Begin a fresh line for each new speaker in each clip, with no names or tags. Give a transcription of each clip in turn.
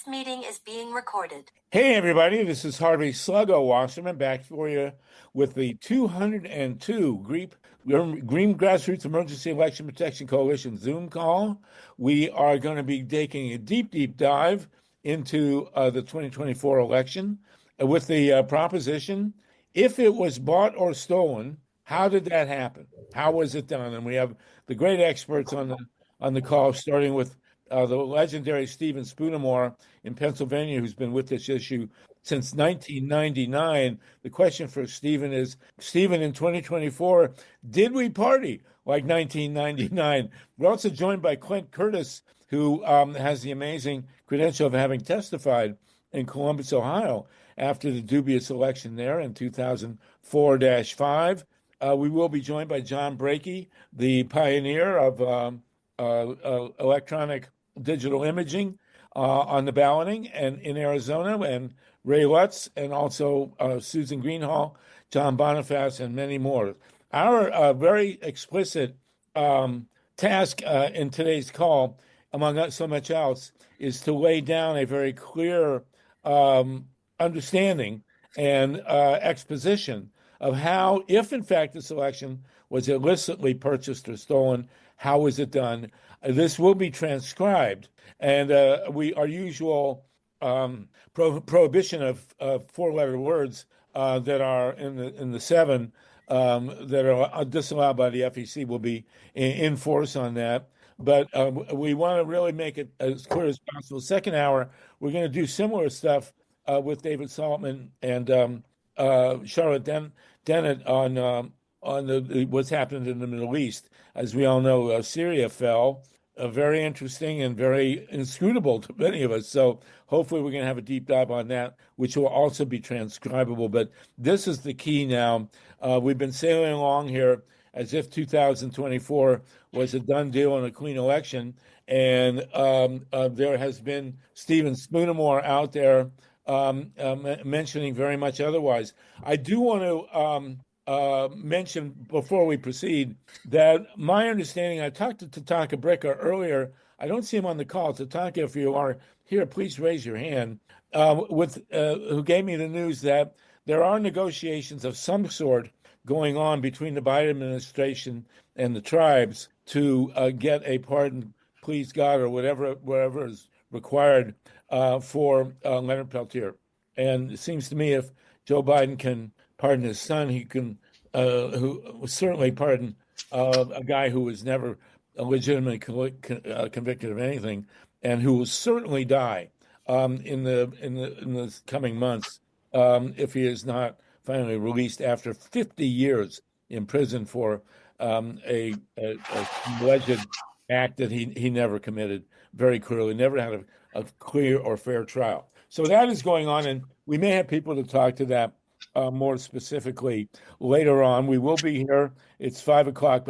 This meeting is being recorded.
Hey, everybody, this is Harvey Sluggo Wasserman back for you with the 202 GREEP Green Grassroots Emergency Election Protection Coalition Zoom call. We are going to be taking a deep dive into the 2024 election with the proposition, if it was bought or stolen, how did that happen? How was it done? And we have the great experts on the call, starting with the legendary Stephen Spoonamoore in Pennsylvania, who's been with this issue since 1999. The question for Stephen is, Stephen, in 2024, did we party like 1999? We're also joined by CLINT CURTIS, who has the amazing credential of having testified in Columbus, Ohio, after the dubious election there in 2004-5. We will be joined by John BRAKEY, the pioneer of electronic digital imaging on the balloting and in Arizona, and Ray Lutz, and also Susan Greenhall, John Boniface, and many more. Our very explicit task in today's call, among so much else, is to lay down a very clear understanding and exposition of how, if in fact this election was illicitly purchased or stolen, how was it done? This will be transcribed, and our usual prohibition of four-letter words that are in the seven that are disallowed by the FEC will be in force on that. But we want to really make it as clear as possible. Second hour, we're going to do similar stuff with David Saltman and Charlotte Dennett on what's happened in the Middle East. As we all know, Syria fell. Very interesting and very inscrutable to many of us. So hopefully we're going to have a deep dive on that, which will also be transcribable. But this is the key now. We've been sailing along here as if 2024 was a done deal and a clean election. And there has been Stephen Spoonamoore out there mentioning very much otherwise. I do want to mention before we proceed that my understanding, I talked to TATANKA BRICCA earlier. I don't see him on the call. TATANKA, if you are here, please raise your hand. Who gave me the news that there are negotiations of some sort going on between the Biden administration and the tribes to get a pardon, please God, or whatever is required for Leonard Peltier. And it seems to me if Joe Biden can pardon his son, he can who certainly pardon a guy who was never legitimately convicted of anything, and who will certainly die in the coming months if he is not finally released after 50 years in prison for a alleged act that he never committed. Very clearly, never had a clear or fair trial. So that is going on, and we may have people to talk to that more specifically later on. We will be here. It's 5 o'clock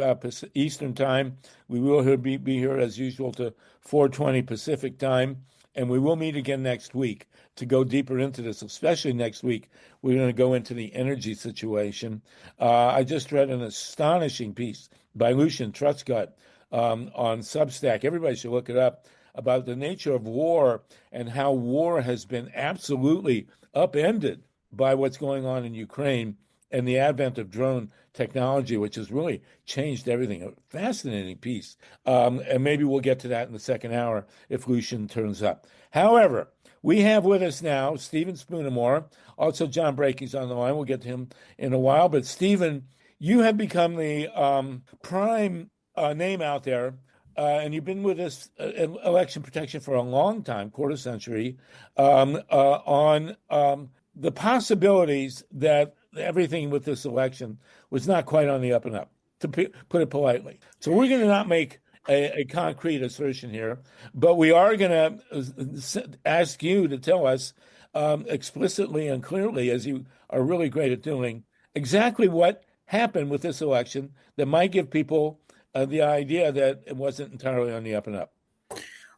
Eastern time. We will be here as usual to 4:20 Pacific time, and we will meet again next week to go deeper into this. Especially next week, we're going to go into the energy situation. I just read an astonishing piece by Lucian Truscott on Substack. Everybody should look it up, about the nature of war and how war has been absolutely upended by what's going on in Ukraine and the advent of drone technology, which has really changed everything. A fascinating piece. And maybe we'll get to that in the second hour if Lucian turns up. However, we have with us now Stephen Spoonamoore. Also, John BRAKEY's on the line. We'll get to him in a while. But Stephen, you have become the prime name out there, and you've been with us in election protection for a long time, quarter century, on the possibilities that everything with this election was not quite on the up and up, to put it politely. So we're going to not make a concrete assertion here, but we are going to ask you to tell us explicitly and clearly, as you are really great at doing, exactly what happened with this election that might give people the idea that it wasn't entirely on the up and up.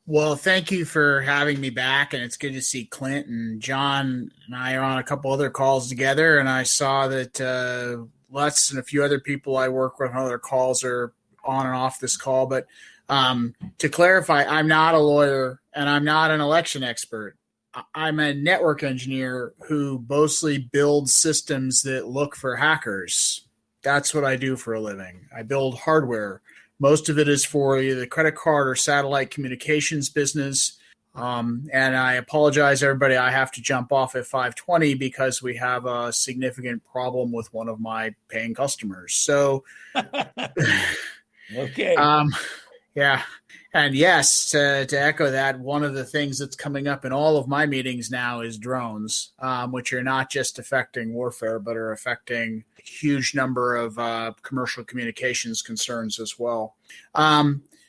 Well, thank you for having me back, and it's good to see Clint and John and I are on a couple other calls together, and I saw that Lutz and a few other people I work with on other calls are on and off this call. But to clarify, I'm not a lawyer, and I'm not an election expert. I'm a network engineer who mostly builds systems that look for hackers. That's what I do for a living. I build hardware. Most of it is for either the credit card or satellite communications business. And I apologize, everybody. I have to jump off at 5:20 because we have a significant problem with one of my paying customers. So,
Okay.
Yeah. And yes, to echo that, one of the things that's coming up in all of my meetings now is drones, which are not just affecting warfare, but are affecting a huge number of commercial communications concerns as well.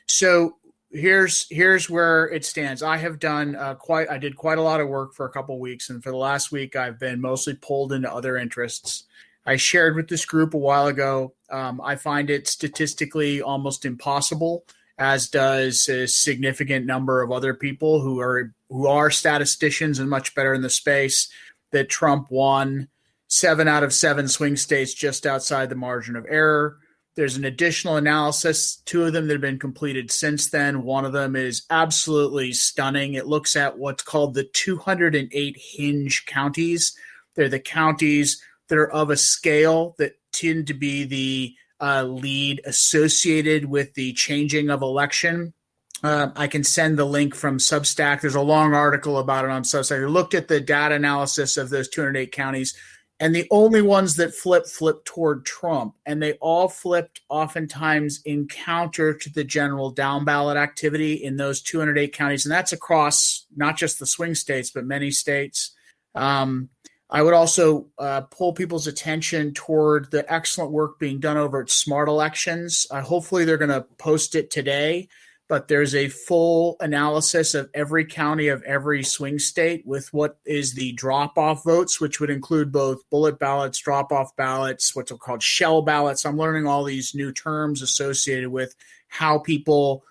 So here's where it stands. I have done I did quite a lot of work for a couple of weeks, and for the last week, I've been mostly pulled into other interests. I shared with this group a while ago. I find it statistically almost impossible, as does a significant number of other people who are statisticians and much better in the space, that Trump won 7 out of 7 swing states just outside the margin of error. There's an additional analysis, 2 of them that have been completed since then. One of them is absolutely stunning. It looks at what's called the 208 hinge counties. They're the counties that are of a scale that tend to be the lead associated with the changing of election. I can send the link from Substack. There's a long article about it on Substack. I looked at the data analysis of those 208 counties, and the only ones that flipped toward Trump, and they all flipped oftentimes in counter to the general down ballot activity in those 208 counties, and that's across not just the swing states, but many states. I would also pull people's attention toward the excellent work being done over at Smart Elections. Hopefully they're going to post it today, but there's a full analysis of every county of every swing state with what is the drop-off votes, which would include both bullet ballots, drop-off ballots, what's called shell ballots. I'm learning all these new terms associated with how people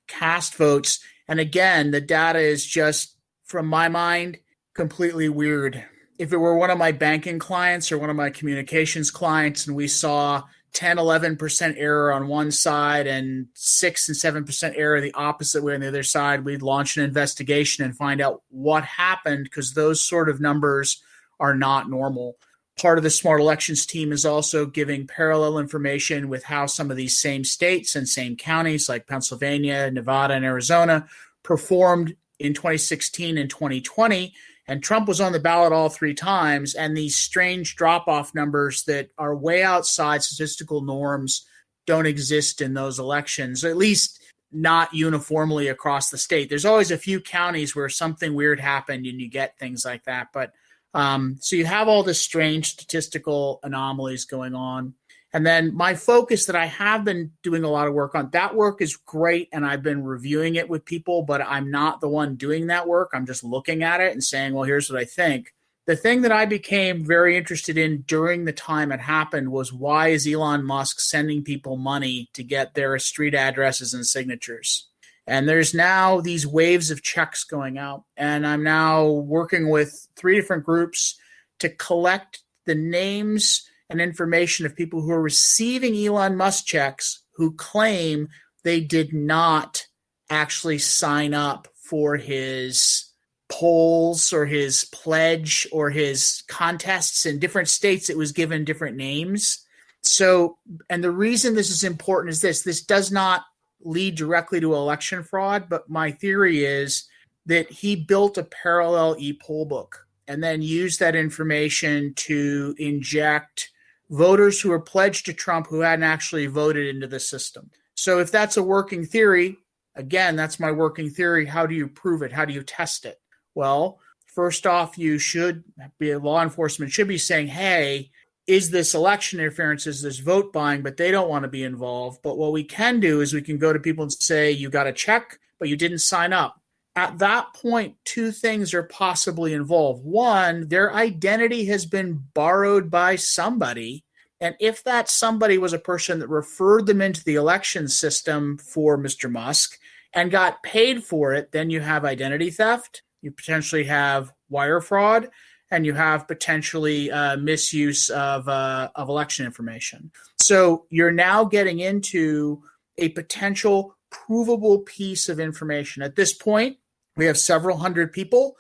cast votes. And again, the data is just, from my mind, completely weird. If it were one of my banking clients or one of my communications clients and we saw 10, 11% error on one side and 6 and 7% error the opposite way on the other side, we'd launch an investigation and find out what happened, because those sort of numbers are not normal. Part of the Smart Elections team is also giving parallel information with how some of these same states and same counties like Pennsylvania, Nevada, and Arizona performed in 2016 and 2020. And Trump was on the ballot all 3 times, and these strange drop-off numbers that are way outside statistical norms don't exist in those elections, at least not uniformly across the state. There's always a few counties where something weird happened and you get things like that. But so you have all this strange statistical anomalies going on. And then my focus that I have been doing a lot of work on, that work is great, and I've been reviewing it with people, but I'm not the one doing that work. I'm just looking at it and saying, well, here's what I think. The thing that I became very interested in during the time it happened was, why is Elon Musk sending people money to get their street addresses and signatures? And there's now these waves of checks going out, and I'm now working with 3 different groups to collect the names and information of people who are receiving Elon Musk checks who claim they did not actually sign up for his polls or his pledge or his contests. In different states, it was given different names. So, and the reason this is important is this does not lead directly to election fraud, but my theory is that he built a parallel e-poll book and then used that information to inject voters who are pledged to Trump who hadn't actually voted into the system. So if that's a working theory, again, that's my working theory. How do you prove it? How do you test it? Well, first off, law enforcement should be saying, hey, is this election interference? Is this vote buying? But they don't want to be involved. But what we can do is we can go to people and say, you got a check, but you didn't sign up. At that point, 2 things are possibly involved. One, their identity has been borrowed by somebody. And if that somebody was a person that referred them into the election system for Mr. Musk and got paid for it, then you have identity theft, you potentially have wire fraud, and you have potentially misuse of election information. So you're now getting into a potential provable piece of information. At this point, We have several hundred people.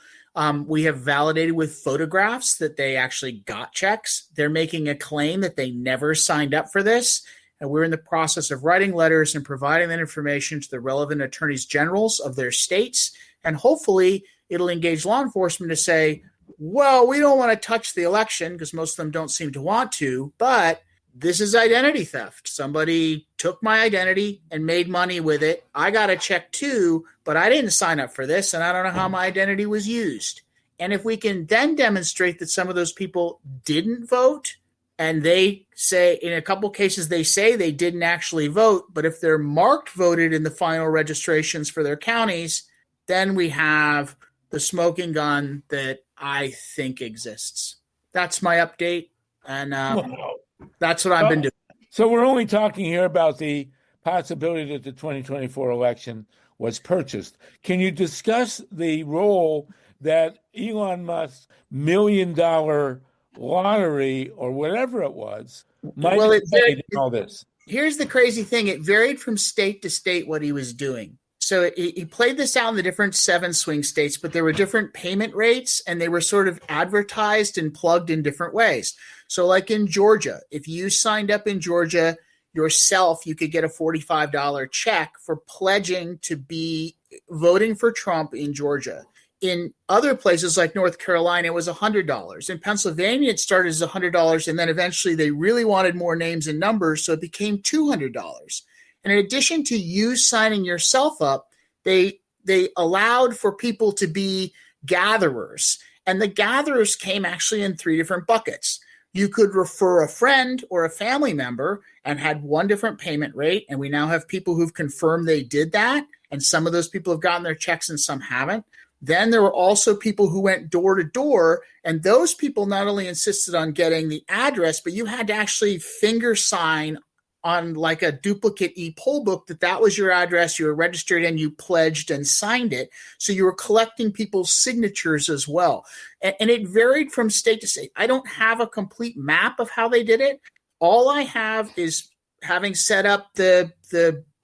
We have validated with photographs that they actually got checks. They're making a claim that they never signed up for this. And we're in the process of writing letters and providing that information to the relevant attorneys generals of their states. And hopefully it'll engage law enforcement to say, well, we don't want to touch the election because most of them don't seem to want to, but this is identity theft. Somebody took my identity and made money with it. I got a check too, but I didn't sign up for this, and I don't know how my identity was used. And if we can then demonstrate that some of those people didn't vote, and they say, in a couple cases, they say they didn't actually vote, but if they're marked voted in the final registrations for their counties, then we have the smoking gun that I think exists. That's my update, and that's what I've been doing.
So we're only talking here about the possibility that the 2024 election was purchased. Can you discuss the role that Elon Musk's $1 million lottery or whatever it was might have played in all this?
Here's the crazy thing. It varied from state to state what he was doing. So he played this out in the different 7 swing states, but there were different payment rates, and they were sort of advertised and plugged in different ways. So like in Georgia, if you signed up in Georgia yourself, you could get a $45 check for pledging to be voting for Trump in Georgia. In other places like North Carolina, it was $100. In Pennsylvania, it started as $100, and then eventually they really wanted more names and numbers, so it became $200. And in addition to you signing yourself up, they allowed for people to be gatherers. And the gatherers came actually in 3 different buckets. You could refer a friend or a family member and had one different payment rate. And we now have people who've confirmed they did that. And some of those people have gotten their checks and some haven't. Then there were also people who went door to door. And those people not only insisted on getting the address, but you had to actually finger sign on like a duplicate e-poll book that was your address, you were registered and you pledged and signed it. So you were collecting people's signatures as well. And it varied from state to state. I don't have a complete map of how they did it. All I have is having set up the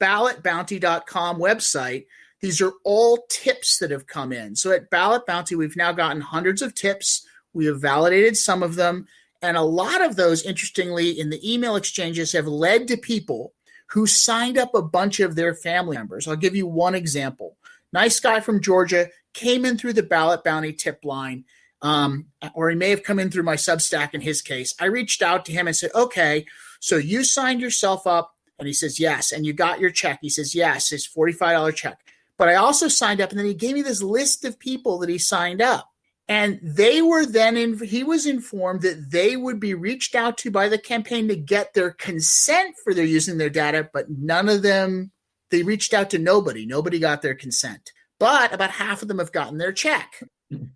ballotbounty.com website. These are all tips that have come in. So at Ballot Bounty, we've now gotten hundreds of tips. We have validated some of them. And a lot of those, interestingly, in the email exchanges have led to people who signed up a bunch of their family members. I'll give you one example. Nice guy from Georgia came in through the Ballot Bounty tip line, or he may have come in through my Substack in his case. I reached out to him and said, okay, so you signed yourself up? And he says, yes. And you got your check? He says, yes, his $45 check. But I also signed up, and then he gave me this list of people that he signed up. And they were then he was informed that they would be reached out to by the campaign to get their consent for their using their data, but none of them, they reached out to nobody. Nobody got their consent. But about half of them have gotten their check.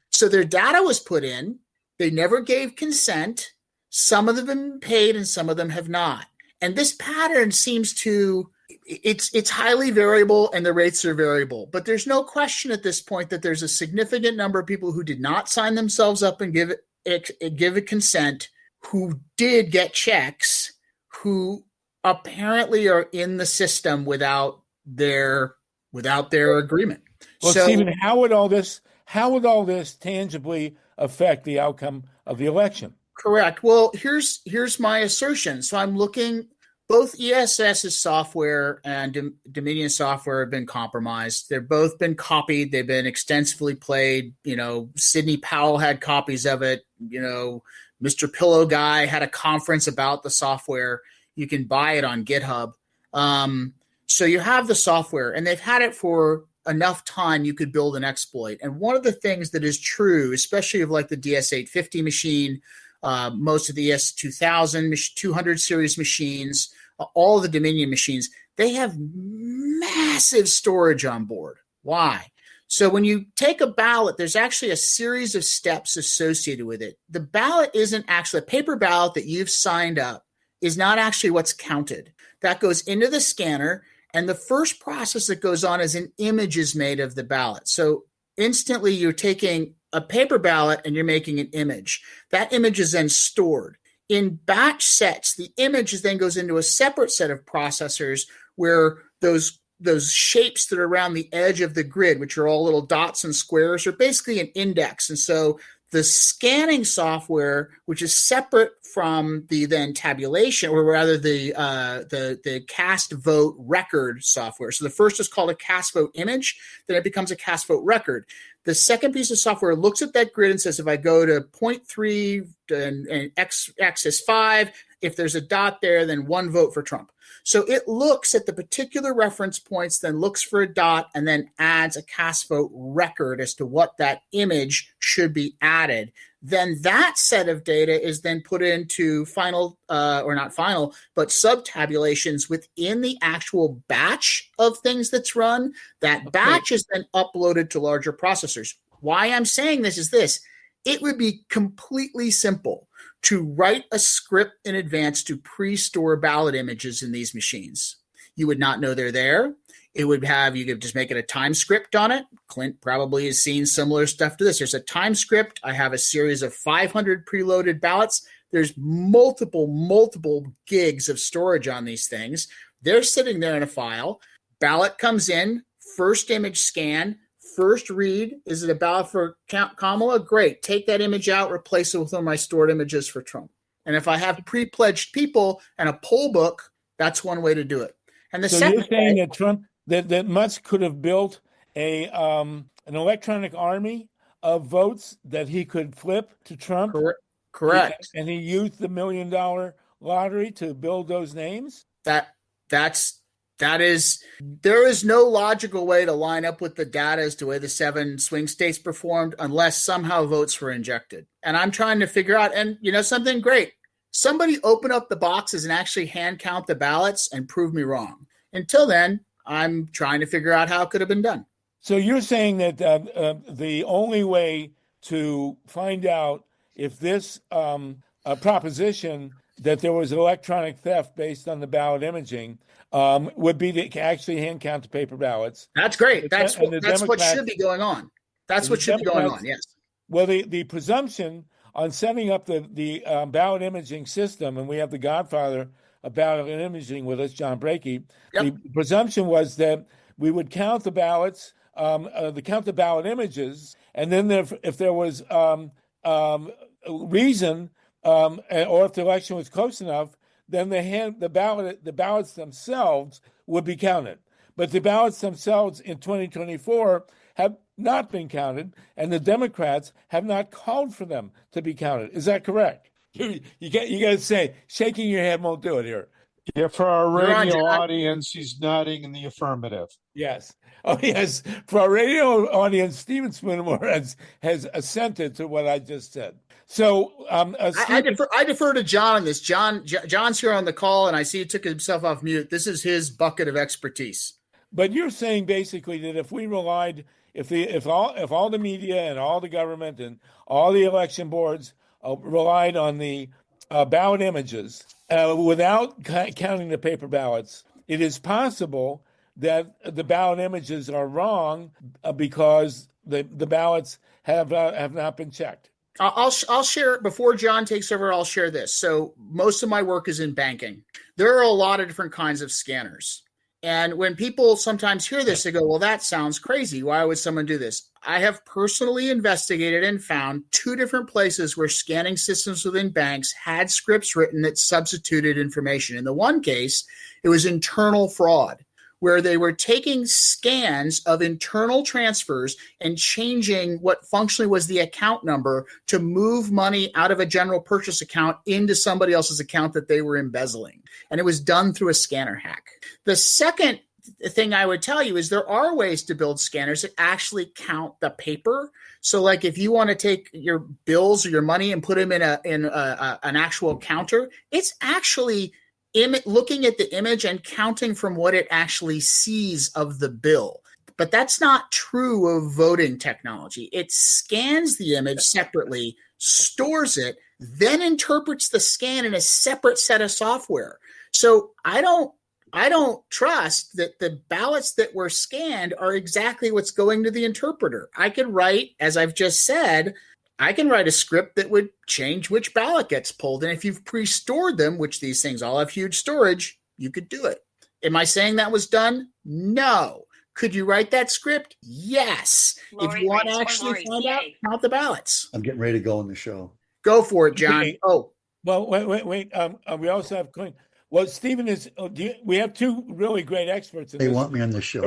So their data was put in. They never gave consent. Some of them have been paid and some of them have not. And this pattern seems to, it's highly variable and the rates are variable. But there's no question at this point that there's a significant number of people who did not sign themselves up and give a consent, who did get checks, who apparently are in the system without their agreement.
Well,
so,
Stephen, how would all this tangibly affect the outcome of the election?
Correct. Well, here's my assertion. So I'm looking, both ESS's software and Dominion software have been compromised. They've both been copied. They've been extensively played. Sidney Powell had copies of it. Mr. Pillow Guy had a conference about the software. You can buy it on GitHub. So you have the software, and they've had it for enough time you could build an exploit. And one of the things that is true, especially of like the DS850 machine, most of the ES2000, 200 series machines, all the Dominion machines, they have massive storage on board. Why? So when you take a ballot, there's actually a series of steps associated with it. The ballot isn't actually a paper ballot that you've signed up is not actually what's counted. That goes into the scanner, and the first process that goes on is an image is made of the ballot. So instantly you're taking a paper ballot and you're making an image. That image is then stored. In batch sets, the image then goes into a separate set of processors where those those shapes that are around the edge of the grid, which are all little dots and squares, are basically an index. And so the scanning software, which is separate from the then tabulation, or rather the cast vote record software. So the first is called a cast vote image, then it becomes a cast vote record. The second piece of software looks at that grid and says, if I go to 0.3 and X is 5, if there's a dot there, then 1 vote for Trump. So it looks at the particular reference points, then looks for a dot, and then adds a cast vote record as to what that image should be added. Then that set of data is then put into final, or not final, but sub-tabulations within the actual batch of things that's run. That batch is then uploaded to larger processors. Why I'm saying this is this. It would be completely simple to write a script in advance to pre-store ballot images in these machines. You would not know they're there. It would have, you could just make it a time script on it. Clint probably has seen similar stuff to this. There's a time script. I have a series of 500 preloaded ballots. There's multiple gigs of storage on these things. They're sitting there in a file. Ballot comes in, first image scan, first read. Is it a ballot for Kamala? Great. Take that image out, replace it with one of my stored images for Trump. And if I have pre-pledged people and a poll book, that's one way to do it. And the
so
second
you're saying that Trump, that Musk could have built an electronic army of votes that he could flip to Trump?
Correct.
And he used the $1 million lottery to build those names?
There is no logical way to line up with the data as to the way the 7 swing states performed unless somehow votes were injected. And I'm trying to figure out, and you know something great, somebody open up the boxes and actually hand count the ballots and prove me wrong. Until then, I'm trying to figure out how it could have been done.
So you're saying that the only way to find out if this proposition that there was electronic theft based on the ballot imaging would be to actually hand count the paper ballots.
That's great. That's what should be going on. That's what should be going on, yes.
Well, the presumption on setting up the ballot imaging system, and we have the godfather of ballot imaging with us, John BRAKEY, the presumption was that we would count the ballots, count the ballot images, and then if there was reason, or if the election was close enough, then the ballots themselves would be counted. But the ballots themselves in 2024 have not been counted, and the Democrats have not called for them to be counted. Is that correct? You got to say, shaking your head won't do it here.
Yeah, for our radio audience, he's nodding in the affirmative.
Yes. Oh, yes. For our radio audience, Stephen Spoonamore has assented to what I just said. So
I defer to John on this. John's here on the call, and I see he took himself off mute. This is his bucket of expertise.
But you're saying basically that if we relied, if all the media and all the government and all the election boards relied on the ballot images without counting the paper ballots, it is possible that the ballot images are wrong because the ballots have not been checked.
I'll share, before John takes over, I'll share this. So most of my work is in banking. There are a lot of different kinds of scanners. And when people sometimes hear this, they go, well, that sounds crazy. Why would someone do this? I have personally investigated and found 2 different places where scanning systems within banks had scripts written that substituted information. In the one case, it was internal fraud, where they were taking scans of internal transfers and changing what functionally was the account number to move money out of a general purchase account into somebody else's account that they were embezzling. And it was done through a scanner hack. The second thing I would tell you is there are ways to build scanners that actually count the paper. So like if you want to take your bills or your money and put them in an actual counter, it's actually looking at the image and counting from what it actually sees of the bill. But that's not true of voting technology. It scans the image separately, stores it, then interprets the scan in a separate set of software. So I don't trust that the ballots that were scanned are exactly what's going to the interpreter. I could write, as I've just said, I can write a script that would change which ballot gets pulled. And if you've pre-stored them, which these things all have huge storage, you could do it. Am I saying that was done? No. Could you write that script? Yes. If you want to actually find out, count the ballots.
I'm getting ready to go on the show.
Go for it, John.
Okay.
Oh,
Well, wait. We also have Clint. Well, Stephen we have two really great experts in
They
this.
want me on the show.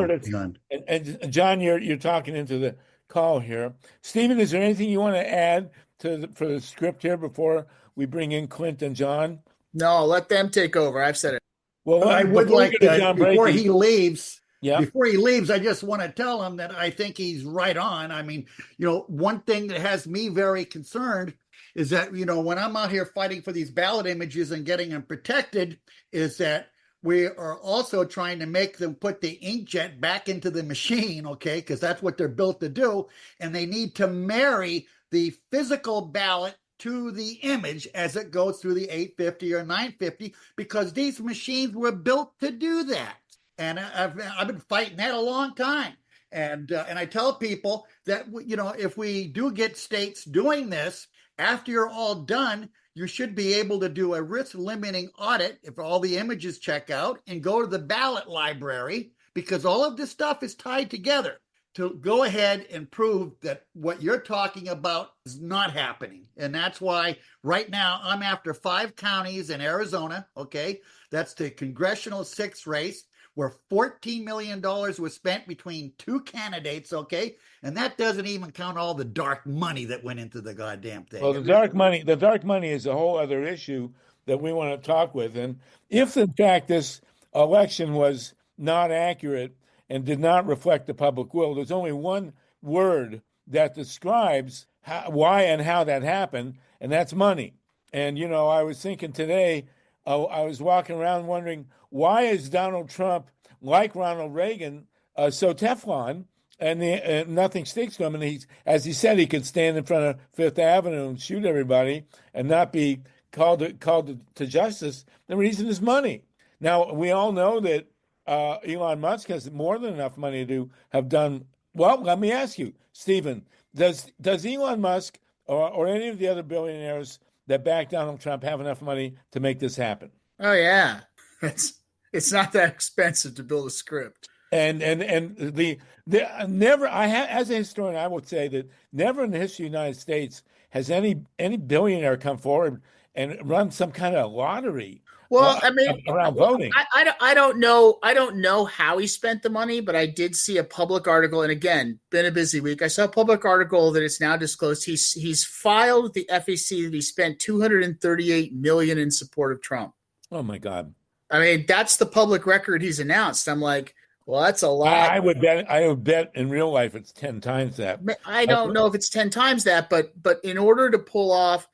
And John, you're talking into the call here. Stephen, is there anything you want to add for the script here before we bring in Clint and John?
No, let them take over. I've said it.
Well, I would like to, before
BRAKEY.
he leaves.
Yeah.
Before he leaves, I just want to tell him that I think he's right on. I mean, one thing that has me very concerned is that, when I'm out here fighting for these ballot images and getting them protected, is that we are also trying to make them put the inkjet back into the machine, okay? Because that's what they're built to do. And they need to marry the physical ballot to the image as it goes through the 850 or 950, because these machines were built to do that. And I've been fighting that a long time. And I tell people that, if we do get states doing this, after you're all done, you should be able to do a risk limiting audit if all the images check out and go to the ballot library, because all of this stuff is tied together to go ahead and prove that what you're talking about is not happening. And that's why right now I'm after 5 counties in Arizona, okay? That's the congressional 6th race, where $14 million was spent between 2 candidates, okay? And that doesn't even count all the dark money that went into the goddamn thing.
Well, the dark money is a whole other issue that we want to talk with. And if, in fact, this election was not accurate and did not reflect the public will, there's only one word that describes why and how that happened, and that's money. And, I was thinking today, I was walking around wondering, why is Donald Trump, like Ronald Reagan, so Teflon, and nothing sticks to him? And as he said, he could stand in front of Fifth Avenue and shoot everybody and not be called to justice. The reason is money. Now, we all know that Elon Musk has more than enough money to have done. Well, let me ask you, Stephen, does Elon Musk or any of the other billionaires that back Donald Trump have enough money to make this happen?
Oh, yeah. It's not that expensive to build a script.
And never, as a historian, I would say that never in the history of the United States has any billionaire come forward and run some kind of lottery.
Well,
around voting.
I don't know how he spent the money, but I did see a public article. And again, been a busy week. I saw a public article that it's now disclosed. He's filed with the FEC that he spent $238 million in support of Trump.
Oh my God.
I mean, that's the public record he's announced. I'm like, well, that's a lot.
I would bet in real life it's 10 times that.
I don't know if it's 10 times that, but in order to pull off,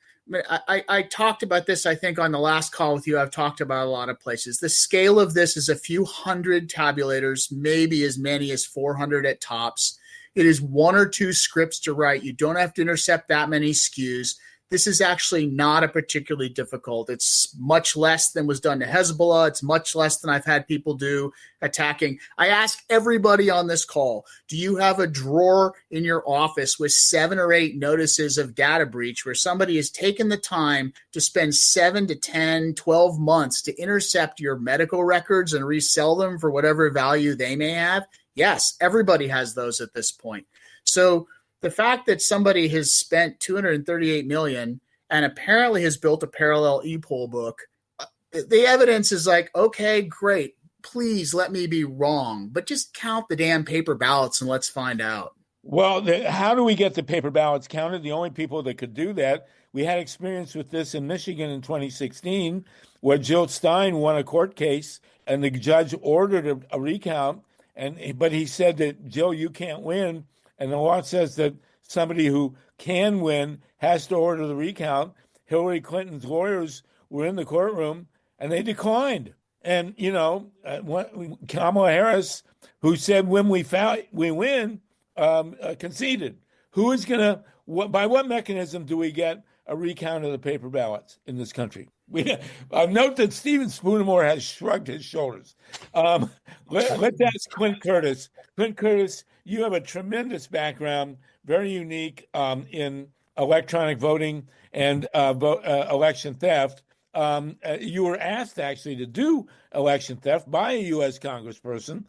I talked about this, I think, on the last call with you. I've talked about a lot of places. The scale of this is a few hundred tabulators, maybe as many as 400 at tops. It is 1 or 2 scripts to write. You don't have to intercept that many SKUs. This is actually not a particularly difficult. It's much less than was done to Hezbollah. It's much less than I've had people do attacking. I ask everybody on this call, do you have a drawer in your office with 7 or 8 notices of data breach where somebody has taken the time to spend 7 to 10, 12 months to intercept your medical records and resell them for whatever value they may have? Yes, everybody has those at this point. So the fact that somebody has spent $238 million and apparently has built a parallel e-poll book, the evidence is like, okay, great. Please let me be wrong, but just count the damn paper ballots and let's find out.
Well, how do we get the paper ballots counted? The only people that could do that, we had experience with this in Michigan in 2016, where Jill Stein won a court case and the judge ordered a recount, but he said that, Jill, you can't win. And the law says that somebody who can win has to order the recount. Hillary Clinton's lawyers were in the courtroom, and they declined. And, Kamala Harris, who said when we win, conceded. Who is going to, by what mechanism do we get a recount of the paper ballots in this country? Note that Stephen Spoonamoore has shrugged his shoulders. Let's ask Clint Curtis. Clint Curtis, you have a tremendous background, very unique in electronic voting and election theft. you were asked actually to do election theft by a U.S. congressperson.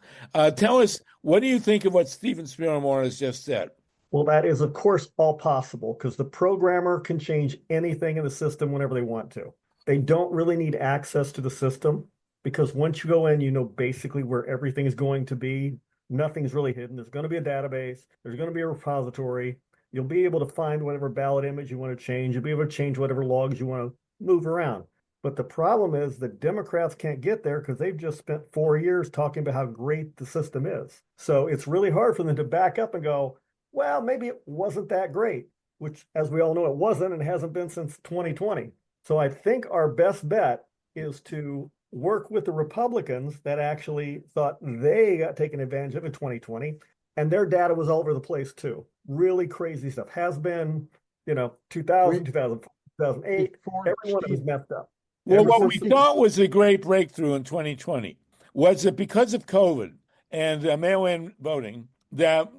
Tell us, what do you think of what Stephen Spoonamoore has just said?
Well, that is, of course, all possible because the programmer can change anything in the system whenever they want to. They don't really need access to the system because once you go in, you know basically where everything is going to be. Nothing's really hidden. There's going to be a database. There's going to be a repository. You'll be able to find whatever ballot image you want to change. You'll be able to change whatever logs you want to move around. But the problem is the Democrats can't get there because they've just spent 4 years talking about how great the system is. So it's really hard for them to back up and go, well, maybe it wasn't that great, which, as we all know, it wasn't and hasn't been since 2020. So I think our best bet is to work with the Republicans that actually thought they got taken advantage of in 2020, and their data was all over the place too. Really crazy stuff. Has been, 2000, 2004, 2008, every one of them is messed up.
Well, what we thought was a great breakthrough in 2020 was that because of COVID and mail-in voting, that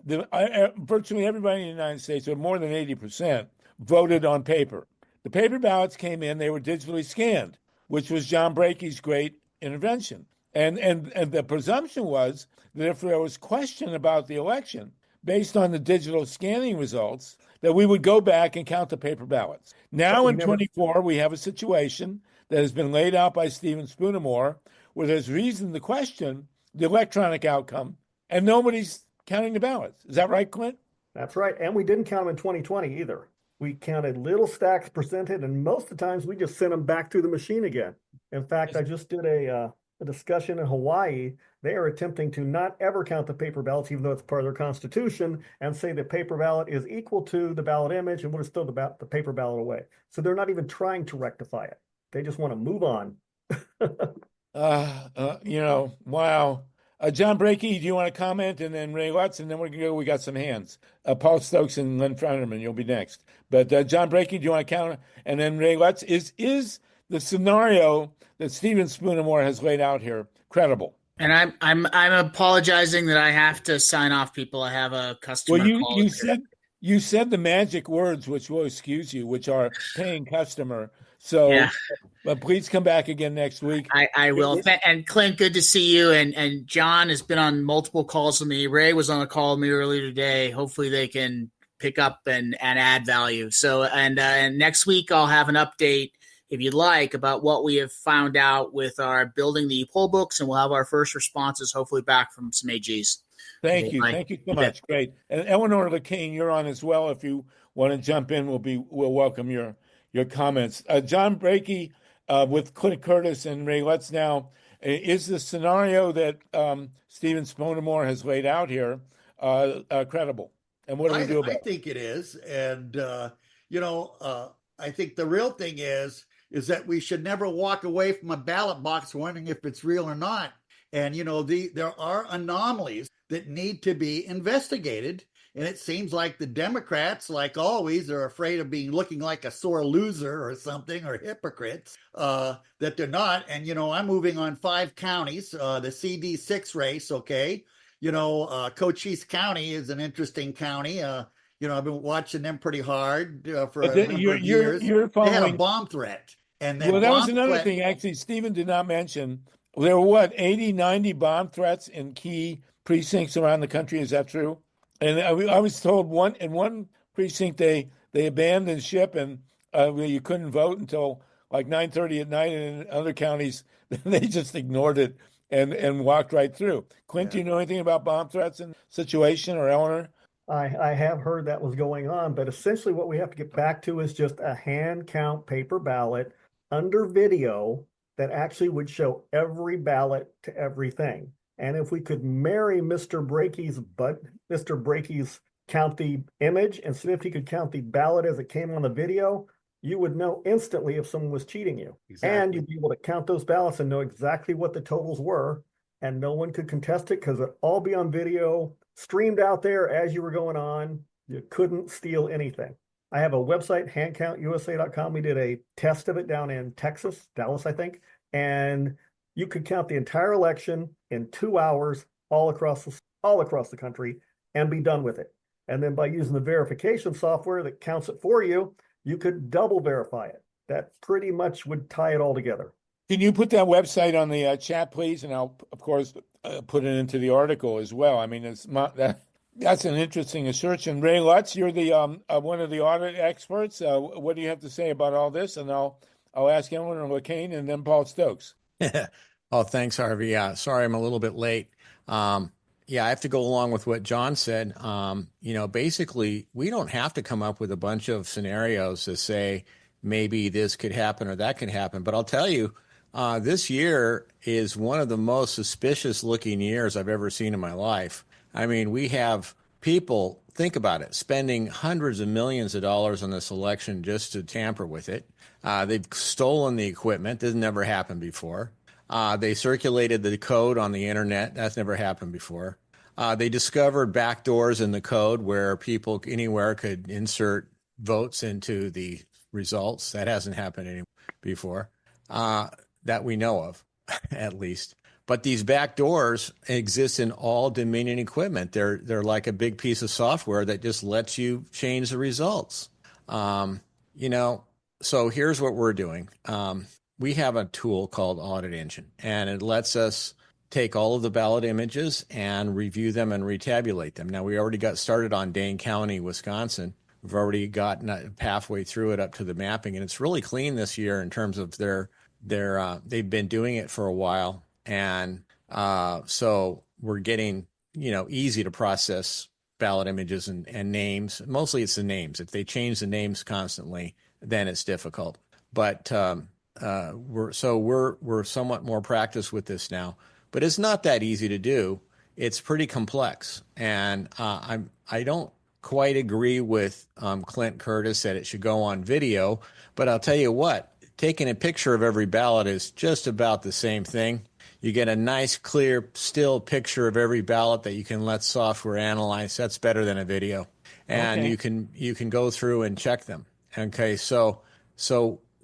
virtually everybody in the United States, or more than 80%, voted on paper. The paper ballots came in, they were digitally scanned, which was John Brakey's great intervention. And the presumption was that if there was question about the election, based on the digital scanning results, that we would go back and count the paper ballots. Now in 24, we have a situation that has been laid out by Stephen Spoonamoore, where there's reason to question the electronic outcome, and nobody's counting the ballots. Is that right, Clint?
That's right. And we didn't count them in 2020 either. We counted little stacks presented, and most of the times we just sent them back through the machine again. In fact, I just did a discussion in Hawaii. They are attempting to not ever count the paper ballots, even though it's part of their constitution, and say the paper ballot is equal to the ballot image, and we'll just throw the paper ballot away. So they're not even trying to rectify it. They just want to move on.
Wow. John Brakey, do you want to comment? And then Ray Lutz, and then we're going to go. We got some hands. Paul Stokes and LYNN FEINERMAN, you'll be next. But John Brakey, do you want to counter? And then Ray Lutz, is the scenario that Stephen Spoonamoore has laid out here credible?
And I'm apologizing that I have to sign off, people. I have a customer call.
You said the magic words, which will excuse you, which are paying customer. So,
yeah.
But please come back again next week.
I will. And Clint, good to see you. And John has been on multiple calls with me. Ray was on a call with me earlier today. Hopefully they can pick up and add value. So, and next week I'll have an update, if you'd like, about what we have found out with our building the poll books, and we'll have our first responses hopefully back from some AGs.
Thank you. Thank you so much. Great. And Eleanor LeCain, you're on as well. If you want to jump in, we'll welcome your comments. John Brakey with CLINT Curtis and Ray Lutz now. Is the scenario that Stephen Spoonamoore has laid out here credible? And what do we do about it?
I think it is. And, I think the real thing is that we should never walk away from a ballot box wondering if it's real or not. And, there are anomalies that need to be investigated. And it seems like the Democrats, like always, are afraid of looking like a sore loser or something, or hypocrites, that they're not. And, I'm moving on 5 counties, the CD6 race, okay? Cochise County is an interesting county. I've been watching them pretty hard for a number of years. They had a bomb threat. And then
that was another thing, actually, Stephen did not mention. There were, 80, 90 bomb threats in key precincts around the country. Is that true? And I was told in one precinct they abandoned ship, and you couldn't vote until like 9:30 at night. And in other counties, they just ignored it and walked right through. Clint, do you know anything about bomb threats in the situation, or Eleanor?
I have heard that was going on, but essentially what we have to get back to is just a hand count paper ballot under video that actually would show every ballot to everything. And if we could marry Mr. Brakey's count the image, and see if he could count the ballot as it came on the video, you would know instantly if someone was cheating you. Exactly. And you'd be able to count those ballots and know exactly what the totals were, and no one could contest it because it'd all be on video, streamed out there as you were going on. You couldn't steal anything. I have a website, handcountusa.com. We did a test of it down in Texas, Dallas, I think, and you could count the entire election in 2 hours all across the country and be done with it. And then by using the verification software that counts it for you, you could double verify it. That pretty much would tie it all together.
Can you put that website on the chat, please? And I'll, of course, put it into the article as well. I mean, that's an interesting assertion. Ray Lutz, you're the one of the audit experts. What do you have to say about all this? And I'll ask Eleanor LeCain and then Paul Stokes.
Oh, thanks, Harvey. Yeah, sorry I'm a little bit late. Yeah, I have to go along with what John said. Basically, we don't have to come up with a bunch of scenarios to say maybe this could happen or that could happen. But I'll tell you, this year is one of the most suspicious looking years I've ever seen in my life. I mean, we have people, think about it, spending hundreds of millions of dollars on this election just to tamper with it. They've stolen the equipment. This has never happened before. They circulated the code on the internet. That's never happened before. They discovered backdoors in the code where people anywhere could insert votes into the results. That hasn't happened before, that we know of, at least. But these backdoors exist in all Dominion equipment. They're like a big piece of software that just lets you change the results. So here's what we're doing. We have a tool called Audit Engine, and it lets us take all of the ballot images and review them and retabulate them. Now, we already got started on Dane County, Wisconsin. We've already gotten halfway through it up to the mapping, and it's really clean this year in terms of they've been doing it for a while. And so we're getting, easy to process ballot images and names. Mostly it's the names. If they change the names constantly, then it's difficult. But we're somewhat more practiced with this now, but it's not that easy to do. It's pretty complex, and I don't quite agree with CLINT Curtis that it should go on video. But I'll tell you what, taking a picture of every ballot is just about the same thing. You get a nice, clear, still picture of every ballot that you can let software analyze. That's better than a video, and okay. you can go through and check them. Okay, so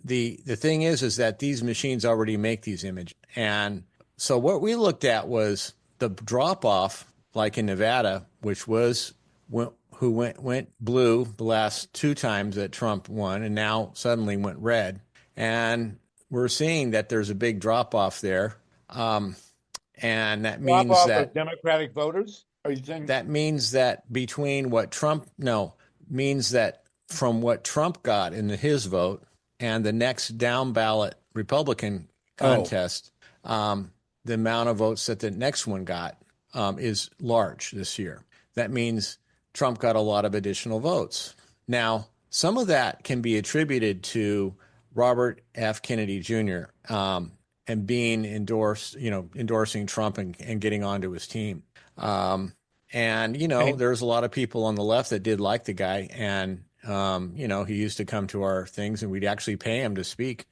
the thing is that these machines already make these images. And so what we looked at was the drop off, like in Nevada, which was who went blue the last two times that Trump won, and now suddenly went red. And we're seeing that there's a big drop off there. And that means
drop off
that
of Democratic voters? Are you saying
that means that means that from what Trump got in his vote and the next down ballot Republican contest, the amount of votes that the next one got is large this year. That means Trump got a lot of additional votes. Now, some of that can be attributed to Robert F. Kennedy Jr. And being endorsing Trump and getting onto his team. There's a lot of people on the left that did like the guy, and he used to come to our things, and we'd actually pay him to speak.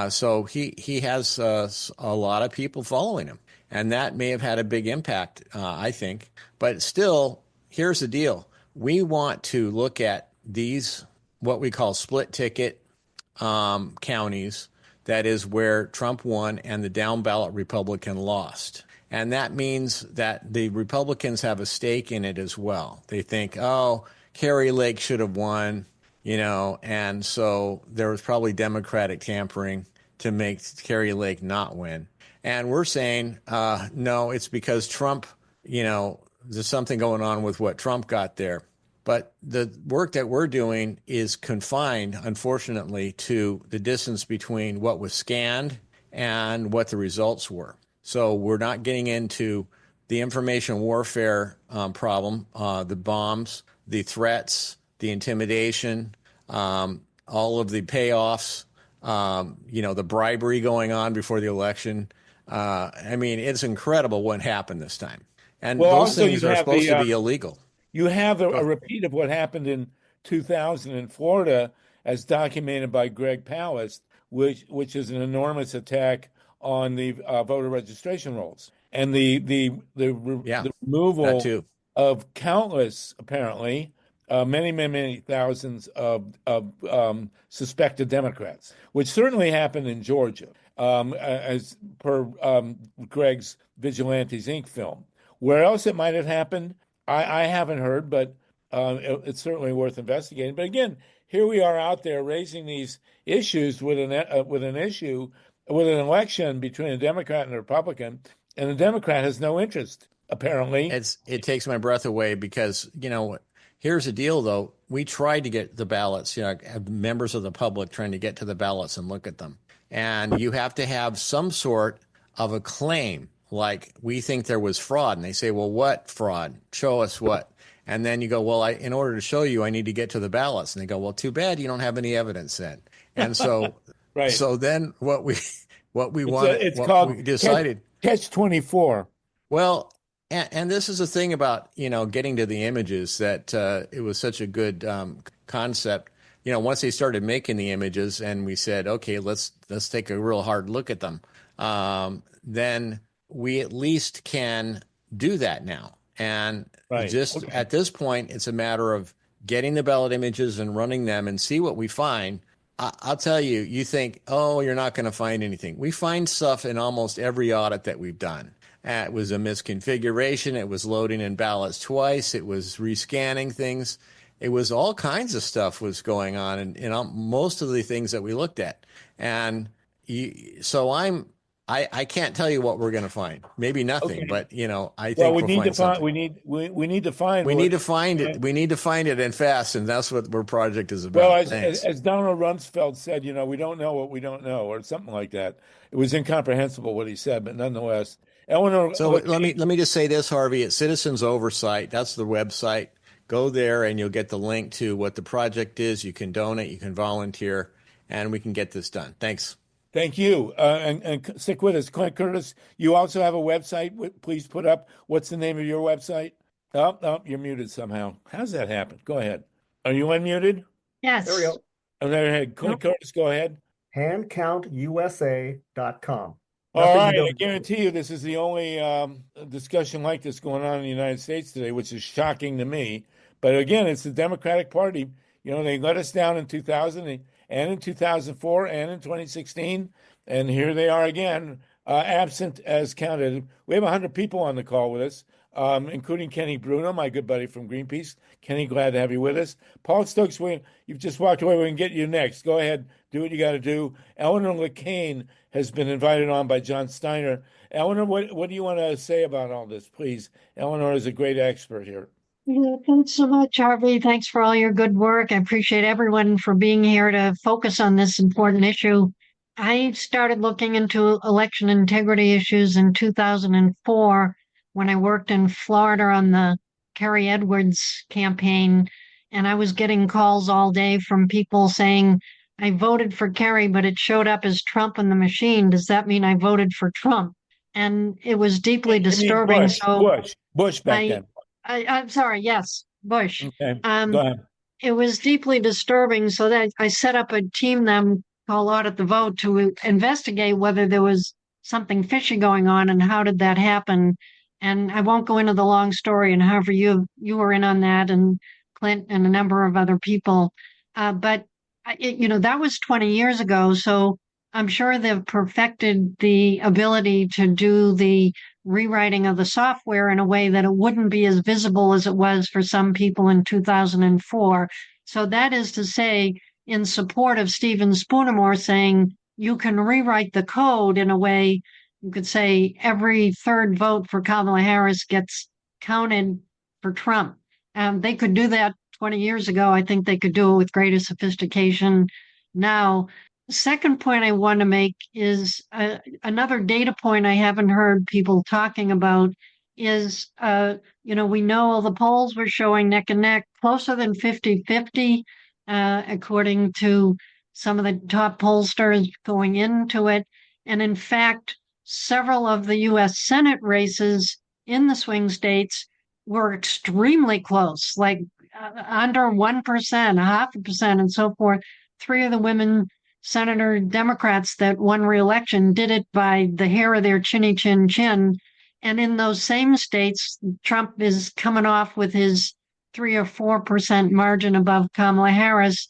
So he has a lot of people following him, and that may have had a big impact, I think. But still, here's the deal: we want to look at these what we call split ticket counties. That is where Trump won and the down ballot Republican lost. And that means that the Republicans have a stake in it as well. They think, Kari Lake should have won, and so there was probably Democratic tampering to make Kari Lake not win. And we're saying, no, it's because Trump, there's something going on with what Trump got there. But the work that we're doing is confined, unfortunately, to the distance between what was scanned and what the results were. So we're not getting into the information warfare problem, the bombs, the threats, the intimidation, all of the payoffs, the bribery going on before the election. It's incredible what happened this time. And those things are supposed to be illegal.
You have a repeat of what happened in 2000 in Florida, as documented by Greg Palast, which is an enormous attack on the voter registration rolls, and the removal of countless, apparently, many thousands of suspected Democrats, which certainly happened in Georgia, as per Greg's Vigilantes Inc. film. Where else it might have happened, I haven't heard, but it's certainly worth investigating. But again, here we are out there raising these issues with an election between a Democrat and a Republican, and the Democrat has no interest, apparently.
It takes my breath away because, here's the deal, though. We tried to get the ballots, have members of the public trying to get to the ballots and look at them. And you have to have some sort of a claim, like we think there was fraud. And they say, well, what fraud? Show us what. And then you go, well, in order to show you, I need to get to the ballots. And they go, well, too bad you don't have any evidence then. And so,
right.
So then what we decided.
Catch-24.
Well, and this is the thing about, getting to the images, that it was such a good concept. Once they started making the images and we said, okay, let's take a real hard look at them, then we at least can do that now. And at this point, it's a matter of getting the ballot images and running them and see what we find. I'll tell you, you think, oh, you're not going to find anything. We find stuff in almost every audit that we've done. It was a misconfiguration. It was loading in ballots twice. It was rescanning things. It was all kinds of stuff was going on in most of the things that we looked at. And so I can't tell you what we're going to find. Maybe nothing, but I think
we need to find. We need to find.
We need to find it. We need to find it and fast, and that's what our project is about.
Well, as Donald Rumsfeld said, we don't know what we don't know, or something like that. It was incomprehensible what he said, but nonetheless, Eleanor.
So let me just say this, Harvey. At Citizens Oversight, that's the website. Go there, and you'll get the link to what the project is. You can donate, you can volunteer, and we can get this done. Thanks.
Thank you. And stick with us. CLINT Curtis, you also have a website. Please put up, what's the name of your website? Oh, you're muted somehow. How's that happen? Go ahead. Are you unmuted?
Yes.
There we go.
Oh, there ahead. CLINT Curtis, go ahead.
handcountusa.com.
All right. I guarantee you this is the only discussion like this going on in the United States today, which is shocking to me. But again, it's the Democratic Party. They let us down in 2000 and in 2004 and in 2016. And here they are again, absent as counted. We have 100 people on the call with us, including Kenny Bruno, my good buddy from Greenpeace. Kenny, glad to have you with us. Paul Stokes, you've just walked away. We can get you next. Go ahead. Do what you got to do. Eleanor LeCain has been invited on by John Steiner. Eleanor, what do you want to say about all this, please? Eleanor is a great expert here.
Yeah, thanks so much, Harvey. Thanks for all your good work. I appreciate everyone for being here to focus on this important issue. I started looking into election integrity issues in 2004 when I worked in Florida on the Kerry Edwards campaign, and I was getting calls all day from people saying, I voted for Kerry, but it showed up as Trump in the machine. Does that mean I voted for Trump? And it was deeply disturbing.
Bush back then.
I'm sorry. Yes, Bush.
Okay. Go ahead.
It was deeply disturbing. So that I set up a team then called Audit the Vote to investigate whether there was something fishy going on and how did that happen. And I won't go into the long story. And however you were in on that, and Clint and a number of other people. But that was 20 years ago. So I'm sure they've perfected the ability to do the rewriting of the software in a way that it wouldn't be as visible as it was for some people in 2004. So that is to say, in support of Stephen Spoonamoore saying you can rewrite the code in a way, you could say every third vote for Kamala Harris gets counted for Trump. They could do that 20 years ago. I think they could do it with greater sophistication now. Second point I want to make is another data point I haven't heard people talking about is, we know the polls were showing neck and neck, closer than 50-50, according to some of the top pollsters going into it. And in fact, several of the U.S. Senate races in the swing states were extremely close, like under 1%, 0.5%, and so forth. Three of the women Senator Democrats that won re-election did it by the hair of their chinny chin chin. And in those same states, Trump is coming off with his 3 or 4% margin above Kamala Harris.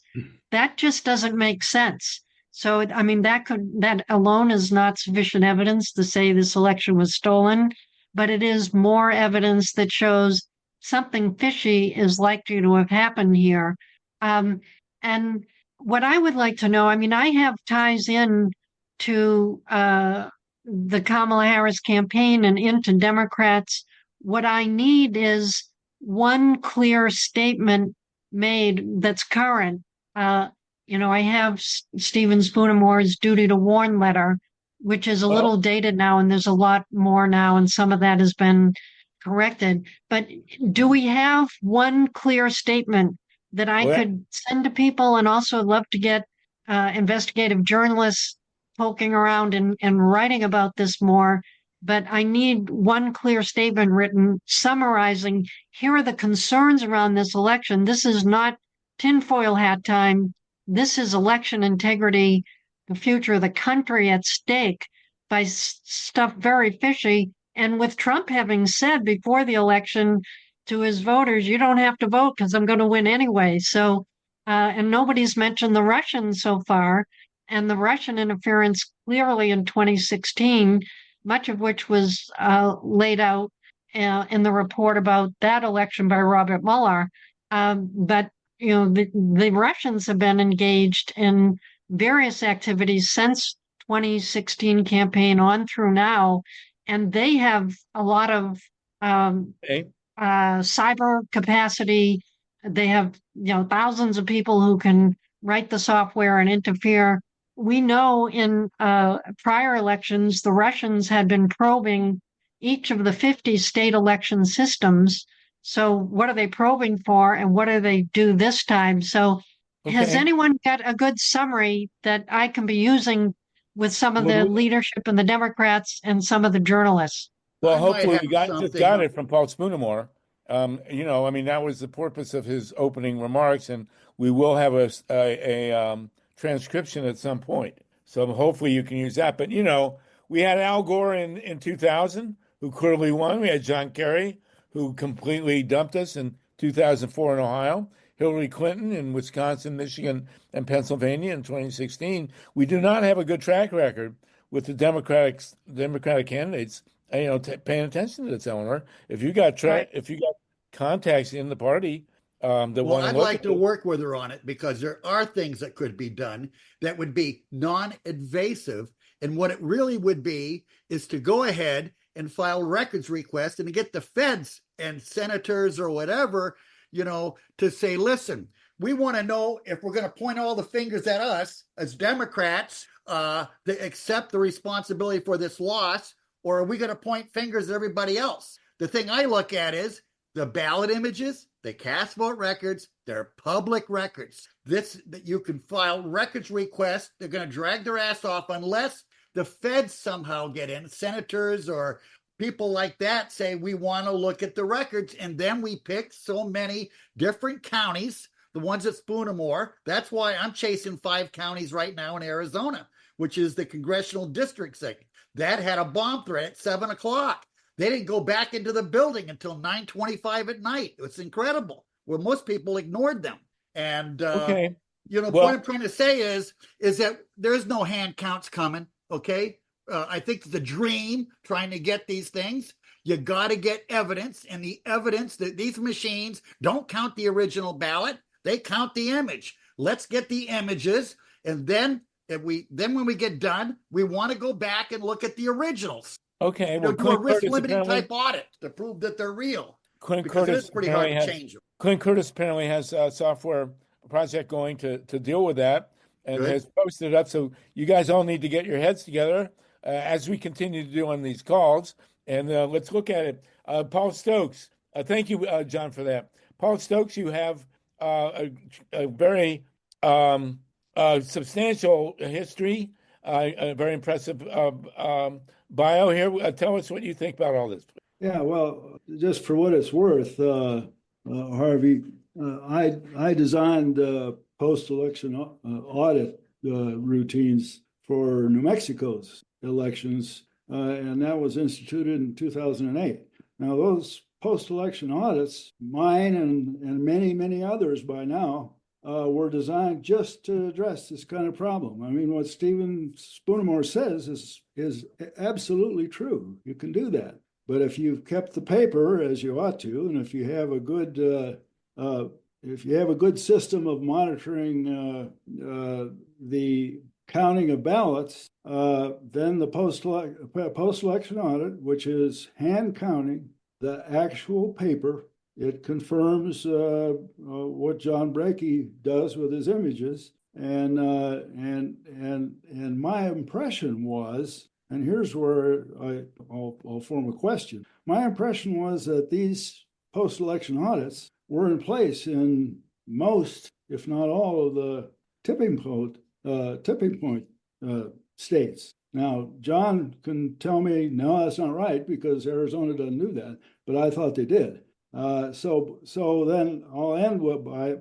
That just doesn't make sense. So, that alone is not sufficient evidence to say this election was stolen, but it is more evidence that shows something fishy is likely to have happened here. And what I would like to know, I mean, I have ties in to the Kamala Harris campaign and into Democrats. What I need is one clear statement made that's current. I have Stephen Spoonamore's duty to warn letter, which is a little dated now, and there's a lot more now, and some of that has been corrected. But do we have one clear statement that I could send to people? And also love to get investigative journalists poking around and writing about this more. But I need one clear statement written summarizing, here are the concerns around this election. This is not tinfoil hat time. This is election integrity, the future of the country at stake by stuff very fishy. And with Trump having said before the election to his voters, you don't have to vote because I'm going to win anyway. So, and nobody's mentioned the Russians so far, and the Russian interference clearly in 2016, much of which was laid out in the report about that election by Robert Mueller. But the Russians have been engaged in various activities since 2016 campaign on through now, and they have a lot of cyber capacity. They have thousands of people who can write the software and interfere. We know in prior elections, the Russians had been probing each of the 50 state election systems. So what are they probing for, and what do they do this time? So has anyone got a good summary that I can be using with some of the leadership and the Democrats and some of the journalists?
Well, hopefully we just got it from Paul Spoonamoore. I mean, that was the purpose of his opening remarks, and we will have a transcription at some point. So hopefully you can use that. But, we had Al Gore in 2000, who clearly won. We had John Kerry, who completely dumped us in 2004 in Ohio. Hillary Clinton in Wisconsin, Michigan, and Pennsylvania in 2016. We do not have a good track record with the Democratic candidates. Paying attention to this, Eleanor. If you got contacts in the party
I'd like to work with her on it, because there are things that could be done that would be non-invasive. And what it really would be is to go ahead and file records requests and to get the feds and senators or whatever, to say, listen, we want to know if we're going to point all the fingers at us as Democrats that accept the responsibility for this loss, or are we going to point fingers at everybody else? The thing I look at is the ballot images, the cast vote records, they're public records. That you can file records requests. They're going to drag their ass off unless the feds somehow get in, senators or people like that say, we want to look at the records. And then we pick so many different counties, the ones at Spoonamore. That's why I'm chasing 5 counties right now in Arizona, which is the congressional district segment. That had a bomb threat at 7:00. They didn't go back into the building until 9:25 at night. It's incredible. Well, most people ignored them. And, point I'm trying to say is that there's no hand counts coming. Okay. I think the dream trying to get these things, you got to get evidence, and the evidence that these machines don't count the original ballot. They count the image. Let's get the images. And then when we get done, we want to go back and look at the originals.
Okay.
Do a risk limiting type audit to prove that they're real.
Clint Curtis,
it's pretty hard to change them.
Clint Curtis apparently has a software project going to deal with that, and has posted it up. So you guys all need to get your heads together as we continue to do on these calls. And let's look at it. Paul Stokes, thank you, John, for that. Paul Stokes, you have a very substantial history, a very impressive bio here. Tell us what you think about all this.
Yeah, well, just for what it's worth, Harvey, I designed post-election audit routines for New Mexico's elections, and that was instituted in 2008. Now, those post-election audits, mine and many, many others by now, were designed just to address this kind of problem. I mean, what Stephen Spoonamore says is absolutely true. You can do that. But if you've kept the paper as you ought to, and if you have a good system of monitoring the counting of ballots, then the post-election audit, which is hand counting the actual paper, it confirms what John BRAKEY does with his images, and my impression was, and here's where I'll form a question. My impression was that these post-election audits were in place in most, if not all, of the tipping point states. Now, John can tell me, no, that's not right because Arizona doesn't do that, but I thought they did. So then I'll end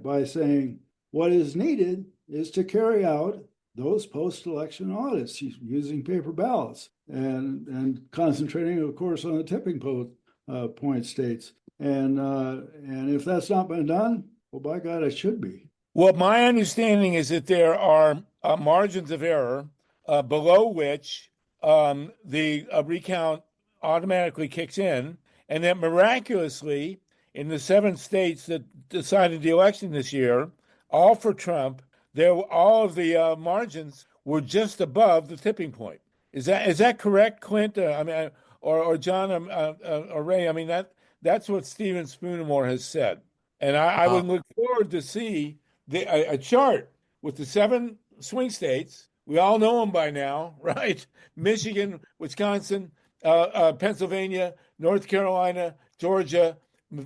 by saying what is needed is to carry out those post-election audits using paper ballots and concentrating, of course, on the tipping point states. And if that's not been done, well, by God, it should be.
Well, my understanding is that there are margins of error below which the recount automatically kicks in, and that miraculously, in the 7 states that decided the election this year, all for Trump, all of the margins were just above the tipping point. Is that correct, Clint? Or John, or Ray? I mean, that's what Stephen Spoonamoore has said, and I would look forward to see a chart with the 7 swing states. We all know them by now, right? Michigan, Wisconsin, Pennsylvania, North Carolina, Georgia,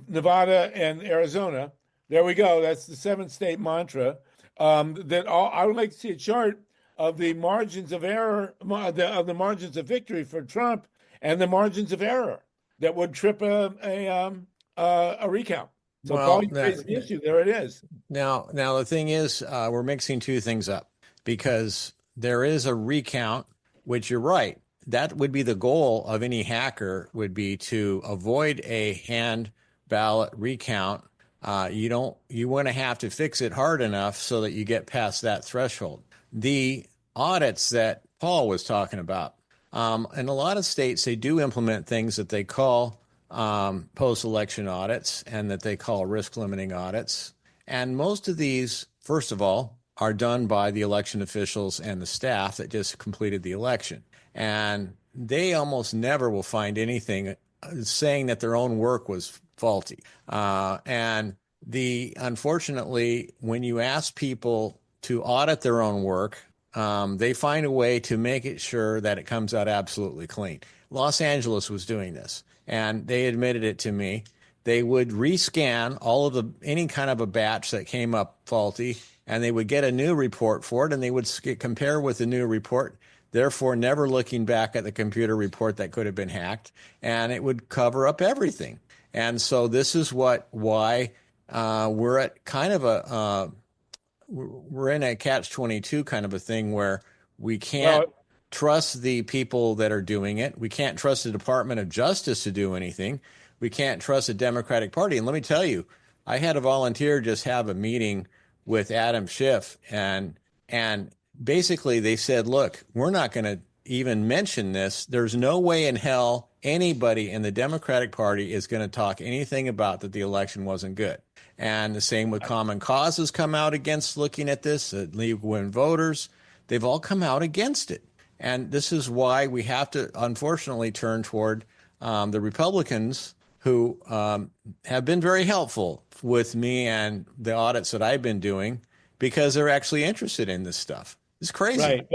Nevada, and Arizona. There we go. That's the 7-state mantra. I would like to see a chart of the margins of error, of the margins of victory for Trump, and the margins of error that would trip a recount. So, Paul, you raised the issue. There it is.
Now the thing is, we're mixing 2 things up because there is a recount, which you're right. That would be the goal of any hacker, would be to avoid a hand ballot recount. You want to have to fix it hard enough so that you get past that threshold. The audits that Paul was talking about, in a lot of states, they do implement things that they call post-election audits and that they call risk-limiting audits. And most of these, first of all, are done by the election officials and the staff that just completed the election. And they almost never will find anything saying that their own work was faulty. Unfortunately, when you ask people to audit their own work, they find a way to make it sure that it comes out absolutely clean. Los Angeles was doing this, and they admitted it to me. They would rescan any kind of a batch that came up faulty, and they would get a new report for it, and they would compare with the new report, therefore never looking back at the computer report that could have been hacked, and it would cover up everything. And so this is why we're at kind of we're in a catch-22 kind of a thing where we can't trust the people that are doing it. We can't trust the Department of Justice to do anything. We can't trust the Democratic Party. And let me tell you, I had a volunteer just have a meeting with Adam Schiff, and basically they said, look, we're not going to even mention this. There's no way in hell anybody in the Democratic Party is going to talk anything about that the election wasn't good. And the same with Common Cause has come out against looking at this, League Win Voters. They've all come out against it. And this is why we have to, unfortunately, turn toward the Republicans who have been very helpful with me and the audits that I've been doing because they're actually interested in this stuff. It's crazy.
Right.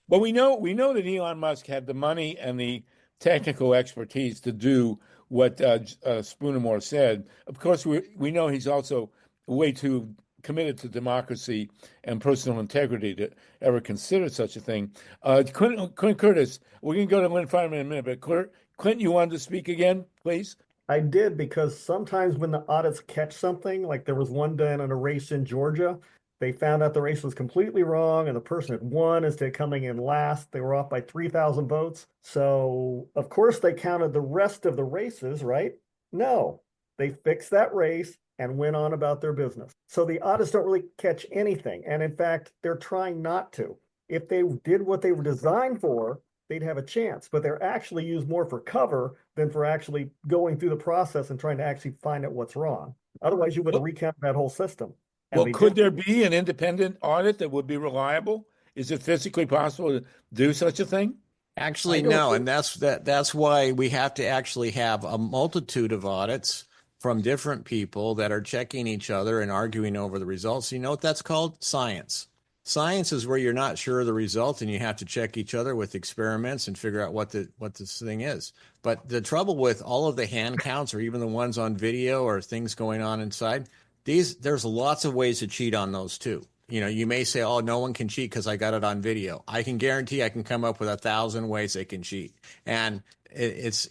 Well, we know that Elon Musk had the money and the technical expertise to do what Spoonamoore said. Of course, we know he's also way too committed to democracy and personal integrity to ever consider such a thing. Clint Curtis, we're going to go to LYNN FEINERMAN in a minute, but Clint, you wanted to speak again, please?
I did, because sometimes when the audits catch something, like there was one done on a race in Georgia, they found out the race was completely wrong and the person had won instead of coming in last. They were off by 3,000 votes. So, of course, they counted the rest of the races, right? No, they fixed that race and went on about their business. So the audits don't really catch anything. And in fact, they're trying not to. If they did what they were designed for, they'd have a chance, but they're actually used more for cover than for actually going through the process and trying to actually find out what's wrong. Otherwise, you would have recounted that whole system.
Well, could there be an independent audit that would be reliable? Is it physically possible to do such a thing?
Actually, no, and that's why we have to actually have a multitude of audits from different people that are checking each other and arguing over the results. You know what that's called? Science. Science is where you're not sure of the result and you have to check each other with experiments and figure out what this thing is. But the trouble with all of the hand counts or even the ones on video or things going on inside, there's lots of ways to cheat on those too. You know, you may say, oh, no one can cheat because I got it on video. I can guarantee I can come up with 1,000 ways they can cheat. And it's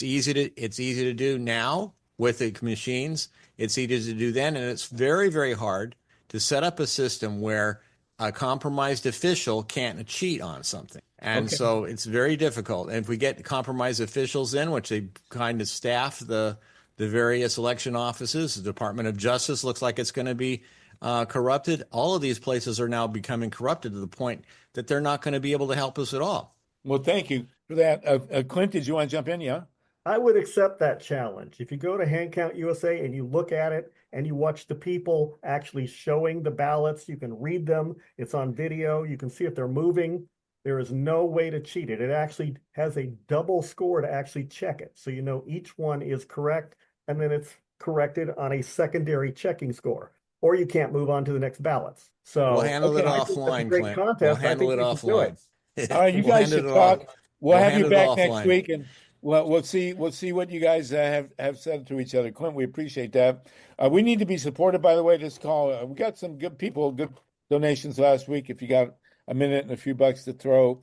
easy to do now with the machines. It's easy to do then. And it's very, very hard to set up a system where a compromised official can't cheat on something. And so it's very difficult. And if we get compromised officials in, which they kind of staff the various election offices, the Department of Justice looks like it's going to be corrupted. All of these places are now becoming corrupted to the point that they're not going to be able to help us at all.
Well, thank you for that. Clint, did you want to jump in? Yeah.
I would accept that challenge. If you go to Hand Count USA and you look at it and you watch the people actually showing the ballots, you can read them. It's on video. You can see if they're moving. There is no way to cheat it. It actually has a double score to actually check it. So you know each one is correct, and then it's corrected on a secondary checking score. Or you can't move on to the next ballots. So
we'll handle it offline, Clint. We'll handle it offline.
All right, you guys should talk. We'll have you back next week, and we'll see what you guys have said to each other. Clint, we appreciate that. We need to be supported, by the way, this call. We got some good people, good donations last week. If you got a minute and a few bucks to throw,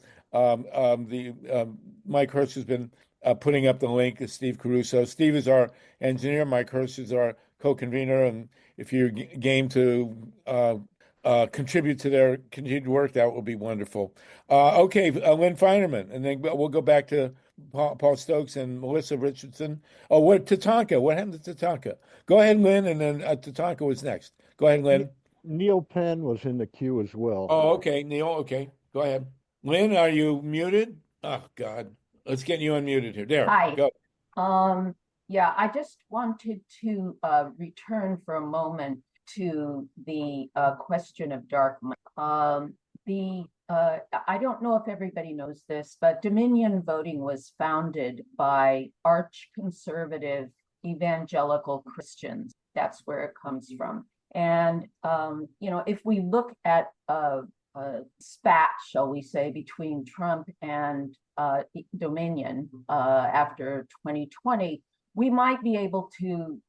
Mike Hirsch has been putting up the link. Is Steve Caruso. Steve is our engineer. Mike Hirsch is our co-convener, and if you're game to contribute to their continued work, that will be wonderful. Okay, LYNN FEINERMAN, and then we'll go back to Paul Stokes and Melissa Richardson. Oh, TATANKA? What happened to TATANKA? Go ahead, Lynn, and then TATANKA was next. Go ahead, Lynn.
Neil Penn was in the queue as well.
Oh, okay, Neil. Okay, go ahead. Lynn, are you muted? Oh, God. Let's get you unmuted here. There.
Hi.
Go.
Yeah, I just wanted to return for a moment to the question of dark money. I don't know if everybody knows this, but Dominion voting was founded by arch-conservative evangelical Christians. That's where it comes from. And, if we look at a spat, shall we say, between Trump and Dominion after 2020, we might be able to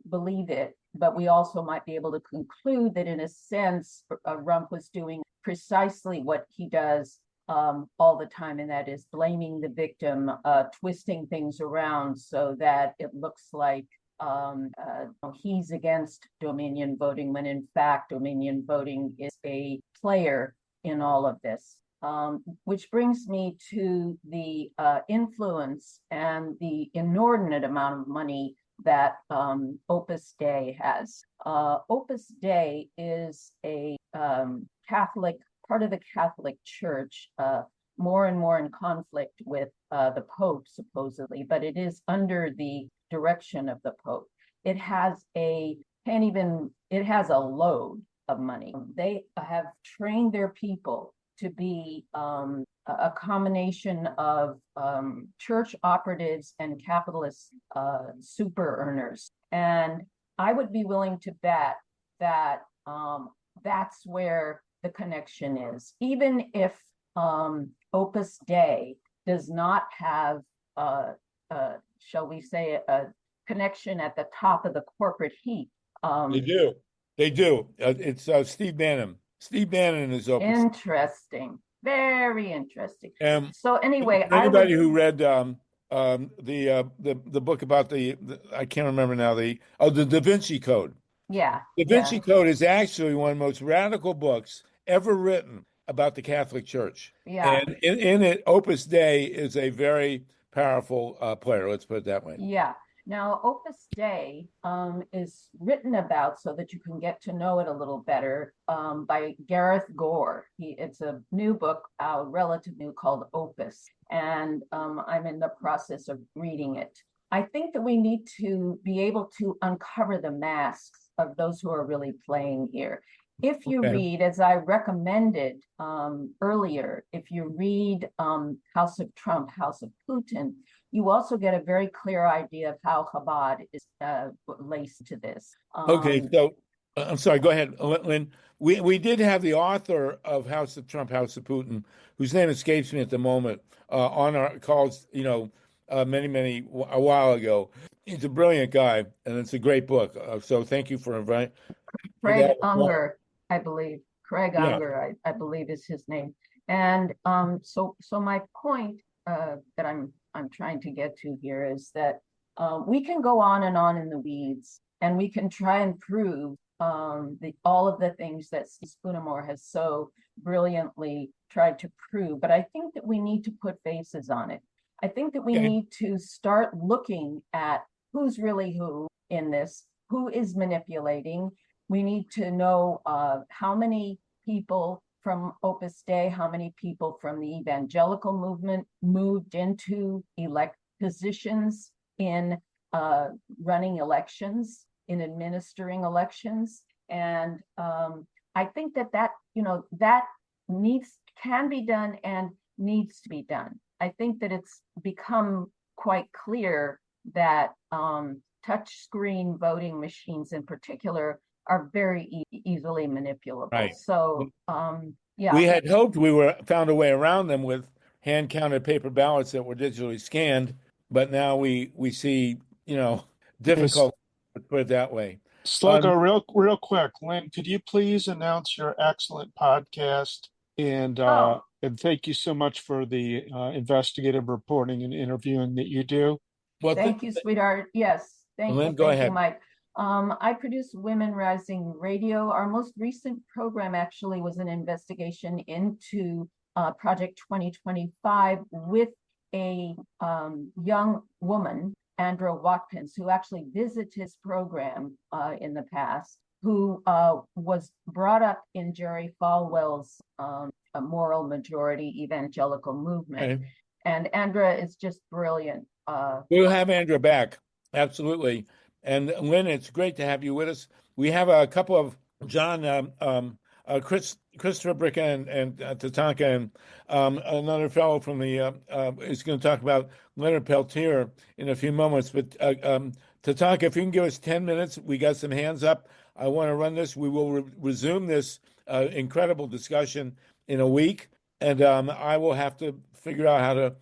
believe it, but we also might be able to conclude that, in a sense, Trump was doing precisely what he does all the time, and that is blaming the victim, twisting things around so that it looks like he's against Dominion voting, when in fact Dominion voting is a player in all of this. Which brings me to the influence and the inordinate amount of money that Opus Dei has. Opus Dei is a Catholic, part of the Catholic Church, more and more in conflict with the Pope, supposedly, but it is under the direction of the Pope. It has a load of money. They have trained their people to be a combination of church operatives and capitalist super earners. And I would be willing to bet that that's where the connection is. Even if Opus Dei does not have, shall we say, a connection at the top of the corporate heap.
They do. It's Steve Bannon. Steve Bannon is Opus.
Interesting. Very interesting. So anyway,
anybody who read the book about the I can't remember now, the Da Vinci Code.
Yeah.
Da Vinci Code is actually one of the most radical books ever written about the Catholic Church.
Yeah.
And in it, Opus Dei is a very powerful player. Let's put it that way.
Yeah. Now, Opus Dei is written about so that you can get to know it a little better by Gareth Gore. It's a new book, relative new, called Opus, and I'm in the process of reading it. I think that we need to be able to uncover the masks of those who are really playing here. If you read, as I recommended earlier, if you read House of Trump, House of Putin, you also get a very clear idea of how Chabad is laced to this.
Okay, so I'm sorry, go ahead, Lynn. We did have the author of House of Trump, House of Putin, whose name escapes me at the moment, on our calls, a while ago. He's a brilliant guy, and it's a great book. So thank you for inviting.
Craig Unger, I believe. Craig Unger, I believe is his name. And so my point that I'm trying to get to here is that we can go on in the weeds, and we can try and prove all of the things that Spoonamore has so brilliantly tried to prove. But I think that we need to put faces on it. I think that we need to start looking at who's really who in this, who is manipulating. We need to know how many people from Opus Dei, how many people from the evangelical movement moved into elect positions in running elections, in administering elections. And I think that can be done and needs to be done. I think that it's become quite clear that touchscreen voting machines in particular are very easily manipulable.
Right.
So,
we had hoped found a way around them with hand-counted paper ballots that were digitally scanned, but now we see, difficult to put it that way.
Sluggo, real quick, Lynn, could you please announce your excellent podcast? And thank you so much for the investigative reporting and interviewing that you do.
Well, thank you, sweetheart. Yes, thank
Lynn,
you.
go
Thank
ahead.
you, Mike. I produce Women Rising Radio. Our most recent program actually was an investigation into Project 2025 with a young woman, Andra Watkins, who actually visited his program in the past, who was brought up in Jerry Falwell's a moral majority evangelical movement.
Okay.
And Andra is just brilliant.
We'll have Andra back. Absolutely. And Lynn, it's great to have you with us. We have a couple of John, Christopher Bricca and TATANKA, and another fellow from the is going to talk about Leonard Peltier in a few moments. But TATANKA, if you can give us 10 minutes, we got some hands up. I want to run this. We will resume this incredible discussion in a week, and I will have to figure out how to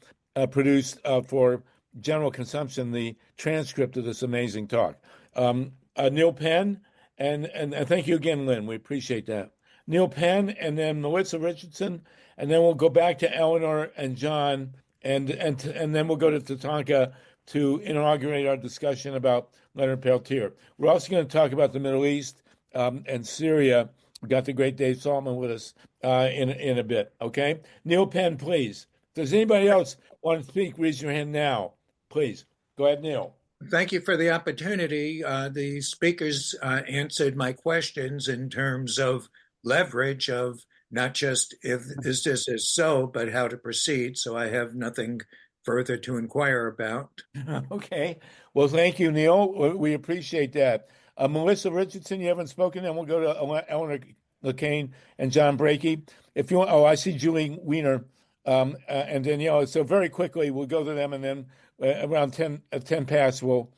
produce for general consumption the transcript of this amazing talk. Neil Penn, and thank you again, Lynn. We appreciate that. Neil Penn, and then Melissa Richardson, and then we'll go back to Eleanor and John, and then we'll go to TATANKA to inaugurate our discussion about Leonard Peltier. We're also going to talk about the Middle East and Syria. We've got the great Dave Saltman with us in a bit, okay? Neil Penn, please. Does anybody else want to speak? Raise your hand now, please. Go ahead, Neil.
Thank you for the opportunity. The speakers answered my questions in terms of leverage of not just if this is so, but how to proceed. So I have nothing further to inquire about.
Okay. Well, thank you, Neil. We appreciate that. Melissa Richardson, you haven't spoken, and we'll go to Eleanor LeCain and John Brakey. If you want, I see Julie Weiner and Daniela. So very quickly, we'll go to them, and then around 10 past, we'll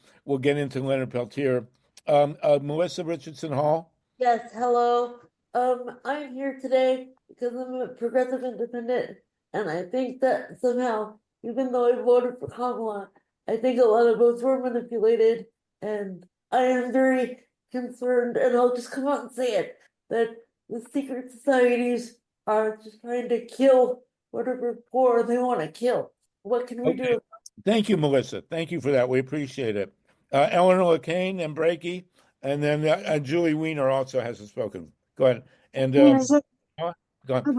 get into Leonard Peltier. Melissa Richardson Hall.
Yes, hello. I'm here today because I'm a progressive independent, and I think that somehow, even though I voted for Kamala, I think a lot of votes were manipulated, and I am very concerned, and I'll just come out and say it, that the secret societies are just trying to kill whatever poor they want to kill. What can we do?
Thank you, Melissa. Thank you for that. We appreciate it. Eleanor LeCain and Brakey, and then Julie Weiner also hasn't spoken. Go ahead. And
Yes,
go on.
I'd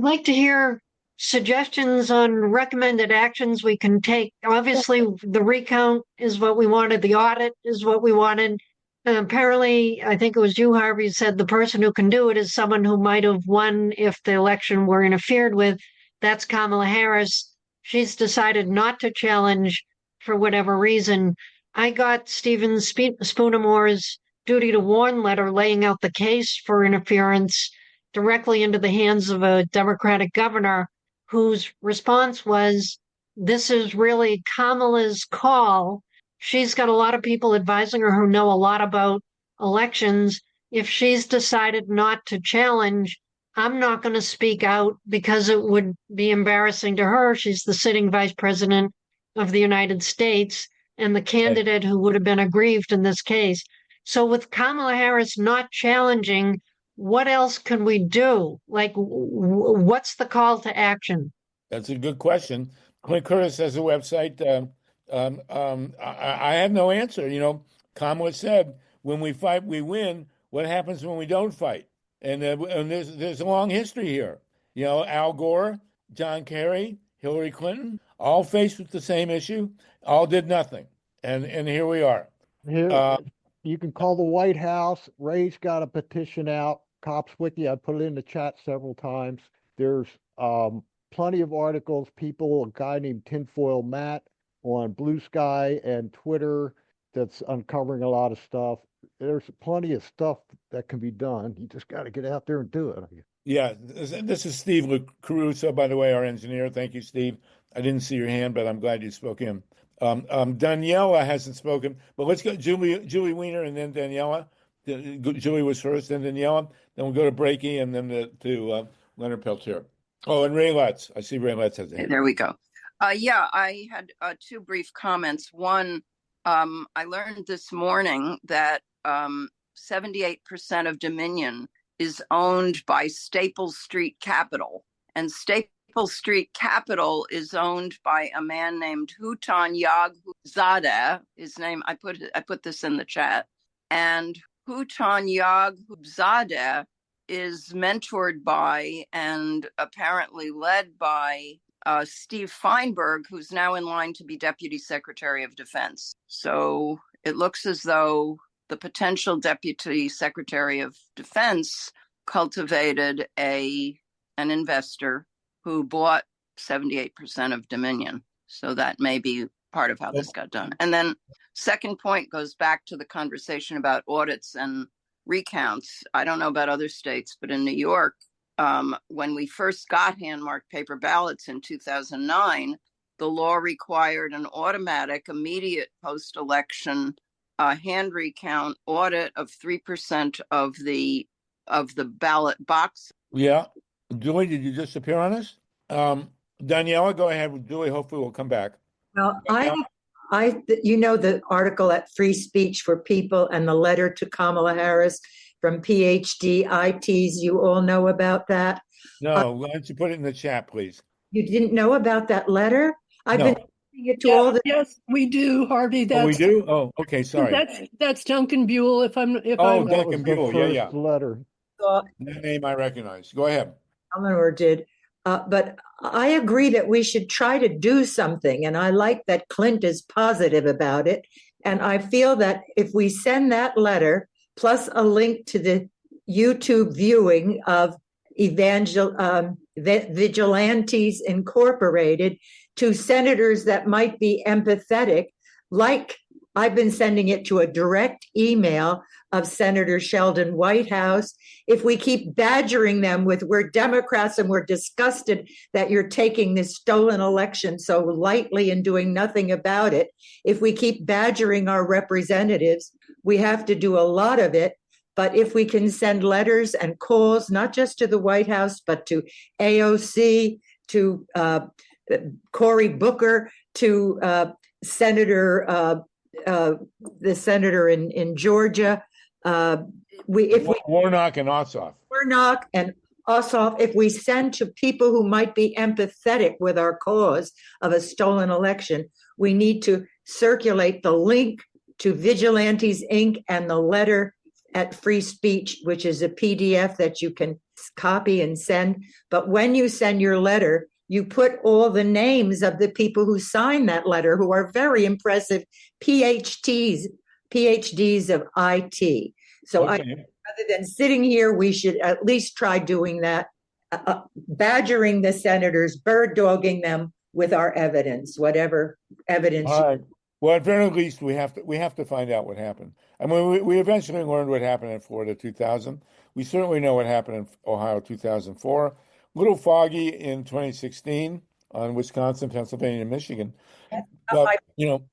like to hear suggestions on recommended actions we can take. Obviously, the recount is what we wanted. The audit is what we wanted. Apparently, I think it was you, Harvey, said the person who can do it is someone who might have won if the election were interfered with. That's Kamala Harris. She's decided not to challenge for whatever reason. I got Stephen Spoonamore's duty to warn letter laying out the case for interference directly into the hands of a Democratic governor, whose response was, this is really Kamala's call. She's got a lot of people advising her who know a lot about elections. If she's decided not to challenge, I'm not going to speak out because it would be embarrassing to her. She's the sitting vice president of the United States and the candidate who would have been aggrieved in this case. So with Kamala Harris not challenging, what else can we do? Like, what's the call to action?
That's a good question. CLINT CURTIS has a website. I have no answer. You know, Kamala said, when we fight, we win. What happens when we don't fight? And there's a long history here. You know, Al Gore, John Kerry, Hillary Clinton, all faced with the same issue, all did nothing. And here we are.
Here, you can call the White House. Ray's got a petition out, Cops Wiki. I put it in the chat several times. There's plenty of articles. A guy named Tinfoil Matt on Blue Sky and Twitter that's uncovering a lot of stuff. There's plenty of stuff that can be done. You just got to get out there and do it.
Yeah, this is Steve Caruso, by the way, our engineer. Thank you, Steve. I didn't see your hand, but I'm glad you spoke in. Daniela hasn't spoken, but let's go Julie Weiner and then Daniela. Julie was first, then Daniela. Then we'll go to BRAKEY and then to Leonard Peltier. Oh, and Ray Lutz. I see Ray Lutz has a hand.
There we go. I had two brief comments. One, I learned this morning that 78% of Dominion is owned by Staple Street Capital, and Staple Street Capital is owned by a man named Houghton Yaghoubzadeh. His name, I put this in the chat, and Houghton Yaghoubzadeh is mentored by and apparently led by Steve Feinberg, who's now in line to be Deputy Secretary of Defense. So it looks as though the potential Deputy Secretary of Defense cultivated an investor who bought 78% of Dominion. So that may be part of how this got done. And then second point goes back to the conversation about audits and recounts. I don't know about other states, but in New York, when we first got hand-marked paper ballots in 2009, the law required an automatic, immediate post-election hand recount audit of 3% of the ballot box.
Yeah. Julie, did you just appear on us? Daniela, go ahead. Julie, hopefully we'll come back.
Well, the article at Free Speech for People and the letter to Kamala Harris from PhD ITs. You all know about that?
No, why don't you put it in the chat, please?
You didn't know about that letter? I've been sending it to all the.
Yes, we do, Harvey.
We do? Oh, okay, sorry.
That's Duncan Buell.
Duncan Buell, yeah.
Letter.
That name I recognize. Go ahead.
Eleanor did. But I agree that we should try to do something. And I like that Clint is positive about it. And I feel that if we send that letter, plus a link to the YouTube viewing of Vigilantes Incorporated to senators that might be empathetic, like I've been sending it to a direct email of Senator Sheldon Whitehouse. If we keep badgering them with, we're Democrats and we're disgusted that you're taking this stolen election so lightly and doing nothing about it. If we keep badgering our representatives, we have to do a lot of it. But if we can send letters and calls, not just to the White House, but to AOC, to Cory Booker, to the senator in Georgia,
Warnock and Ossoff.
If we send to people who might be empathetic with our cause of a stolen election, we need to circulate the link to Vigilantes Inc. and the letter at Free Speech, which is a PDF that you can copy and send. But when you send your letter, you put all the names of the people who signed that letter, who are very impressive PhDs of IT. So
Okay.
rather than sitting here, we should at least try doing that, badgering the senators, bird dogging them with our evidence, whatever evidence.
All right. Well, at very least, we have to find out what happened. I mean, we eventually learned what happened in Florida 2000. We certainly know what happened in Ohio 2004. A little foggy in 2016 on Wisconsin, Pennsylvania, and Michigan. But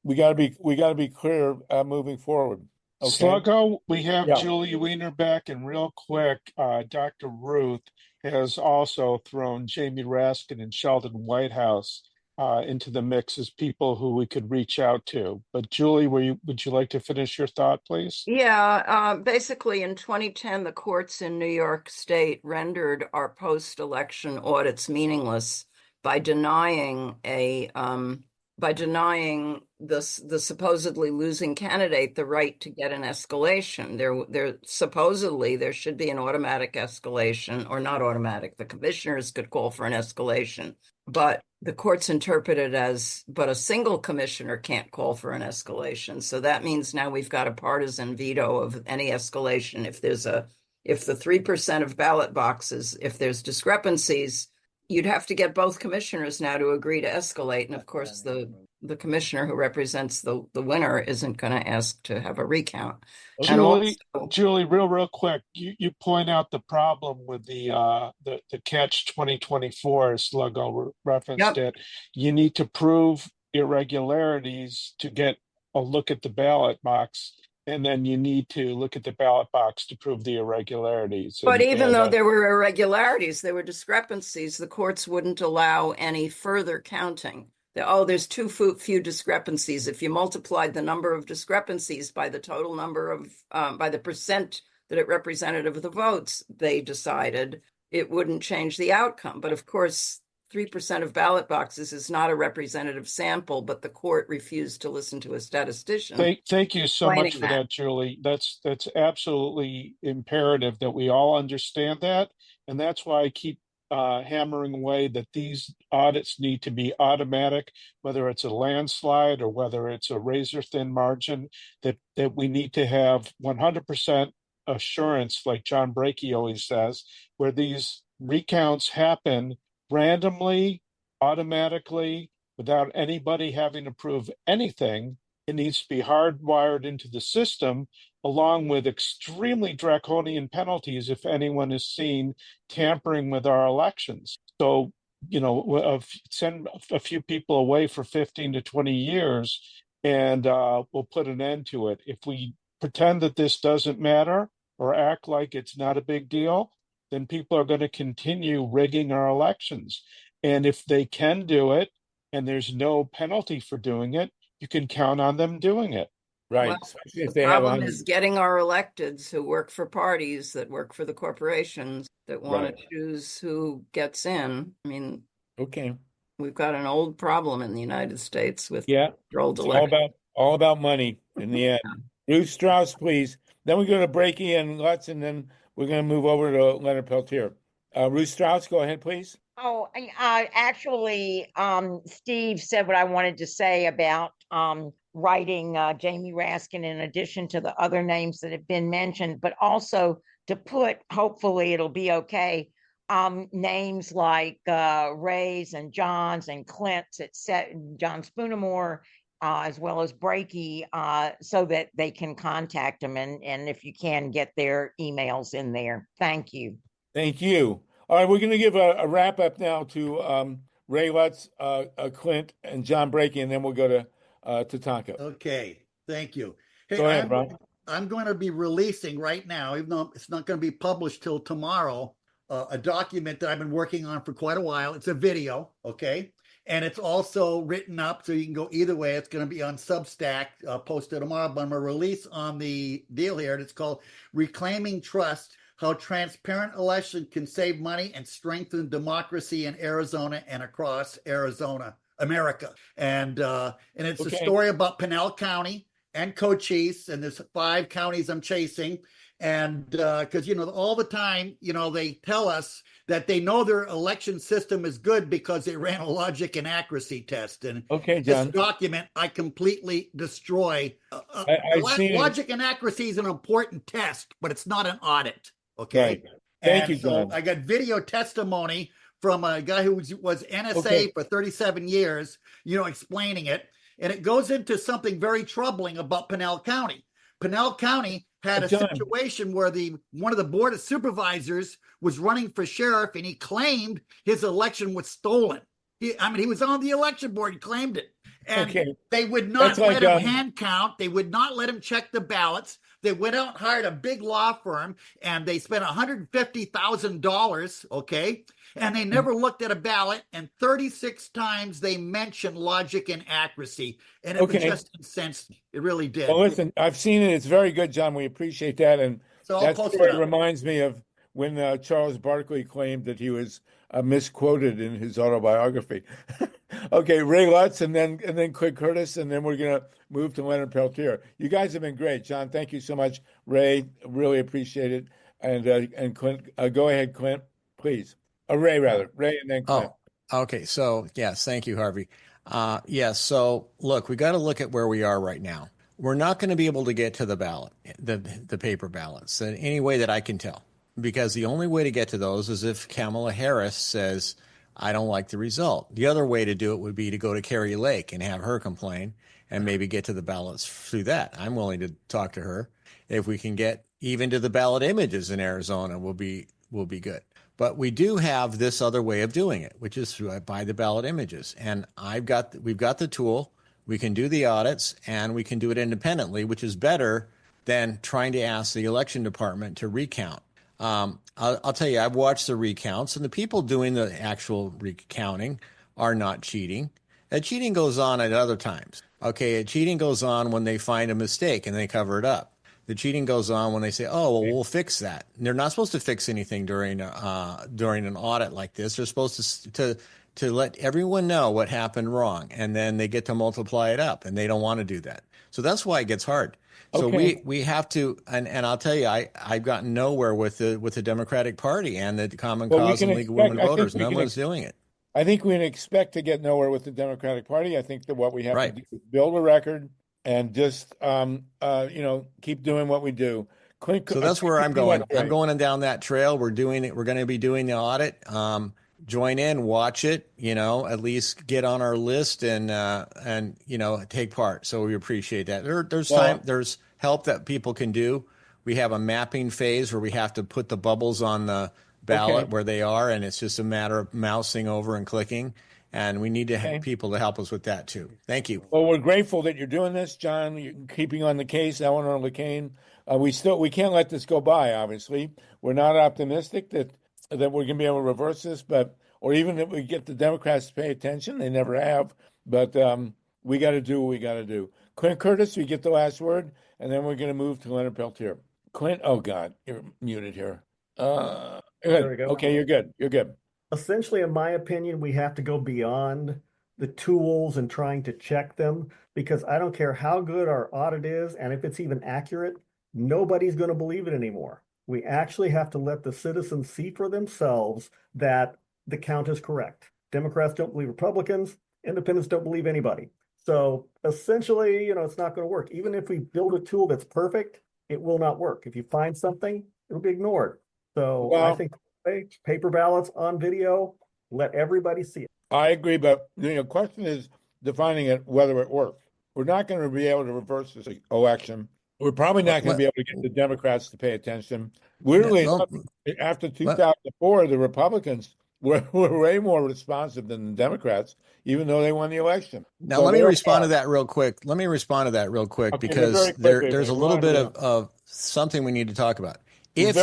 we got to be clear moving forward. Okay.
Sluggo, we have Julie Weiner back, and real quick, Dr. Ruth has also thrown Jamie Raskin and Sheldon Whitehouse into the mix as people who we could reach out to. But Julie, would you like to finish your thought, please?
Yeah, basically in 2010, the courts in New York State rendered our post-election audits meaningless by denying the supposedly losing candidate the right to get an escalation. There should be an automatic escalation, or not automatic. The commissioners could call for an escalation, but the courts interpret it as, but a single commissioner can't call for an escalation. So that means now we've got a partisan veto of any escalation. If the 3% of ballot boxes, if there's discrepancies, you'd have to get both commissioners now to agree to escalate. And of course, the commissioner who represents the winner isn't going to ask to have a recount.
Julie, real quick, you point out the problem with the catch 2024, as Sluggo referenced it. You need to prove irregularities to get a look at the ballot box. And then you need to look at the ballot box to prove the irregularities.
But even though there were irregularities, there were discrepancies, the courts wouldn't allow any further counting. There's too few discrepancies. If you multiplied the number of discrepancies by the total number of, by the percent that it represented of the votes, they decided it wouldn't change the outcome. But of course, 3% of ballot boxes is not a representative sample, but the court refused to listen to a statistician.
Thank you so much for that, Julie. That's absolutely imperative that we all understand that. And that's why I keep hammering away that these audits need to be automatic, whether it's a landslide or whether it's a razor thin margin, that we need to have 100% assurance, like John BRAKEY always says, where these recounts happen randomly, automatically, without anybody having to prove anything. It needs to be hardwired into the system, along with extremely draconian penalties if anyone is seen tampering with our elections. So, send a few people away for 15 to 20 years, and we'll put an end to it. If we pretend that this doesn't matter or act like it's not a big deal, then people are going to continue rigging our elections. And if they can do it, and there's no penalty for doing it, you can count on them doing it.
Right.
Well, the problem is getting our electeds who work for parties, that work for the corporations, that want to choose who gets in. I mean, we've got an old problem in the United States with controlled elections.
All about money in the end. Ruth Strauss, please. Then we go to BRAKEY and Lutz, and then we're going to move over to Leonard Peltier. Ruth Strauss, go ahead, please.
Oh, actually, Steve said what I wanted to say about writing Jamie Raskin in addition to the other names that have been mentioned, but also to put, hopefully it'll be okay, names like Ray's and John's and Clint's, John Spoonamore, as well as BRAKEY, so that they can contact them, and if you can, get their emails in there. Thank you.
Thank you. All right, we're going to give a wrap up now to Ray Lutz, Clint, and John BRAKEY, and then we'll go to TATANKA.
Okay, thank you. Hey,
go ahead, Ron.
I'm going to be releasing right now, even though it's not going to be published till tomorrow, a document that I've been working on for quite a while. It's a video, okay? And it's also written up, so you can go either way. It's going to be on Substack, posted tomorrow, but I'm going to release on the deal here. And it's called Reclaiming Trust, How Transparent Election Can Save Money and Strengthen Democracy in Arizona and Across Arizona, America. And it's a story about Pinal County and Cochise, and there's 5 counties I'm chasing. And because, all the time, they tell us that they know their election system is good because they ran a logic and accuracy test. And
Okay,
this
John.
document, I completely destroy.
I've seen
logic and accuracy is an important test, but it's not an audit. Okay.
Right. Thank you,
so
John.
I got video testimony from a guy who was NSA for 37 years, explaining it. And it goes into something very troubling about Pinell County. Pinell County had a situation where one of the board of supervisors was running for sheriff, and he claimed his election was stolen. He was on the election board. He claimed it. And they would not let him hand count. They would not let him check the ballots. They went out and hired a big law firm, and they spent $150,000, okay? And they never looked at a ballot, and 36 times they mentioned logic and accuracy. And it was just incensed. It really did.
Well, listen, I've seen it. It's very good, John. We appreciate that. And
so
that story reminds me of when Charles Barkley claimed that he was misquoted in his autobiography. Okay, Ray Lutz, and then CLINT Curtis, and then we're going to move to Leonard Peltier. You guys have been great. John, thank you so much. Ray, really appreciate it. And Clint, go ahead, Clint, please. Ray, rather. Ray, and then Clint.
Oh, okay. So, yes, thank you, Harvey. Yes, so look, we got to look at where we are right now. We're not going to be able to get to the ballot, the paper ballots, in any way that I can tell, because the only way to get to those is if Kamala Harris says, I don't like the result. The other way to do it would be to go to Carrie Lake and have her complain and maybe get to the ballots through that. I'm willing to talk to her. If we can get even to the ballot images in Arizona, we'll be good. But we do have this other way of doing it, which is by the ballot images. And we've got the tool. We can do the audits, and we can do it independently, which is better than trying to ask the election department to recount. I'll tell you, I've watched the recounts, and the people doing the actual recounting are not cheating. And cheating goes on at other times. Okay, cheating goes on when they find a mistake and they cover it up. The cheating goes on when they say, "Oh, well, we'll fix that." And they're not supposed to fix anything during an audit like this. They're supposed to let everyone know what happened wrong, and then they get to multiply it up, and they don't want to do that. So that's why it gets hard. So we have to, and I'll tell you, I've gotten nowhere with the Democratic Party and the Common Cause and League of Women Voters. No one's doing it.
I think we can expect to get nowhere with the Democratic Party. I think that what we have to do is build a record and just keep doing what we do.
So that's where I'm going. I'm going down that trail. We're doing it. We're going to be doing the audit. Join in, watch it. At least get on our list and take part. So we appreciate that. There's help that people can do. We have a mapping phase where we have to put the bubbles on the ballot where they are, and it's just a matter of mousing over and clicking. And we need to have people to help us with that too. Thank you.
Well, we're grateful that you're doing this, John. You're keeping on the case, Eleanor LeCain. We can't let this go by. Obviously, we're not optimistic that we're going to be able to reverse this, or even that we get the Democrats to pay attention. They never have. But we got to do what we got to do. CLINT Curtis, we get the last word, and then we're going to move to Leonard Peltier. Clint, oh God, you're muted here.
There we go.
Okay, you're good. You're good.
Essentially, in my opinion, we have to go beyond the tools and trying to check them, because I don't care how good our audit is, and if it's even accurate, nobody's going to believe it anymore. We actually have to let the citizens see for themselves that the count is correct. Democrats don't believe Republicans. Independents don't believe anybody. So essentially, it's not going to work. Even if we build a tool that's perfect, it will not work. If you find something, it'll be ignored. So I think paper ballots on video, let everybody see it.
I agree, but the question is defining it, whether it works. We're not going to be able to reverse this election. We're probably not going to be able to get the Democrats to pay attention. Weirdly, after 2004, the Republicans were way more responsive than the Democrats, even though they won the election.
Now, let me respond to that real quick. Because there's a little bit of something we need to talk about. If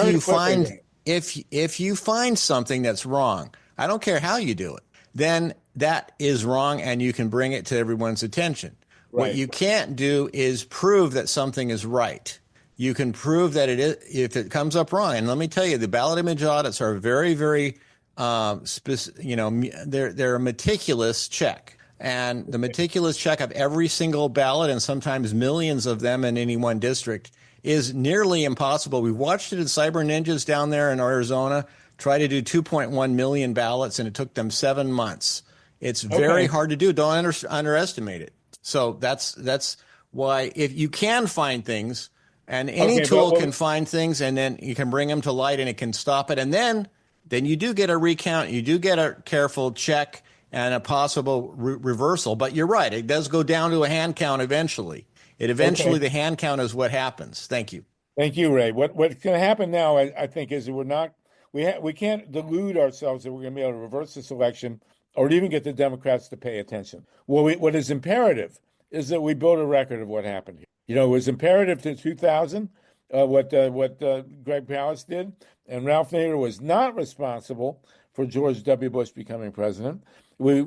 you find something that's wrong, I don't care how you do it, then that is wrong, and you can bring it to everyone's attention. Right. What you can't do is prove that something is right. You can prove that it is if it comes up wrong. And let me tell you, the ballot image audits are very, very, they're a meticulous check. And the meticulous check of every single ballot, and sometimes millions of them in any one district, is nearly impossible. We've watched it in cyber ninjas down there in Arizona try to do 2.1 million ballots, and it took them 7 months. It's very hard to do. Don't underestimate it. So that's why if you can find things, and any tool can find things, and then you can bring them to light, and it can stop it, and then you do get a recount, you do get a careful check and a possible reversal. But you're right, it does go down to a hand count eventually. The hand count is what happens. Thank you.
Thank you, Ray. What's going to happen now, I think, is we can't delude ourselves that we're going to be able to reverse this election or even get the Democrats to pay attention. What is imperative is that we build a record of what happened here. You know, it was imperative to 2000, what Greg Palast did, and Ralph Nader was not responsible for George W. Bush becoming president. We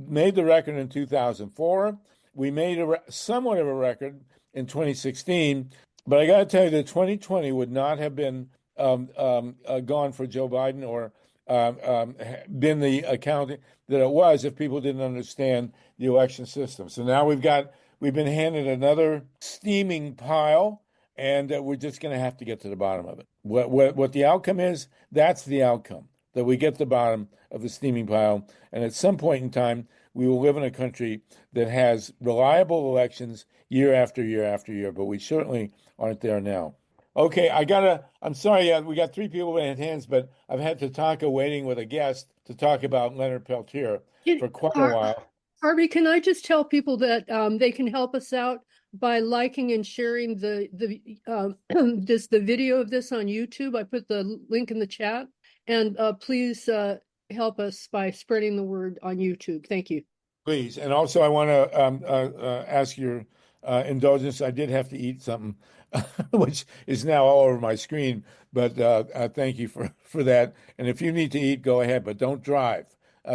made the record in 2004. We made somewhat of a record in 2016, but I got to tell you that 2020 would not have been gone for Joe Biden or been the accounting that it was if people didn't understand the election system. So now we've been handed another steaming pile, and we're just going to have to get to the bottom of it. What the outcome is, that's the outcome, that we get to the bottom of the steaming pile. And at some point in time, we will live in a country that has reliable elections year after year after year, but we certainly aren't there now. Okay, I'm sorry, we got 3 people in hands, but I've had TATANKA waiting with a guest to talk about Leonard Peltier for quite a while.
Harvey, can I just tell people that they can help us out by liking and sharing the video of this on YouTube? I put the link in the chat, and please help us by spreading the word on YouTube. Thank you.
Please, and also I want to ask your indulgence. I did have to eat something, which is now all over my screen, but thank you for that. And if you need to eat, go ahead, but don't drive.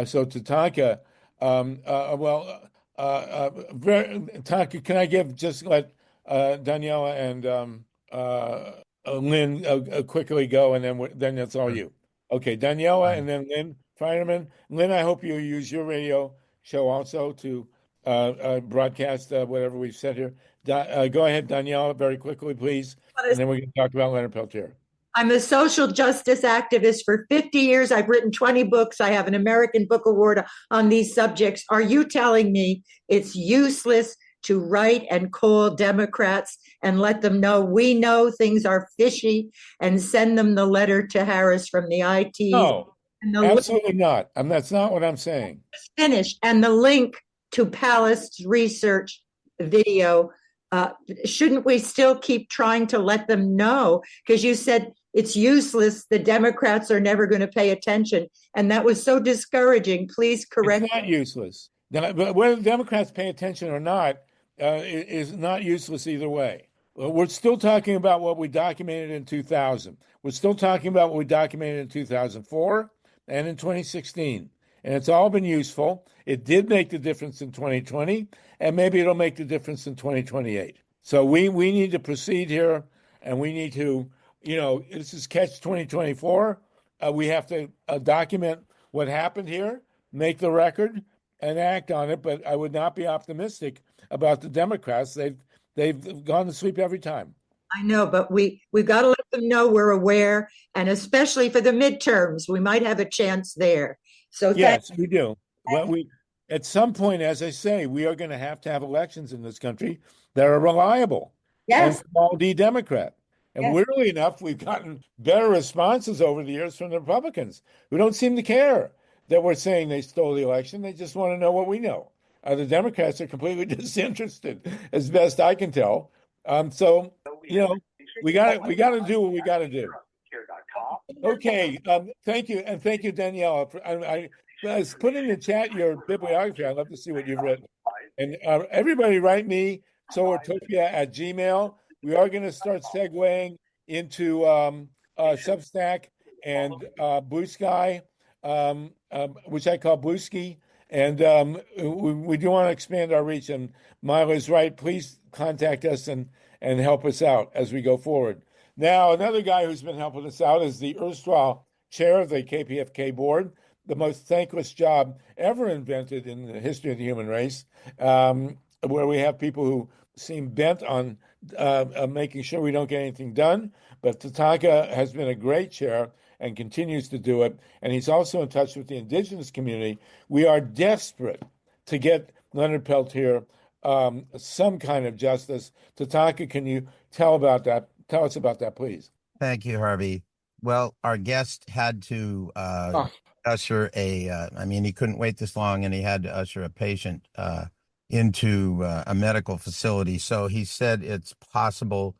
So TATANKA, TATANKA, can I let Daniela and Lynn quickly go, and then that's all you. Okay, Daniela and then LYNN FEINERMAN. Lynn, I hope you use your radio show also to broadcast whatever we've said here. Go ahead, Daniela, very quickly, please, and then we're going to talk about Leonard Peltier.
I'm a social justice activist for 50 years. I've written 20 books. I have an American Book Award on these subjects. Are you telling me it's useless to write and call Democrats and let them know we know things are fishy and send them the letter to Harris from the IT?
No, absolutely not. That's not what I'm saying.
Finish. And the link to Palast's research video, shouldn't we still keep trying to let them know? Because you said it's useless. The Democrats are never going to pay attention. And that was so discouraging. Please correct.
It's not useless. But whether the Democrats pay attention or not is not useless either way. We're still talking about what we documented in 2000. We're still talking about what we documented in 2004 and in 2016. And it's all been useful. It did make the difference in 2020, and maybe it'll make the difference in 2028. So we need to proceed here, and we need to, this is catch 2024. We have to document what happened here, make the record, and act on it. But I would not be optimistic about the Democrats. They've gone to sleep every time.
I know, but we've got to let them know we're aware, and especially for the midterms, we might have a chance there. So
yes, we do. Well, at some point, as I say, we are going to have elections in this country that are reliable.
Yes.
And small D Democrat. And weirdly enough, we've gotten better responses over the years from the Republicans, who don't seem to care that we're saying they stole the election. They just want to know what we know. The Democrats are completely disinterested, as best I can tell. So we got to do what we got to do. Okay, thank you, and thank you, Daniela. I put in the chat your bibliography. I'd love to see what you've written. And everybody, write me Solartopia@gmail. We are going to start segueing into Substack and Blue Sky, which I call Blue Ski. And we do want to expand our reach. And Myla's right. Please contact us and help us out as we go forward. Now, another guy who's been helping us out is the erstwhile chair of the KPFK board, the most thankless job ever invented in the history of the human race, where we have people who seem bent on making sure we don't get anything done. But TATANKA has been a great chair and continues to do it. And he's also in touch with the indigenous community. We are desperate to get Leonard Peltier some kind of justice. TATANKA, can you tell us about that, please?
Thank you, Harvey. Well, our guest had to usher he couldn't wait this long, and he had to usher a patient into a medical facility. So he said it's possible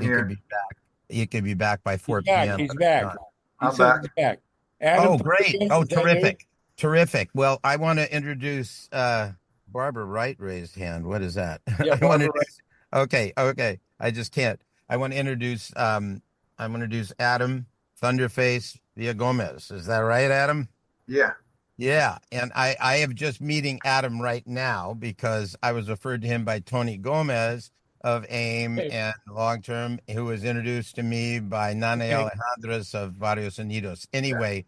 he could be back. He could be back by 4 p.m.
He's back.
He's
back.
Adam, great. Oh, terrific. Terrific. Well, I want to introduce Barbara Wright raised hand. What is that?
Yeah, Barbara Wright.
Okay. I just can't. I want to introduce Adam Thunderface via Gomez. Is that right, Adam?
Yeah.
Yeah. And I am just meeting Adam right now because I was referred to him by Tony Gomez of AIM and Long Term, who was introduced to me by Nana Alejandras of Barrios Unidos. Anyway,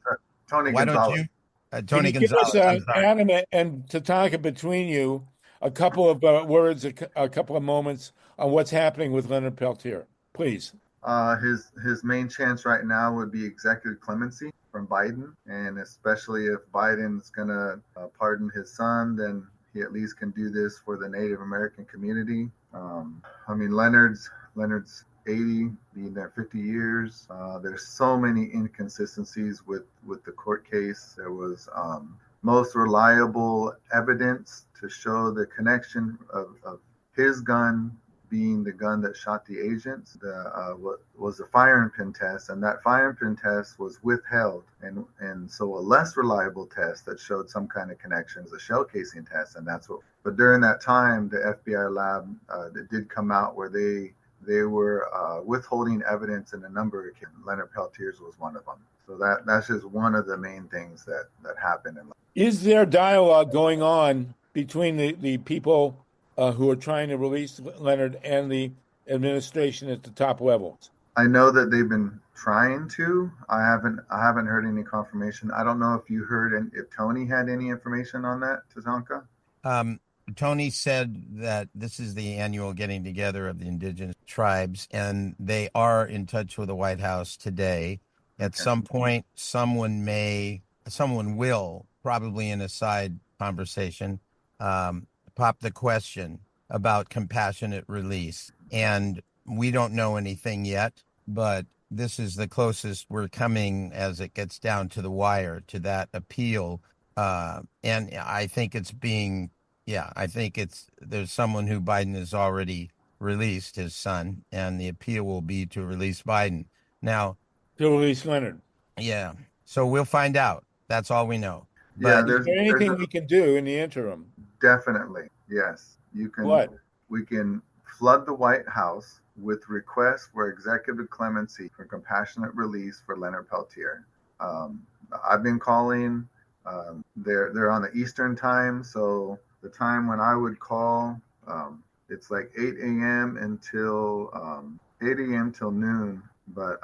Tony
why
Gonzalez.
don't you, Tony
Can you
Gonzalez,
give us,
I'm sorry.
Adam and TATANKA, between you, a couple of words, a couple of moments on what's happening with Leonard Peltier, please.
His main chance right now would be executive clemency from Biden, and especially if Biden's gonna pardon his son, then he at least can do this for the Native American community. Leonard's 80, being there 50 years. There's so many inconsistencies with the court case. There was most reliable evidence to show the connection of his gun being the gun that shot the agents. What was a firing pin test, and that firing pin test was withheld. And so a less reliable test that showed some kind of connection was a shell casing test, and that's what. But during that time, the FBI lab that did come out where they were withholding evidence in a number of cases. Leonard Peltier's was one of them. So that's just one of the main things that happened.
Is there dialogue going on between the people who are trying to release Leonard and the administration at the top levels?
I know that they've been trying to. I haven't heard any confirmation. I don't know if you heard if Tony had any information on that, TATANKA.
Tony said that this is the annual getting together of the indigenous tribes, and they are in touch with the White House today. At some point, someone will, probably in a side conversation, pop the question about compassionate release. And we don't know anything yet, but this is the closest we're coming as it gets down to the wire to that appeal. And I think there's someone who Biden has already released, his son, and the appeal will be to release Biden. Now,
to release Leonard.
Yeah. So we'll find out. That's all we know.
Yeah,
is there anything we can do in the interim?
Definitely, yes. You can.
What?
We can flood the White House with requests for executive clemency for compassionate release for Leonard Peltier. I've been calling. They're on the Eastern time, so the time when I would call, it's like 8 a.m. until 8 a.m. till noon, but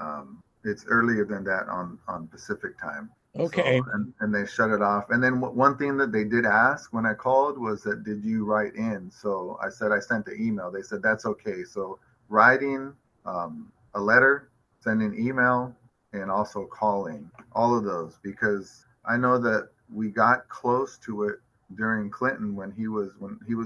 it's earlier than that on Pacific time.
Okay.
So, and they shut it off. And then one thing that they did ask when I called was that, did you write in? So I said I sent the email. They said that's okay. So writing a letter, sending email, and also calling, all of those, because I know that we got close to it during Clinton when he was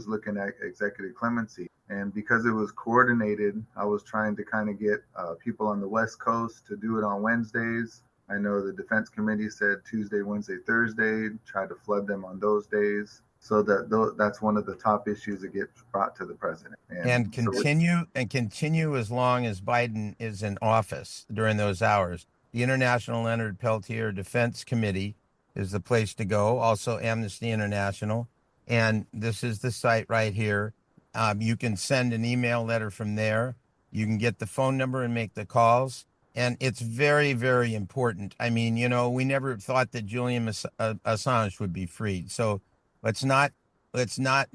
looking at executive clemency. And because it was coordinated, I was trying to kind of get people on the West Coast to do it on Wednesdays. I know the Defense Committee said Tuesday, Wednesday, Thursday, try to flood them on those days. So that's one of the top issues that gets brought to the president.
And continue as long as Biden is in office during those hours. The International Leonard Peltier Defense Committee is the place to go. Also Amnesty International. And this is the site right here. You can send an email letter from there. You can get the phone number and make the calls. And it's very, very important. I mean, we never thought that Julian Assange would be freed. So let's not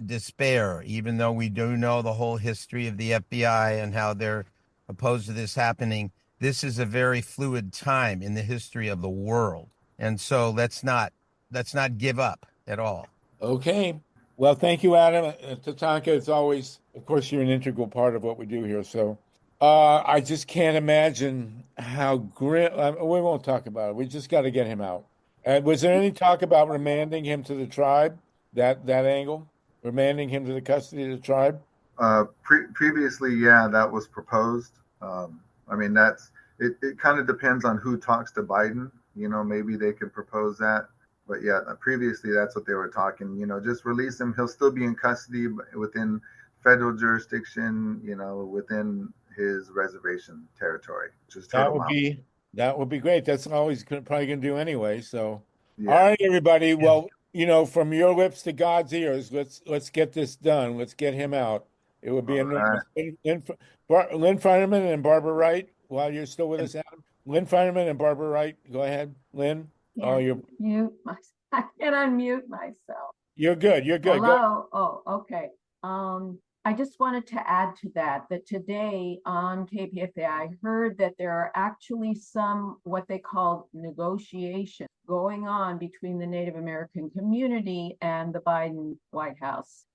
despair, even though we do know the whole history of the FBI and how they're opposed to this happening. This is a very fluid time in the history of the world. And so let's not give up at all.
Okay. Well, thank you, Adam. Tatanka, it's always, of course, you're an integral part of what we do here. So I just can't imagine how grim. We won't talk about it. We just got to get him out. And was there any talk about remanding him to the tribe? That angle, remanding him to the custody of the tribe?
Previously, yeah, that was proposed. I mean, that's it. It kind of depends on who talks to Biden. You know, maybe they could propose that. But yeah, previously that's what they were talking. You know, just release him. He'll still be in custody within federal jurisdiction. You know, within his reservation territory, which is
That
Turtle
would
Mountain.
be that would be great. That's all he's probably going to do anyway. So,
Yeah.
all right, everybody. Well, from your lips to God's ears, let's get this done. Let's get him out. It would be
All
enormous.
right.
Lynn Feinerman and Barbara Wright, while you're still with us, Adam. Lynn Feinerman and Barbara Wright. Go ahead, Lynn. Oh,
Can't mute myself. I can't unmute myself.
You're good. You're good.
Hello. Oh, okay. I just wanted to add to that today on KPFA, I heard that there are actually some what they call negotiations going on between the Native American community and the Biden White House.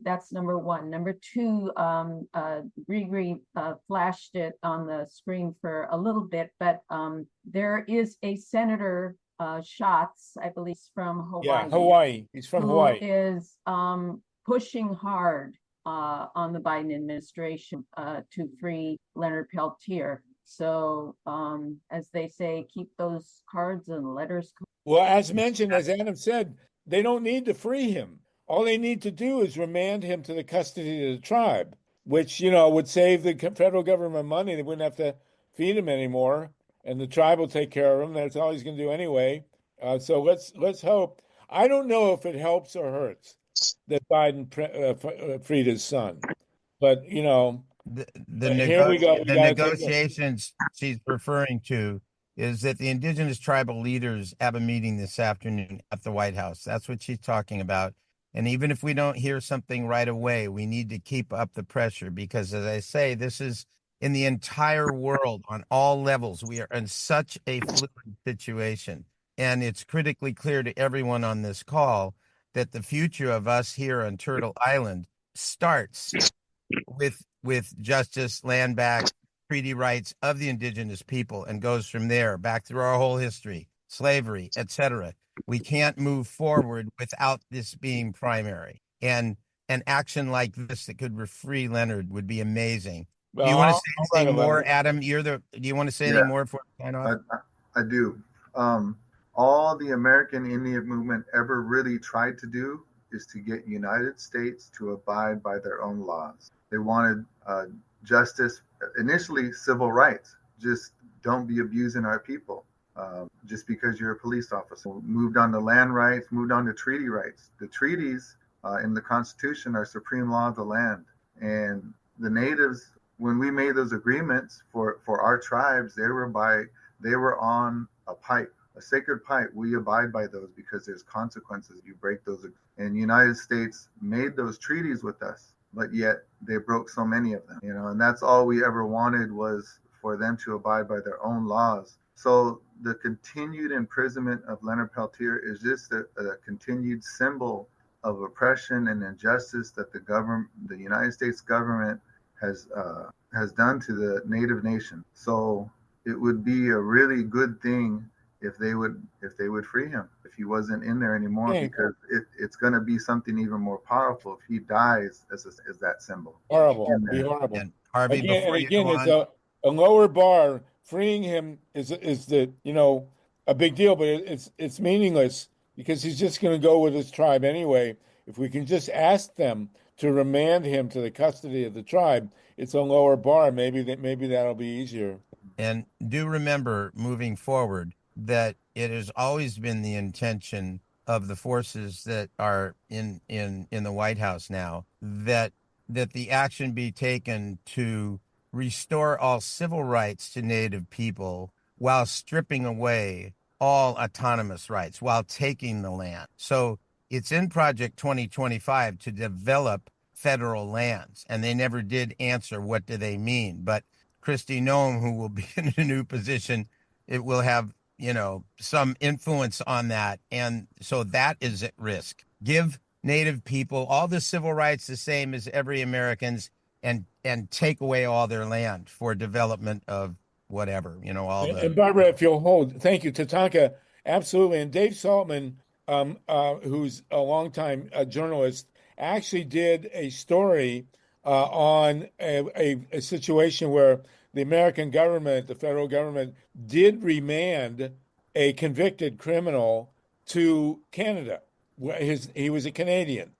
That's number one. Number two, Grigri flashed it on the screen for a little bit, but there is a Senator Schatz, I believe, from Hawaii.
Yeah, Hawaii. He's from Hawaii.
Who is pushing hard on the Biden administration to free Leonard Peltier. So, as they say, keep those cards and letters.
Well, as mentioned, as Adam said, they don't need to free him. All they need to do is remand him to the custody of the tribe, which, would save the federal government money. They wouldn't have to feed him anymore, and the tribe will take care of him. That's all he's going to do anyway. So let's hope. I don't know if it helps or hurts that Biden freed his son, but here we go.
The negotiations she's referring to is that the indigenous tribal leaders have a meeting this afternoon at the White House. That's what she's talking about. And even if we don't hear something right away, we need to keep up the pressure because, as I say, this is in the entire world on all levels. We are in such a fluid situation. And it's critically clear to everyone on this call that the future of us here on Turtle Island starts with justice, land back, treaty rights of the indigenous people, and goes from there back through our whole history, slavery, etc. We can't move forward without this being primary. And an action like this that could free Leonard would be amazing. Do you want to say anything more, Adam? Do you want to say anything more before we sign off?
I do. All the American Indian movement ever really tried to do is to get United States to abide by their own laws. They wanted justice, initially civil rights. Just don't be abusing our people just because you're a police officer. Moved on to land rights, moved on to treaty rights. The treaties in the Constitution are supreme law of the land. And the natives, when we made those agreements for our tribes, they were on a pipe. A sacred pipe. We abide by those because there's consequences. You break those. And United States made those treaties with us, but yet they broke so many of them, and that's all we ever wanted was for them to abide by their own laws. So the continued imprisonment of Leonard Peltier is just a continued symbol of oppression and injustice that the United States government has done to the Native nation. So it would be a really good thing if they would free him, if he wasn't in there anymore, because it's going to be something even more powerful if he dies as that symbol.
Horrible. Be horrible.
And Harvey,
again, it's a lower bar. Freeing him is a big deal, but it's meaningless because he's just going to go with his tribe anyway. If we can just ask them to remand him to the custody of the tribe, it's a lower bar. Maybe that'll be easier.
And do remember, moving forward, that it has always been the intention of the forces that are in the White House now that the action be taken to restore all civil rights to Native people while stripping away all autonomous rights, while taking the land. So it's in Project 2025 to develop federal lands, and they never did answer what do they mean. But Kristi Noem, who will be in a new position, it will have some influence on that. And so that is at risk. Give Native people, all the civil rights the same as every American's, and take away all their land for development of whatever, all the.
And Barbara, if you'll hold, thank you, Tatanka, absolutely. And Dave Saltman, who's a longtime journalist, actually did a story on a situation where the American government, the federal government, did remand a convicted criminal to Canada. He was a Canadian.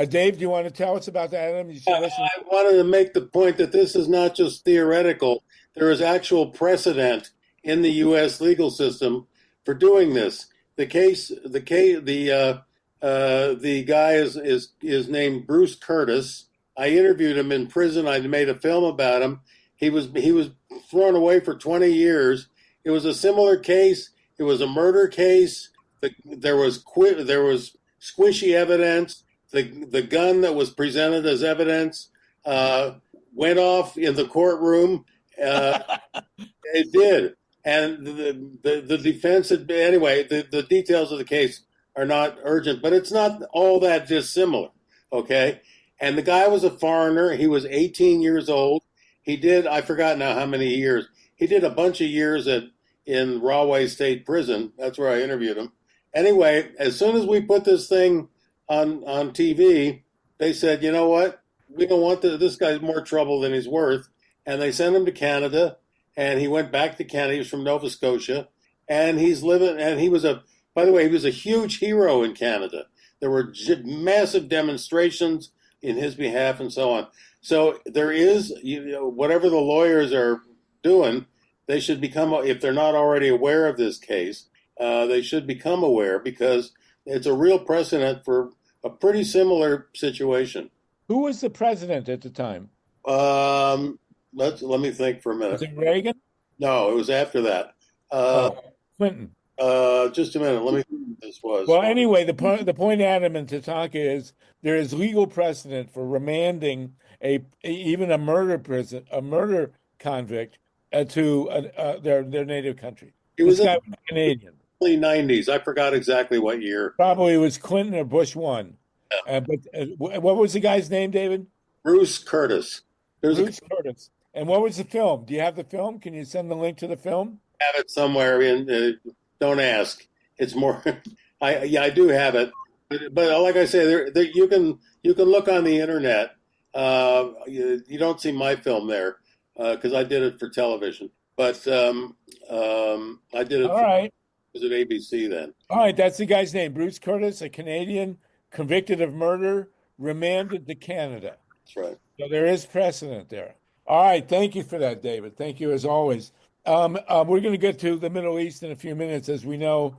Dave, do you want to tell us about that, Adam? You should listen.
I wanted to make the point that this is not just theoretical. There is actual precedent in the U.S. legal system for doing this. The guy is named Bruce Curtis. I interviewed him in prison. I made a film about him. He was thrown away for 20 years. It was a similar case. It was a murder case. There was squishy evidence. The gun that was presented as evidence went off in the courtroom. It did. And the defense had been, anyway, the details of the case are not urgent, but it's not all that dissimilar, okay? And the guy was a foreigner. He was 18 years old. He did, I forgot now how many years. He did a bunch of years in Rahway State Prison. That's where I interviewed him. Anyway, as soon as we put this thing on TV, they said, you know what? We don't want this guy's more trouble than he's worth. And they sent him to Canada, and he went back to Canada. He was from Nova Scotia, and he was by the way, he was a huge hero in Canada. There were massive demonstrations in his behalf and so on. So there is, whatever the lawyers are doing, they should become, if they're not already aware of this case, they should become aware, because it's a real precedent for a pretty similar situation.
Who was the president at the time?
Let me think for a minute.
Was it Reagan?
No, it was after that.
Clinton.
Just a minute. Let me think what this was.
Well, anyway, the point, Adam and Tatanka, is there is legal precedent for remanding even a murder convict to their native country.
This
guy was Canadian.
Early 90s. I forgot exactly what year.
Probably it was Clinton or Bush 1. But what was the guy's name, David?
Bruce Curtis.
Bruce Curtis. And what was the film? Do you have the film? Can you send the link to the film?
I have it somewhere. Don't ask. It's more. I do have it, but like I say, you can look on the internet. You don't see my film there because I did it for television. But I did it.
All right.
Was it ABC then?
All right, that's the guy's name, Bruce Curtis, a Canadian convicted of murder, remanded to Canada.
That's right.
So there is precedent there. All right, thank you for that, David. Thank you as always. We're going to get to the Middle East in a few minutes. As we know,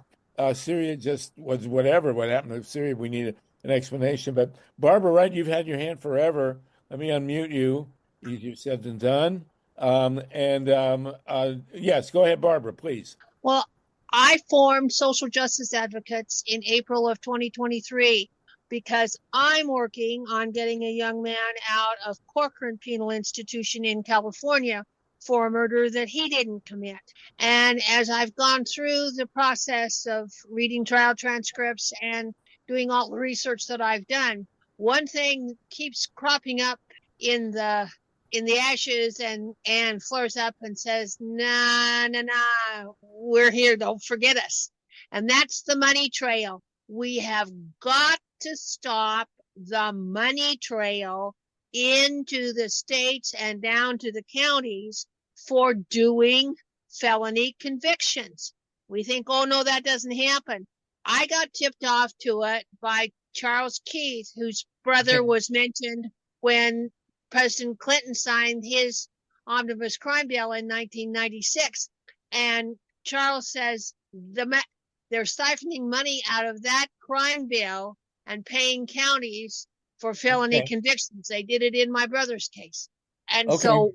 Syria just was whatever. What happened to Syria, we need an explanation. But Barbara Wright, you've had your hand forever. Let me unmute you. Easier said than done. Yes, go ahead, Barbara, please.
Well, I formed Social Justice Advocates in April of 2023 because I'm working on getting a young man out of Corcoran Penal Institution in California for a murder that he didn't commit. And as I've gone through the process of reading trial transcripts and doing all the research that I've done, one thing keeps cropping up in the ashes and flares up and says, nah, we're here, don't forget us. And that's the money trail. We have got to stop the money trail into the states and down to the counties for doing felony convictions. We think, oh no, that doesn't happen. I got tipped off to it by Charles Keith, whose brother was mentioned when President Clinton signed his omnibus crime bill in 1996. And Charles says they're siphoning money out of that crime bill and paying counties for felony convictions. They did it in my brother's case. And so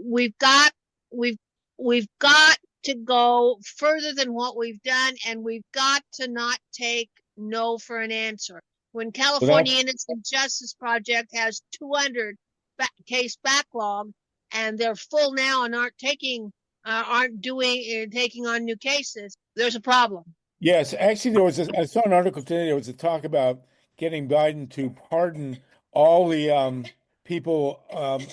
we've got to go further than what we've done, and we've got to not take no for an answer. When California Innocent Justice Project has 200 case backlog and they're full now and taking on new cases, there's a problem.
Yes, actually, I saw an article today. There was a talk about getting Biden to pardon all the people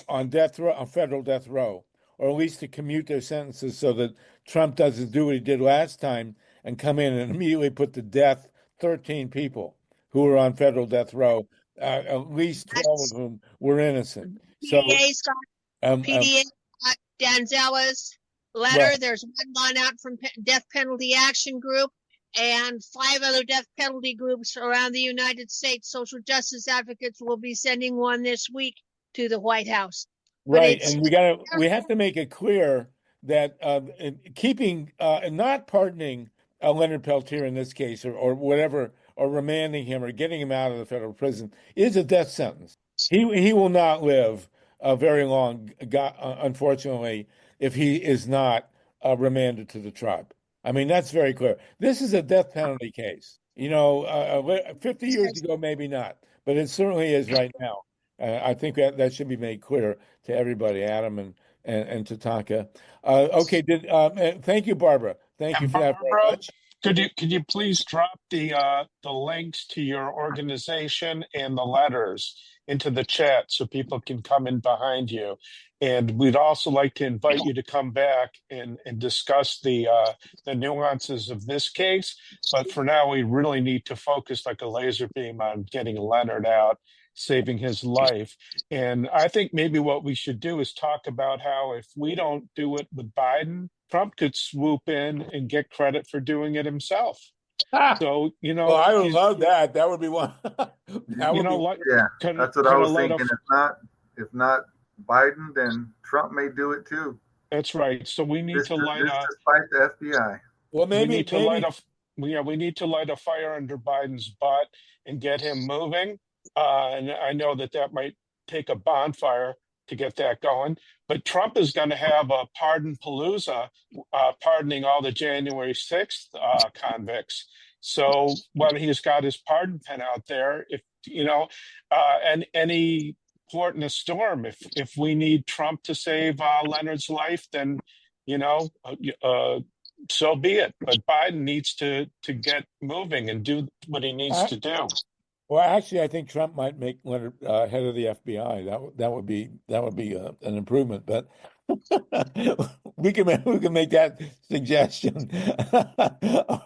on death row, on federal death row, or at least to commute their sentences so that Trump doesn't do what he did last time and come in and immediately put to death 13 people who were on federal death row, at least 12 of whom were innocent. So,
PDA's got PDA got Danzela's letter.
Right.
There's one gone out from Death Penalty Action Group and 5 other death penalty groups around the United States. Social justice advocates will be sending one this week to the White House.
Right, and we have to make it clear that keeping not pardoning Leonard Peltier in this case, or whatever, or remanding him or getting him out of the federal prison is a death sentence. He will not live very long, unfortunately, if he is not remanded to the tribe. I mean, that's very clear. This is a death penalty case. 50 years ago, maybe not, but it certainly is right now. I think that should be made clear to everybody, Adam and TATANKA. Okay, thank you, Barbara. Thank you for that very much.
Could you please drop the links to your organization and the letters into the chat so people can come in behind you? And we'd also like to invite you to come back and discuss the nuances of this case. But for now, we really need to focus like a laser beam on getting Leonard out, saving his life. And I think maybe what we should do is talk about how if we don't do it with Biden, Trump could swoop in and get credit for doing it himself. So,
well, I would love that. That would be one.
That's what I was thinking. If not Biden, then Trump may do it too.
That's right. So we need to light up.
Despite the FBI.
Well, maybe
we need to light a fire under Biden's butt and get him moving. And I know that might take a bonfire to get that going. But Trump is going to have a pardon palooza, pardoning all the January 6th convicts. So when he's got his pardon pen out there, and any port in a storm, if we need Trump to save Leonard's life, then, so be it. But Biden needs to get moving and do what he needs to do.
Well, actually, I think Trump might make Leonard head of the FBI. That would be an improvement. But we can make that suggestion.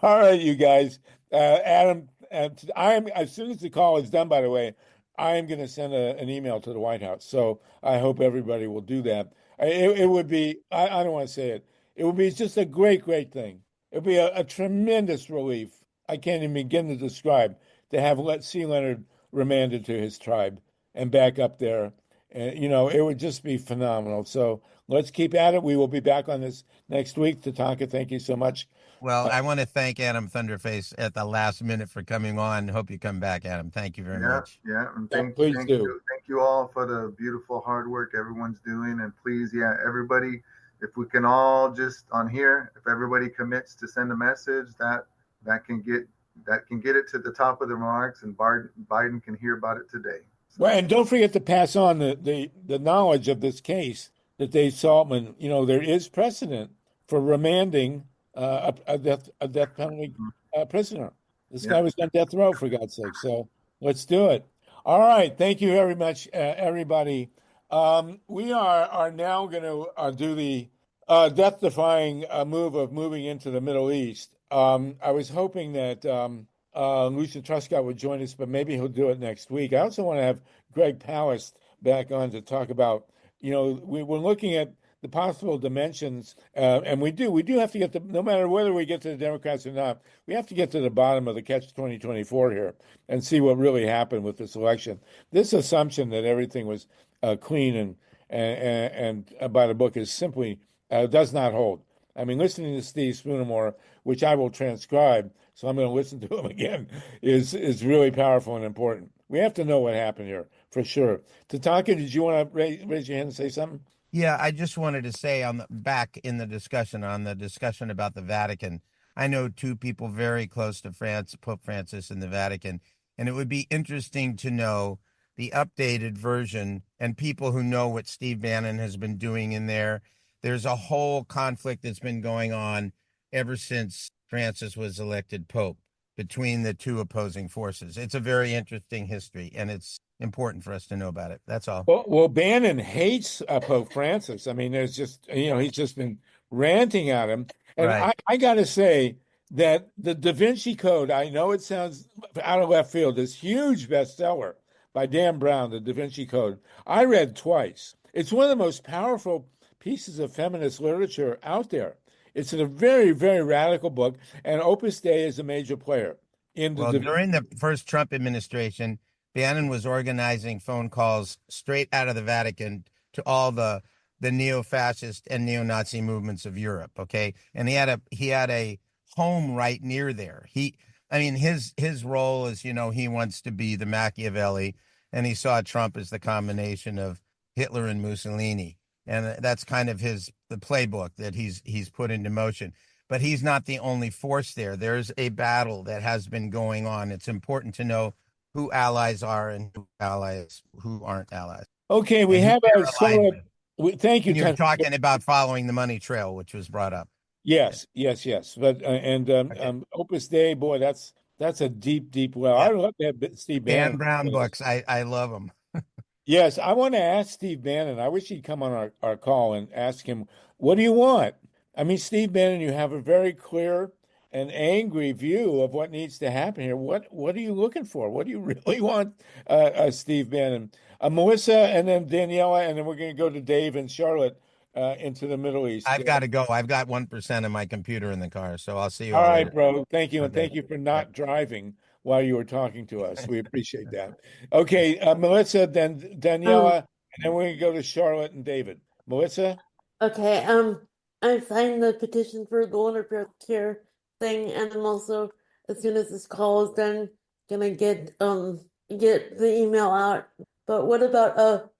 All right, you guys. Adam, as soon as the call is done, by the way, I am going to send an email to the White House. So I hope everybody will do that. It would be, I don't want to say it. It would be just a great, great thing. It would be a tremendous relief. I can't even begin to describe to have see Leonard remanded to his tribe and back up there. And, it would just be phenomenal. So let's keep at it. We will be back on this next week. TATANKA, thank you so much.
Well, I want to thank Adam Thunderface at the last minute for coming on. Hope you come back, Adam. Thank you very much.
Yeah, and thank you all for the beautiful hard work everyone's doing. And please, everybody, if we can all just on here, if everybody commits to send a message, that can get it to the top of the remarks, and Biden can hear about it today.
Well, and don't forget to pass on the knowledge of this case that Saltman. There is precedent for remanding a death penalty prisoner. This guy was on death row, for God's sake. So let's do it. All right. Thank you very much, everybody. We are now going to do the death-defying move of moving into the Middle East. I was hoping that LUCIAN TRUSCOTT would join us, but maybe he'll do it next week. I also want to have Greg Palast back on to talk about, we're looking at the possible dimensions, and we do have to get no matter whether we get to the Democrats or not, we have to get to the bottom of the catch 2024 here and see what really happened with this election. This assumption that everything was clean and by the book is simply does not hold. I mean, listening to Steve Spoonamoore, which I will transcribe, so I'm going to listen to him again, is really powerful and important. We have to know what happened here, for sure. TATANKA, did you want to raise your hand and say something?
Yeah, I just wanted to say back in the discussion about the Vatican, I know two people very close to Pope Francis and the Vatican, and it would be interesting to know the updated version and people who know what Steve Bannon has been doing in there. There's a whole conflict that's been going on ever since Francis was elected Pope between the two opposing forces. It's a very interesting history, and it's important for us to know about it. That's all.
Well, Bannon hates Pope Francis. I mean, there's just, he's just been ranting at him. And
Right.
I got to say that the Da Vinci Code, I know it sounds out of left field, this huge bestseller by Dan Brown, the Da Vinci Code, I read twice. It's one of the most powerful pieces of feminist literature out there. It's a very, very radical book, and Opus Dei is a major player in the
Well,
Da Vinci.
during the first Trump administration, Bannon was organizing phone calls straight out of the Vatican to all the neo-fascist and neo-Nazi movements of Europe. Okay, and he had a home right near there. His role is, he wants to be the Machiavelli, and he saw Trump as the combination of Hitler and Mussolini, and that's kind of the playbook that he's put into motion. But he's not the only force there. There's a battle that has been going on. It's important to know who allies are and who aren't allies.
Okay, we have a solid. Thank you.
You're talking about following the money trail, which was brought up.
Yes. But Opus Dei, boy, that's a deep well.
Yeah.
I would love to have Steve Bannon.
Dan Brown books, I love them.
Yes, I want to ask Steve Bannon. I wish he'd come on our call and ask him, what do you want? I mean, Steve Bannon, you have a very clear and angry view of what needs to happen here. What are you looking for? What do you really want, Steve Bannon? Melissa, and then Daniela, and then we're going to go to Dave and Charlotte into the Middle East.
I've got to go. I've got 1% of my computer in the car, so I'll see you all
right,
later.
bro. Thank you, and
Okay.
thank you for not driving while you were talking to us. We appreciate that. Okay, Melissa, then Daniela, and then we're going to go to Charlotte and David. Melissa?
Okay, I signed the petition for the Leonard Peltier thing, and I'm also, as soon as this call is done, gonna get the email out. But what about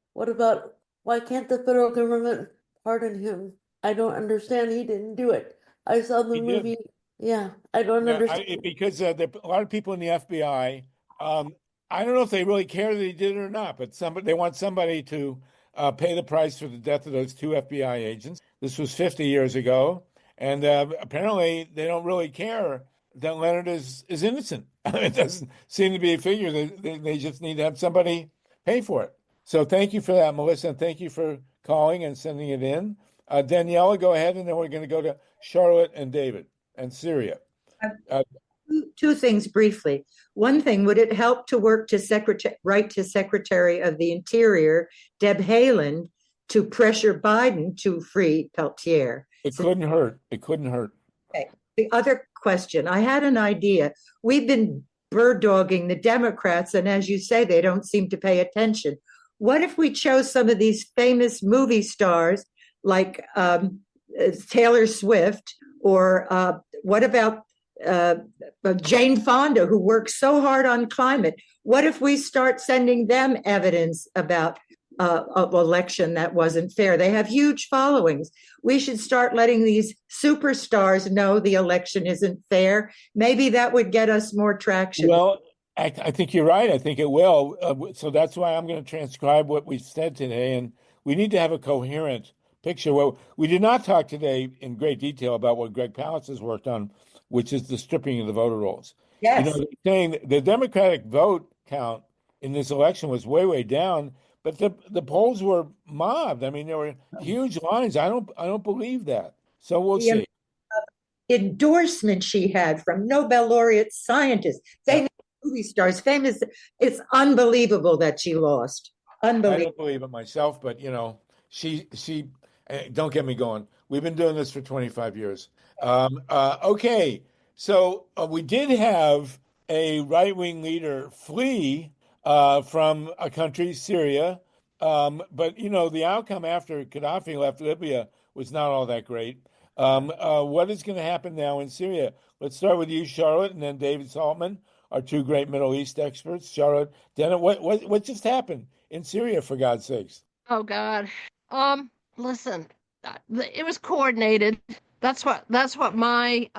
why can't the federal government pardon him? I don't understand. He didn't do it. I saw the movie. Yeah, I don't understand.
Because there are a lot of people in the FBI. I don't know if they really care that he did it or not, but they want somebody to pay the price for the death of those two FBI agents. This was 50 years ago, and apparently they don't really care that Leonard is innocent. It doesn't seem to be a figure. They just need to have somebody pay for it. So thank you for that, Melissa, and thank you for calling and sending it in. Daniela, go ahead, and then we're going to go to Charlotte and David and Syria.
Two things briefly. One thing, would it help to write to Secretary of the Interior, Deb Haaland, to pressure Biden to free Peltier?
It couldn't hurt.
Okay. The other question, I had an idea. We've been bird dogging the Democrats, and as you say, they don't seem to pay attention. What if we chose some of these famous movie stars like Taylor Swift, or what about Jane Fonda, who works so hard on climate? What if we start sending them evidence about an election that wasn't fair? They have huge followings. We should start letting these superstars know the election isn't fair. Maybe that would get us more traction.
Well, I think you're right. I think it will. So that's why I'm going to transcribe what we said today. And we need to have a coherent picture. Well, we did not talk today in great detail about what Greg Palast has worked on, which is the stripping of the voter rolls.
Yes.
They're saying the Democratic vote count in this election was way down, but the polls were mobbed. I mean, there were huge lines. I don't believe that. So we'll see.
Endorsement she had from Nobel laureate scientists, famous movie stars, famous. It's unbelievable that she lost. Unbelievable.
I don't believe it myself, but she don't get me going. We've been doing this for 25 years. Okay, so we did have a right-wing leader flee from a country, Syria, but the outcome after Gaddafi left Libya was not all that great. What is going to happen now in Syria? Let's start with you, Charlotte, and then David Saltman, our two great Middle East experts. Charlotte, Dennett, what just happened in Syria, for God's sakes?
Oh God. Listen, it was coordinated. That's what my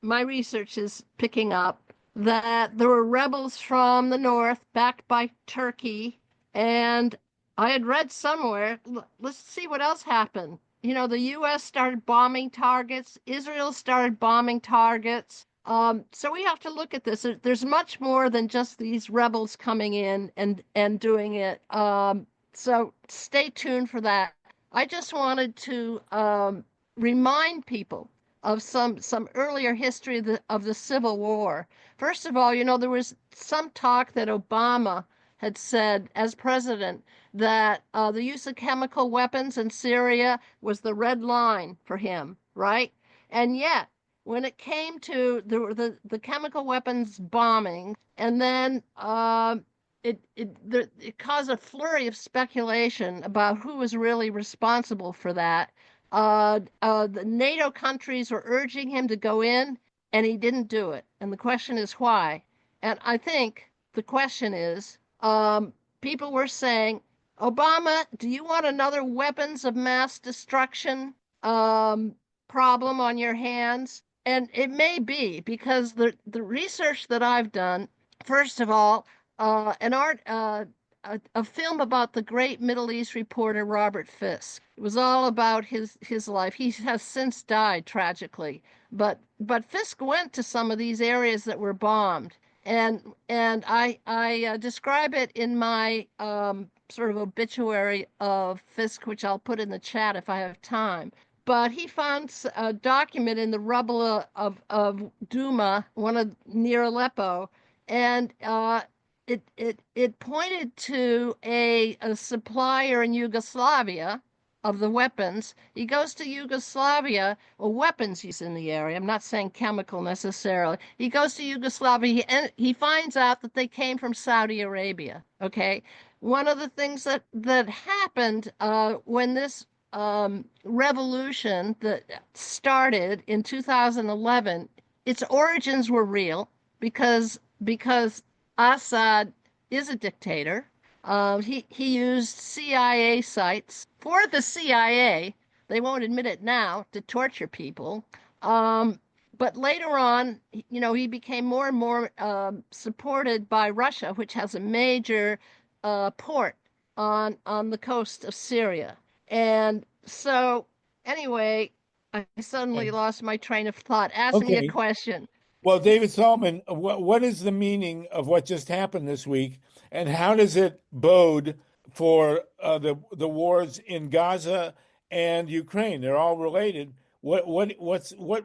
my research is picking up, that there were rebels from the north backed by Turkey, and I had read somewhere, let's see what else happened. The U.S. started bombing targets. Israel started bombing targets.
So we have to look at this. There's much more than just these rebels coming in and doing it. So stay tuned for that. I just wanted to remind people of some earlier history of the Civil War. First of all, there was some talk that Obama had said as president that the use of chemical weapons in Syria was the red line for him, right? And yet, when it came to the chemical weapons bombing, and then it caused a flurry of speculation about who was really responsible for that. The NATO countries were urging him to go in, and he didn't do it. And the question is why? And I think the question is, people were saying, Obama, do you want another weapons of mass destruction problem on your hands? And it may be, because the research that I've done, first of all, a film about the great Middle East reporter Robert Fisk. It was all about his life. He has since died tragically, but Fisk went to some of these areas that were bombed, and I describe it in my sort of obituary of Fisk, which I'll put in the chat if I have time. But he found a document in the rubble of Duma, near Aleppo, and it pointed to a supplier in Yugoslavia of the weapons. He goes to Yugoslavia, or weapons he's in the area. I'm not saying chemical necessarily. He goes to Yugoslavia, and he finds out that they came from Saudi Arabia. Okay, one of the things that happened when this revolution that started in 2011, its origins were real because Assad is a dictator. He used CIA sites for the CIA. They won't admit it now, to torture people. But later on, he became more and more supported by Russia, which has a major port on the coast of Syria. And so, anyway, I suddenly lost my train of thought. Ask me a question.
Well, David Saltman, what is the meaning of what just happened this week, and how does it bode for the wars in Gaza and Ukraine? They're all related. What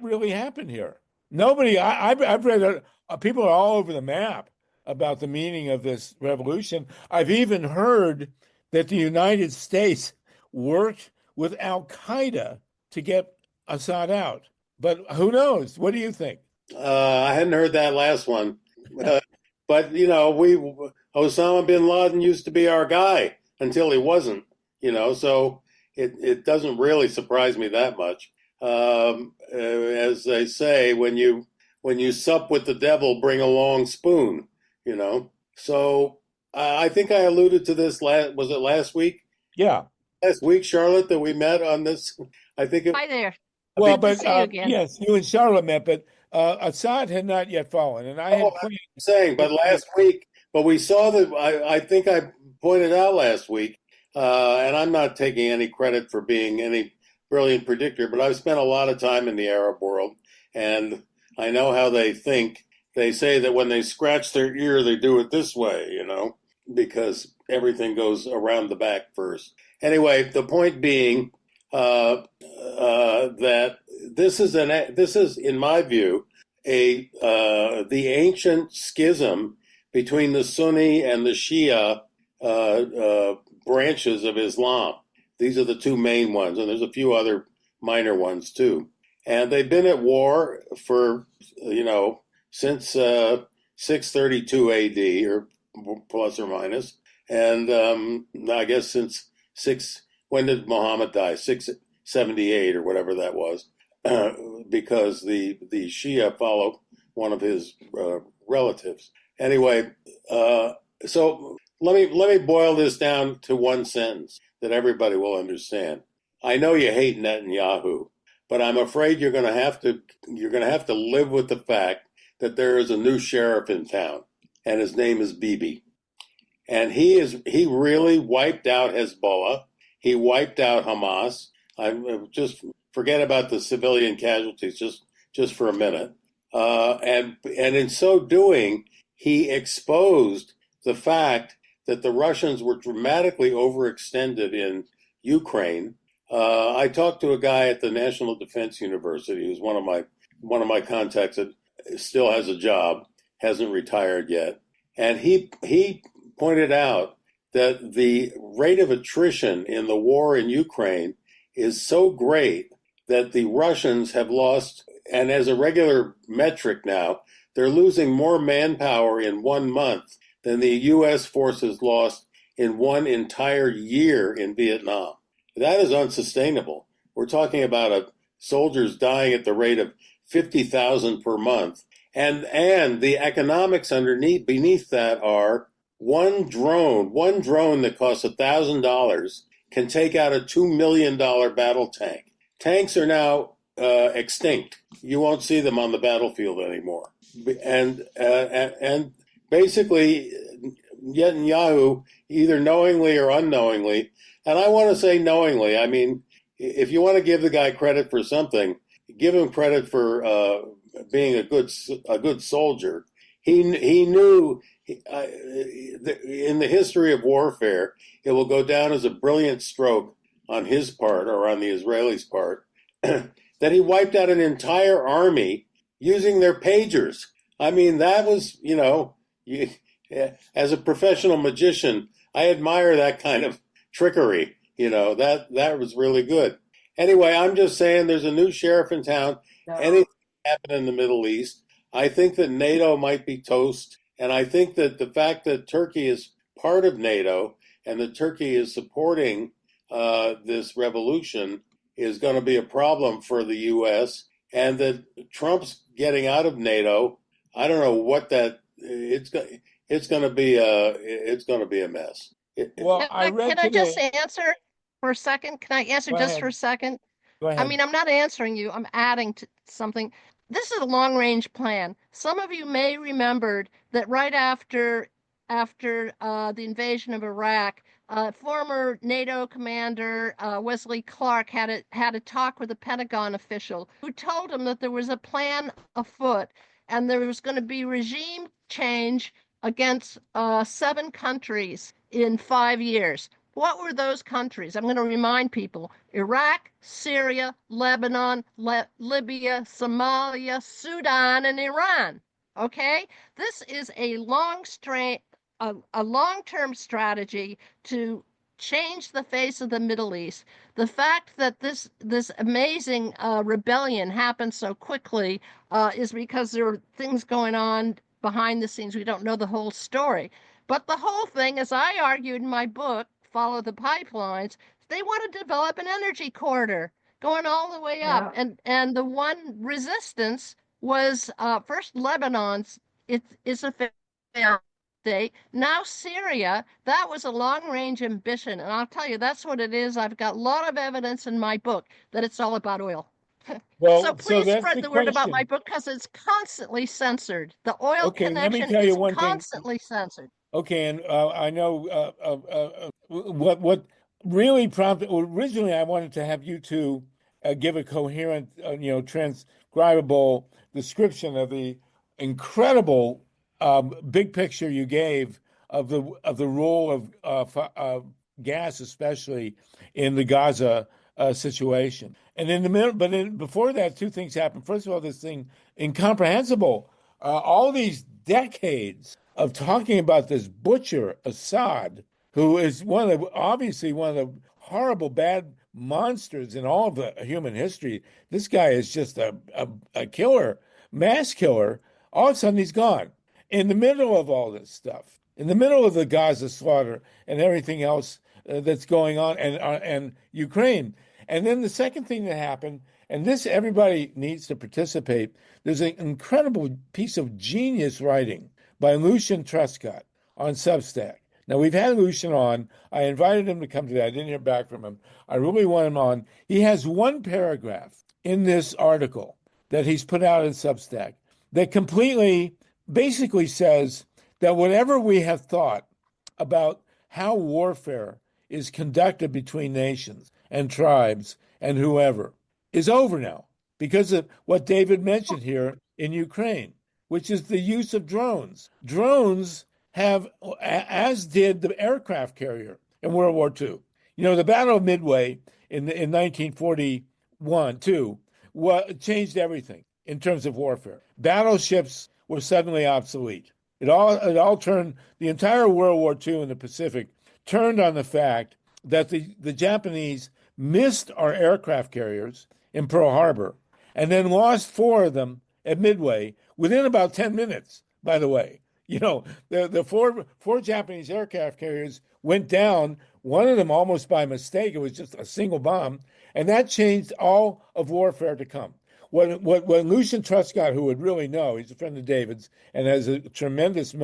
really happened here? Nobody. I've read it. People are all over the map about the meaning of this revolution. I've even heard that the United States worked with Al Qaeda to get Assad out. But who knows? What do you think?
I hadn't heard that last one. But, Osama bin Laden used to be our guy until he wasn't, so it doesn't really surprise me that much. As they say, when you sup with the devil, bring a long spoon, So I think I alluded to this was it last week?
Yeah.
Last week, Charlotte, that we met on this. I think
Hi there.
Well,
Good to see you again.
Yes, you and Charlotte met, but Assad had not yet fallen, and I had planned.
I'm saying, but last week, but we saw that. I think I pointed out last week, and I'm not taking any credit for being any brilliant predictor, but I've spent a lot of time in the Arab world, and I know how they think. They say that when they scratch their ear, they do it this way, because everything goes around the back first. Anyway, the point being that this is, in my view, the ancient schism between the Sunni and the Shia branches of Islam. These are the two main ones, and there's a few other minor ones too. And they've been at war for, since 632 AD, or plus or minus. And I guess since when did Muhammad die? 678 or whatever that was, because the Shia follow one of his relatives. Anyway, so let me boil this down to one sentence that everybody will understand. I know you hate Netanyahu, but I'm afraid you're going to have to live with the fact that there is a new sheriff in town, and his name is Bibi, and he really wiped out Hezbollah. He wiped out Hamas. I just forget about the civilian casualties just for a minute. and in so doing, he exposed the fact that the Russians were dramatically overextended in Ukraine. I talked to a guy at the National Defense University, who's one of my contacts that still has a job, hasn't retired yet, and he pointed out that the rate of attrition in the war in Ukraine is so great that the Russians have lost, and as a regular metric now, they're losing more manpower in 1 month than the U.S. forces lost in one entire year in Vietnam. That is unsustainable. We're talking about soldiers dying at the rate of 50,000 per month. And the economics beneath that are one drone that costs $1,000 can take out a $2 million battle tank. Tanks are now extinct. You won't see them on the battlefield anymore. And basically, Netanyahu, either knowingly or unknowingly, and I want to say knowingly, I mean, if you want to give the guy credit for something, give him credit for being a good soldier. He knew in the history of warfare, it will go down as a brilliant stroke on his part or on the Israelis' part that he wiped out an entire army using their pagers. I mean, that was, as a professional magician, I admire that kind of trickery. That was really good. Anyway, I'm just saying there's a new sheriff in town. Anything can happen in the Middle East. I think that NATO might be toast. And I think that the fact that Turkey is part of NATO and that Turkey is supporting this revolution is going to be a problem for the U.S. And that Trump's getting out of NATO, I don't know what it's going to be a mess.
Well,
can I just answer for a second? Can I answer just for a second?
Go ahead.
I mean, I'm not answering you. I'm adding to something. This is a long-range plan. Some of you may remember that right after the invasion of Iraq, former NATO commander Wesley Clark had a talk with a Pentagon official who told him that there was a plan afoot and there was going to be regime change against 7 countries in 5 years. What were those countries? I'm going to remind people: Iraq, Syria, Lebanon, Libya, Somalia, Sudan, and Iran. Okay? This is a long-term strategy to change the face of the Middle East. The fact that this amazing rebellion happened so quickly is because there are things going on behind the scenes. We don't know the whole story. But the whole thing, as I argued in my book, Follow the Pipelines, they want to develop an energy corridor going all the way up. And the one resistance was first Lebanon's. It's a failed state. Now Syria, that was a long-range ambition. And I'll tell you, that's what it is. I've got a lot of evidence in my book that it's all about oil.
Well,
so please
that's
spread the word about my book because it's constantly censored. The oil connection is constantly censored.
Okay, and I know what really prompted. Originally, I wanted to have you two give a coherent, transcribable description of the incredible big picture you gave of the role of gas, especially in the Gaza situation. And in the middle, before that, 2 things happened. First of all, this thing incomprehensible. All these decades of talking about this butcher Assad, who is obviously one of the horrible bad monsters in all of the human history. This guy is just a killer, mass killer. All of a sudden he's gone. In the middle of all this stuff, in the middle of the Gaza slaughter and everything else that's going on, and Ukraine. And then the second thing that happened, and this everybody needs to participate, there's an incredible piece of genius writing by LUCIAN TRUSCOTT on Substack. Now, we've had Lucian on. I invited him to come today. I didn't hear back from him. I really want him on. He has one paragraph in this article that he's put out in Substack that completely basically says that whatever we have thought about how warfare is conducted between nations and tribes and whoever is over now because of what David mentioned here in Ukraine, which is the use of drones. Drones have, as did the aircraft carrier in World War II. You know, the Battle of Midway in 1941-2 changed everything in terms of warfare. Battleships were suddenly obsolete. It all turned, the entire World War II in the Pacific turned on the fact that the Japanese missed our aircraft carriers in Pearl Harbor and then lost 4 of them at Midway within about 10 minutes, by the way. You know, the four Japanese aircraft carriers went down, one of them almost by mistake. It was just a single bomb, and that changed all of warfare to come. What Lucian Truscott, who would really know, he's a friend of David's and has a tremendous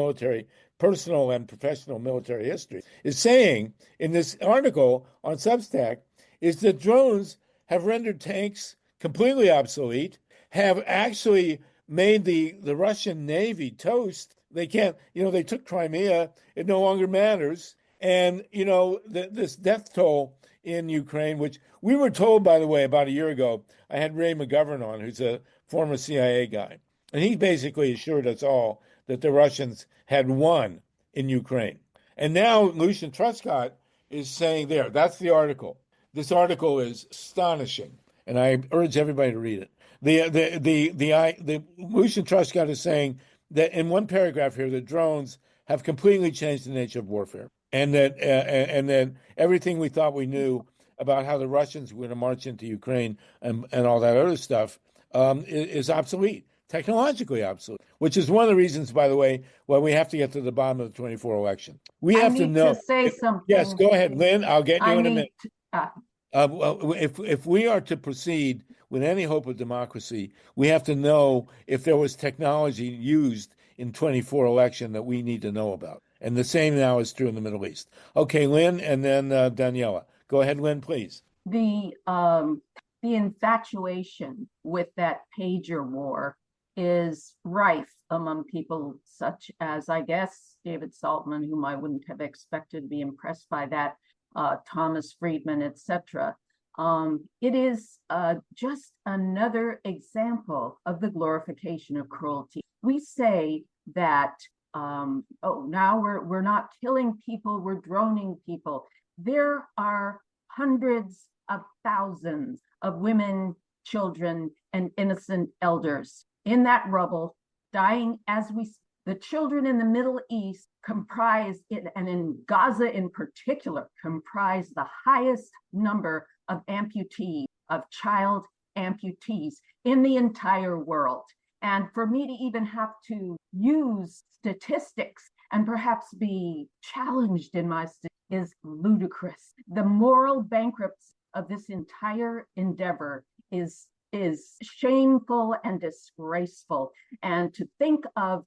personal and professional military history, is saying in this article on Substack is that drones have rendered tanks completely obsolete, have actually made the Russian Navy toast. They can't, they took Crimea. It no longer matters. And, this death toll in Ukraine, which we were told, by the way, about a year ago. I had Ray McGovern on, who's a former CIA guy. And he basically assured us all that the Russians had won in Ukraine. And now Lucian Truscott is saying that's the article. This article is astonishing, and I urge everybody to read it. The Lucian Truscott is saying that in one paragraph here, the drones have completely changed the nature of warfare, and that everything we thought we knew about how the Russians were going to march into Ukraine and all that other stuff is obsolete, technologically obsolete, which is one of the reasons, by the way, why we have to get to the bottom of the 24 election. We have to know.
To say something.
Yes, go ahead, Lynn. I'll get you in a minute. If we are to proceed with any hope of democracy, we have to know if there was technology used in 24 election that we need to know about. And the same now is true in the Middle East. Okay, Lynn, and then Daniela. Go ahead, Lynn, please.
The infatuation with that pager war is rife among people such as, I guess, David Saltman, whom I wouldn't have expected to be impressed by that, Thomas Friedman, etc. It is just another example of the glorification of cruelty. We say that, now we're not killing people, we're droning people. There are hundreds of thousands of women, children, and innocent elders in that rubble, dying as we speak. The children in the Middle East comprise, and in Gaza in particular, comprise the highest number of amputees, of child amputees in the entire world. And for me to even have to use statistics and perhaps be challenged in my is ludicrous. The moral bankruptcy of this entire endeavor is shameful and disgraceful. And to think of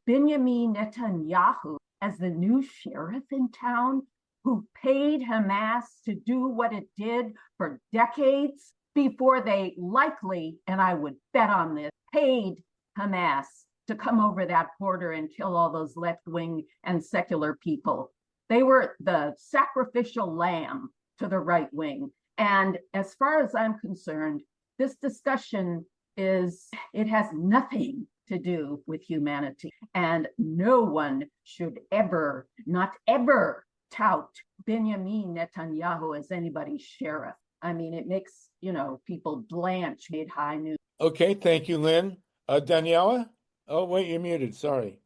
Benjamin Netanyahu as the new sheriff in town who paid Hamas to do what it did for decades before they likely, and I would bet on this, paid Hamas to come over that border and kill all those left-wing and secular people. They were the sacrificial lamb to the right wing. And as far as I'm concerned, this discussion it has nothing to do with humanity. And no one should ever, not ever, tout Benjamin Netanyahu as anybody's sheriff. I mean, it makes, people blanch at high noon.
Okay, thank you, Lynn. Daniela? Oh, wait, you're muted. Sorry.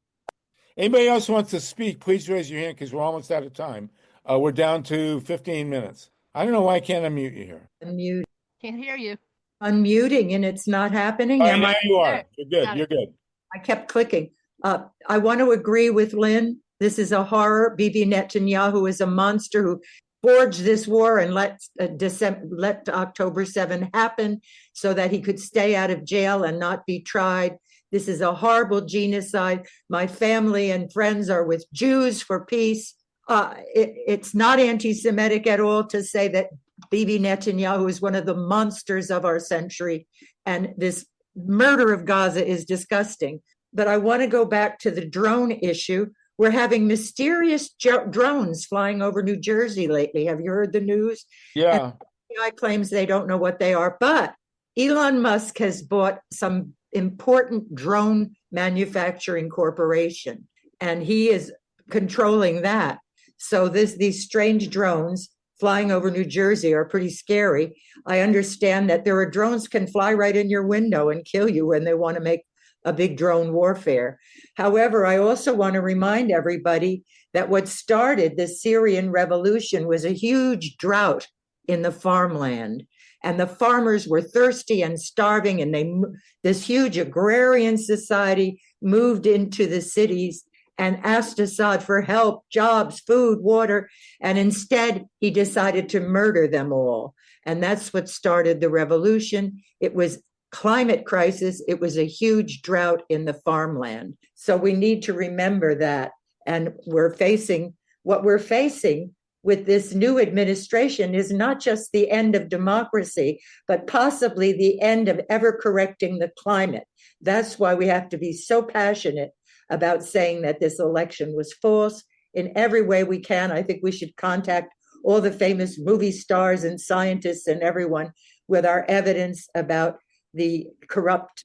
Anybody else wants to speak, please raise your hand because we're almost out of time. We're down to 15 minutes. I don't know why I can't unmute you here.
Unmute.
Can't hear you.
Unmuting and it's not happening.
All right, now you are. You're good. You're good.
I kept clicking. I want to agree with Lynn. This is a horror. Bibi Netanyahu is a monster who forged this war and let October 7 happen so that he could stay out of jail and not be tried. This is a horrible genocide. My family and friends are with Jews for peace. It's not anti-Semitic at all to say that Bibi Netanyahu is one of the monsters of our century. And this murder of Gaza is disgusting. But I want to go back to the drone issue. We're having mysterious drones flying over New Jersey lately. Have you heard the news?
Yeah.
And FBI claims they don't know what they are. But Elon Musk has bought some important drone manufacturing corporation, and he is controlling that. So these strange drones flying over New Jersey are pretty scary. I understand that there are drones can fly right in your window and kill you when they want to make a big drone warfare. However, I also want to remind everybody that what started the Syrian revolution was a huge drought in the farmland. And the farmers were thirsty and starving, and this huge agrarian society moved into the cities and asked Assad for help, jobs, food, water, and instead he decided to murder them all. And that's what started the revolution. It was climate crisis. It was a huge drought in the farmland. So we need to remember that. And what we're facing with this new administration is not just the end of democracy, but possibly the end of ever correcting the climate. That's why we have to be so passionate about saying that this election was false in every way we can. I think we should contact all the famous movie stars and scientists and everyone with our evidence about the corrupt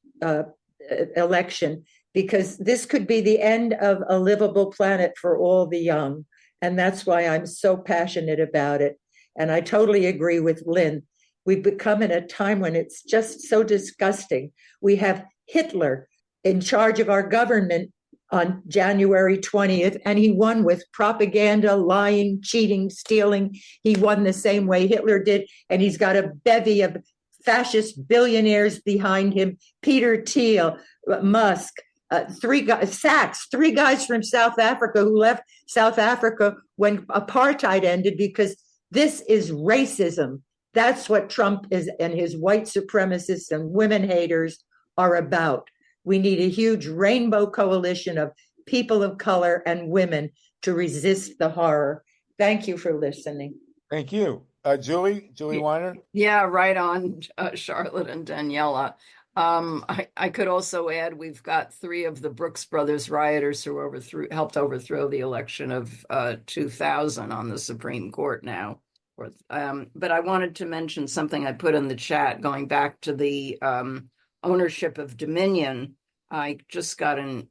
election, because this could be the end of a livable planet for all the young. And that's why I'm so passionate about it. And I totally agree with Lynn. We've become in a time when it's just so disgusting. We have Hitler in charge of our government on January 20th, and he won with propaganda, lying, cheating, stealing. He won the same way Hitler did, and he's got a bevy of fascist billionaires behind him. Peter Thiel, Musk, three guys from South Africa who left South Africa when apartheid ended, because this is racism. That's what Trump is and his white supremacists and women haters are about. We need a huge rainbow coalition of people of color and women to resist the horror. Thank you for listening.
Thank you. Julie Weiner?
Yeah, right on, Charlotte and Daniela. I could also add, we've got 3 of the Brooks Brothers rioters who helped overthrow the election of 2000 on the Supreme Court now. But I wanted to mention something I put in the chat, going back to the ownership of Dominion. I just got an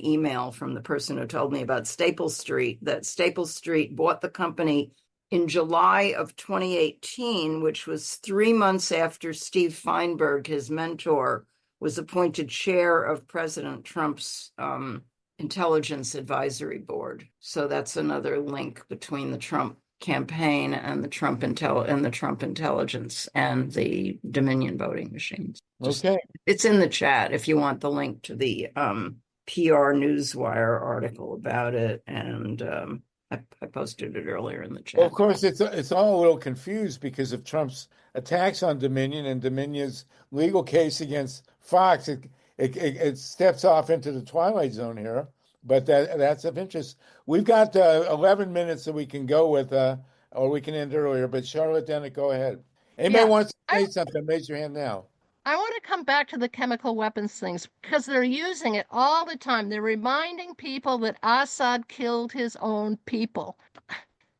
email from the person who told me about Staples Street, that Staples Street bought the company in July of 2018, which was 3 months after Steve Feinberg, his mentor, was appointed chair of President Trump's Intelligence Advisory Board. So that's another link between the Trump campaign and the Trump intelligence and the Dominion voting machines.
Okay.
It's in the chat if you want the link to the PR Newswire article about it, and I posted it earlier in the chat.
Well, of course, it's all a little confused because of Trump's attacks on Dominion and Dominion's legal case against Fox. It steps off into the twilight zone here, but that's of interest. We've got 11 minutes that we can go with, or we can end earlier. But Charlotte Dennett, go ahead. Anybody wants to say something? Raise your hand now.
I want to come back to the chemical weapons things because they're using it all the time. They're reminding people that Assad killed his own people.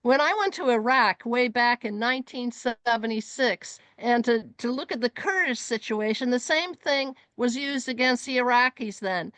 When I went to Iraq way back in 1976 and to look at the Kurdish situation, the same thing was used against the Iraqis then,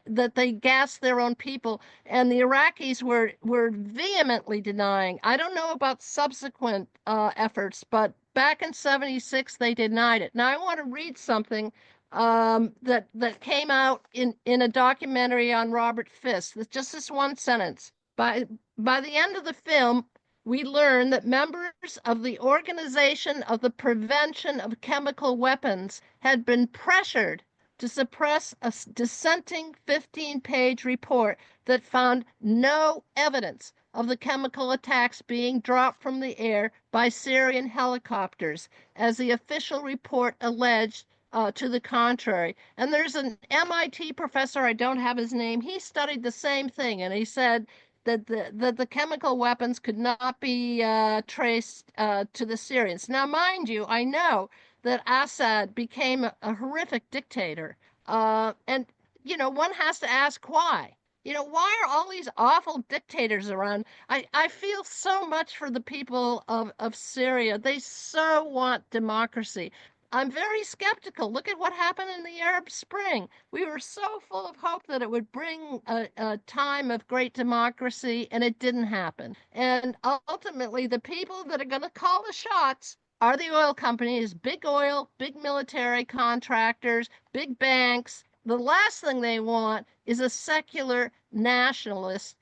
that they gassed their own people. And the Iraqis were vehemently denying. I don't know about subsequent efforts, but back in 76, they denied it. Now, I want to read something that came out in a documentary on Robert Fisk. Just this one sentence. By the end of the film, we learn that members of the Organization of the Prevention of Chemical Weapons had been pressured to suppress a dissenting 15-page report that found no evidence of the chemical attacks being dropped from the air by Syrian helicopters, as the official report alleged to the contrary. And there's an MIT professor, I don't have his name, he studied the same thing, and he said that the chemical weapons could not be traced to the Syrians. Now, mind you, I know that Assad became a horrific dictator. And, one has to ask why. Why are all these awful dictators around? I feel so much for the people of Syria. They so want democracy. I'm very skeptical. Look at what happened in the Arab Spring. We were so full of hope that it would bring a time of great democracy, and it didn't happen. And ultimately, the people that are going to call the shots are the oil companies, big oil, big military contractors, big banks. The last thing they want is a secular nationalist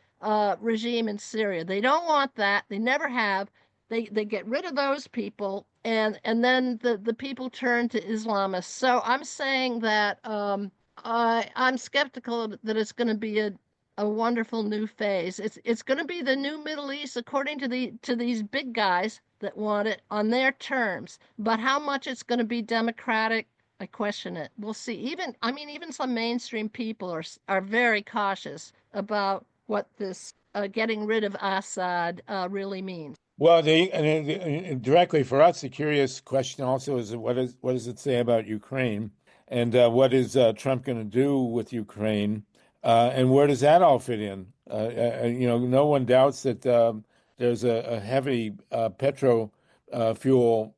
regime in Syria. They don't want that. They never have. They get rid of those people, and then the people turn to Islamists. So I'm saying that I'm skeptical that it's going to be a wonderful new phase. It's going to be the new Middle East according to these big guys that want it on their terms. But how much it's going to be democratic, I question it. We'll see. Even some mainstream people are very cautious about what this getting rid of Assad really means.
Well, directly for us, the curious question also is what does it say about Ukraine, and what is Trump going to do with Ukraine, and where does that all fit in? No one doubts that there's a heavy fuel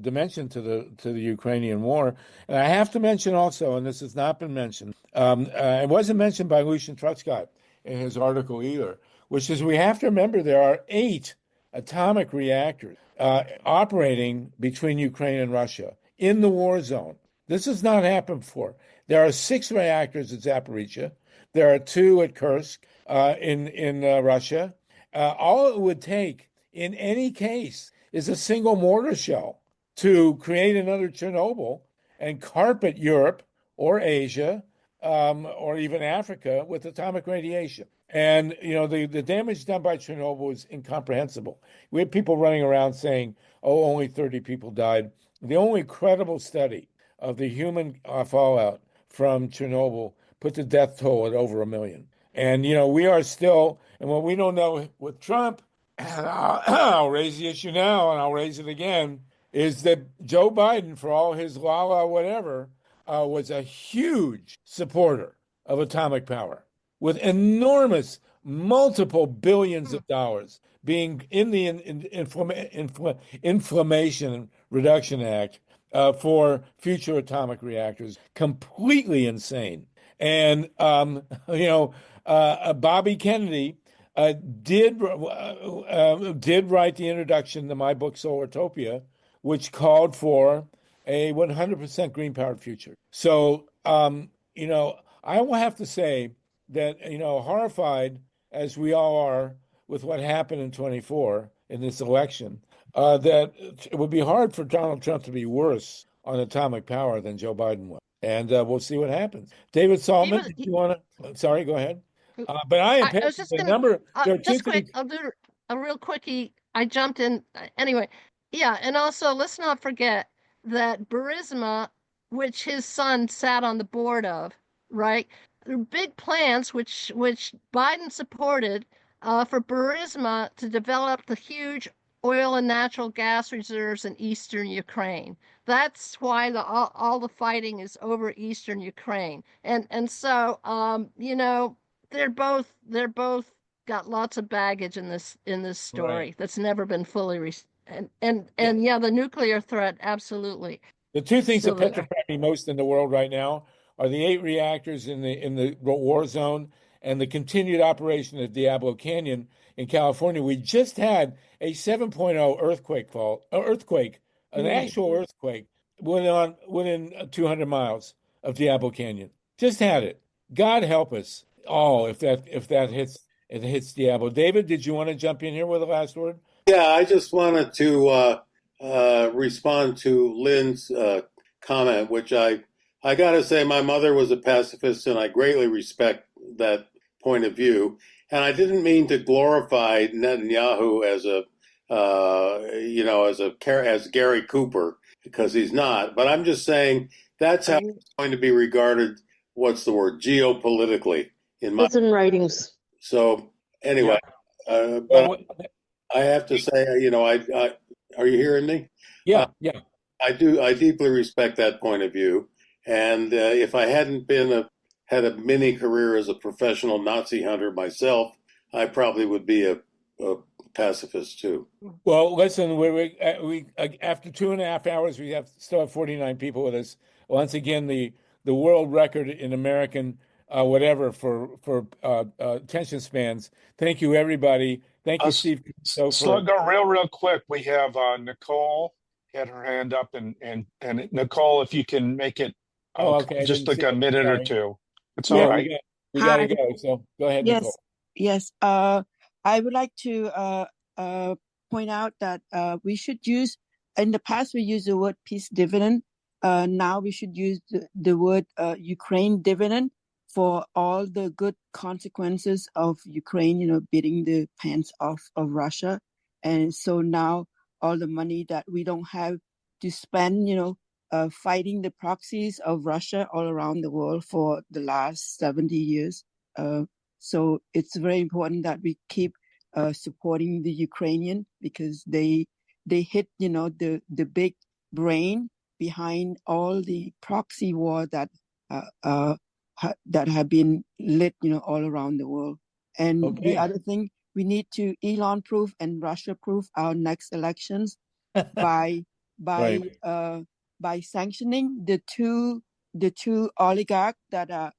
dimension to the Ukrainian war, and I have to mention also, and this has not been mentioned, it wasn't mentioned by Lucian Truscott in his article either, which is we have to remember there are 8 atomic reactors operating between Ukraine and Russia in the war zone. This has not happened before. There are 6 reactors at Zaporizhia. There are 2 at Kursk in Russia. All it would take in any case is a single mortar shell to create another Chernobyl and carpet Europe or Asia or even Africa with atomic radiation. And, the damage done by Chernobyl is incomprehensible. We have people running around saying, only 30 people died. The only credible study of the human fallout from Chernobyl put the death toll at over 1 million. And, we are still, and what we don't know with Trump, and I'll raise the issue now and I'll raise it again, is that Joe Biden, for all his whatever, was a huge supporter of atomic power, with enormous, multiple billions of dollars being in the Inflammation Reduction Act for future atomic reactors. Completely insane. And, Bobby Kennedy did write the introduction to my book, Solartopia, which called for a 100% green-powered future. So, I will have to say that, horrified as we all are with what happened in 24 in this election, that it would be hard for Donald Trump to be worse on atomic power than Joe Biden was. And we'll see what happens. David Saltman, did you want to? Sorry, go ahead. But I am
I was just going to,
there are
just
two
quick,
things.
I'll do a real quickie. I jumped in. Anyway, yeah, and also let's not forget that Burisma, which his son sat on the board of, right? There are big plans which Biden supported for Burisma to develop the huge oil and natural gas reserves in eastern Ukraine. That's why all the fighting is over eastern Ukraine. And so they're both got lots of baggage in this story that's never been fully and yeah, the nuclear threat, absolutely.
The two things
So
that petrify me most in the world right now are the 8 reactors in the war zone and the continued operation at Diablo Canyon in California. We just had a 7.0 earthquake, an actual earthquake within 200 miles of Diablo Canyon. Just had it. God help us all if that hits Diablo. David, did you want to jump in here with the last word?
Yeah, I just wanted to respond to Lynn's comment, which I got to say, my mother was a pacifist, and I greatly respect that point of view. And I didn't mean to glorify Netanyahu as Gary Cooper, because he's not. But I'm just saying that's how it's going to be regarded. What's the word? Geopolitically, in my
writings.
So anyway, but I have to say, I are you hearing me?
Yeah.
I do. I deeply respect that point of view. And if I hadn't had a mini career as a professional Nazi hunter myself, I probably would be a pacifists too.
Well, listen, we after 2.5 hours, we still have 49 people with us. Once again, the world record in American whatever for attention spans. Thank you, everybody. Thank you, Steve.
Sluggo, real quick. We have Nicole had her hand up, and Nicole, if you can make it
okay.
just like a minute or two. It's
Yeah,
all right.
we gotta go. So go ahead,
Yes,
Nicole.
yes. I would like to point out that we should use, in the past we used the word peace dividend. Now we should use the word Ukraine dividend for all the good consequences of Ukraine, beating the pants off of Russia. And so now all the money that we don't have to spend, fighting the proxies of Russia all around the world for the last 70 years. So it's very important that we keep supporting the Ukrainian, because they hit, the big brain behind all the proxy war that have been lit, all around the world. And the other thing, we need to Elon-proof and Russia-proof our next elections by sanctioning the two oligarchs that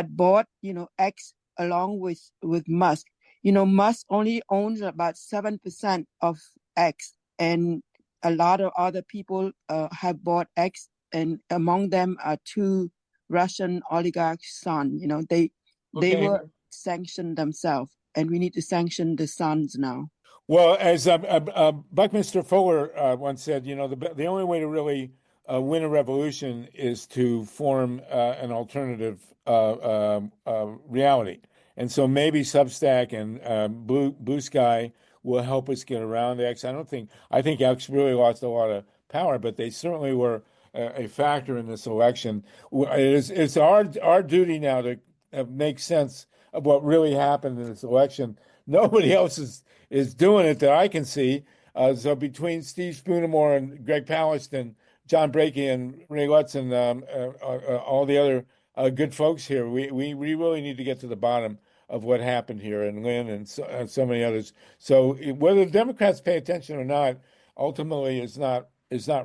bought X along with Musk. Musk only owns about 7% of X, and a lot of other people have bought X, and among them are two Russian oligarchs' sons. They were sanctioned themselves, and we need to sanction the sons now.
Well, as Buckminster Fuller once said, the only way to really win a revolution is to form an alternative reality. And so maybe Substack and Blue Sky will help us get around X. I think X really lost a lot of power, but they certainly were a factor in this election. It's our duty now to make sense of what really happened in this election. Nobody else is doing it that I can see. So between Steve Spoonamore and Greg Palast, John Brakey and Ray Lutz and all the other good folks here, we really need to get to the bottom of what happened here, and LYNN and so many others. So whether the Democrats pay attention or not, ultimately is not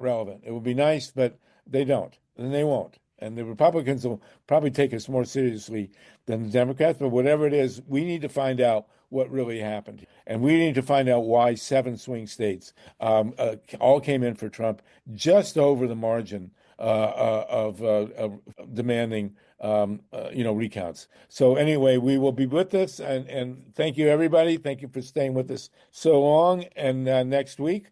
relevant. It would be nice, but they don't, and they won't. And the Republicans will probably take us more seriously than the Democrats. But whatever it is, we need to find out what really happened. And we need to find out why 7 swing states all came in for Trump just over the margin of demanding recounts. So anyway, we will be with this, and thank you, everybody. Thank you for staying with us so long. And next week,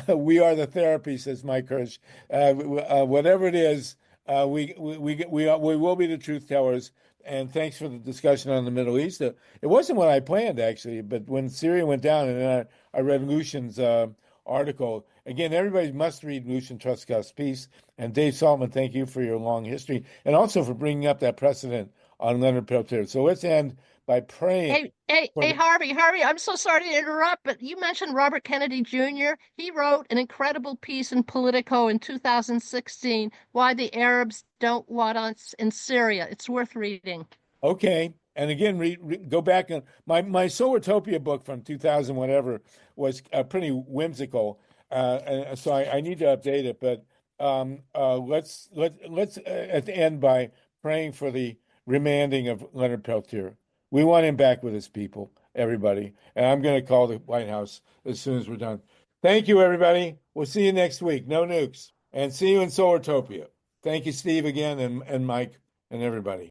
we are the therapy, says Mike Hirsch. Whatever it is, we will be the truth tellers. And thanks for the discussion on the Middle East. It wasn't what I planned, actually, but when Syria went down, and then I read Lucian's article. Again, everybody must read Lucian Truscott's piece. And Dave Saltman, thank you for your long history, and also for bringing up that precedent on Leonard Peltier. So let's end by praying.
Hey, Harvey, I'm so sorry to interrupt, but you mentioned Robert Kennedy Jr. He wrote an incredible piece in Politico in 2016, Why the Arabs Don't Want Us in Syria. It's worth reading.
Okay. And again, go back. My Solartopia book from 2000, whatever, was pretty whimsical. And so I need to update it. But let's at the end by praying for the remanding of Leonard Peltier. We want him back with his people, everybody. And I'm going to call the White House as soon as we're done. Thank you, everybody. We'll see you next week. No nukes. And see you in Solartopia. Thank you, Steve, again, and Mike, and everybody.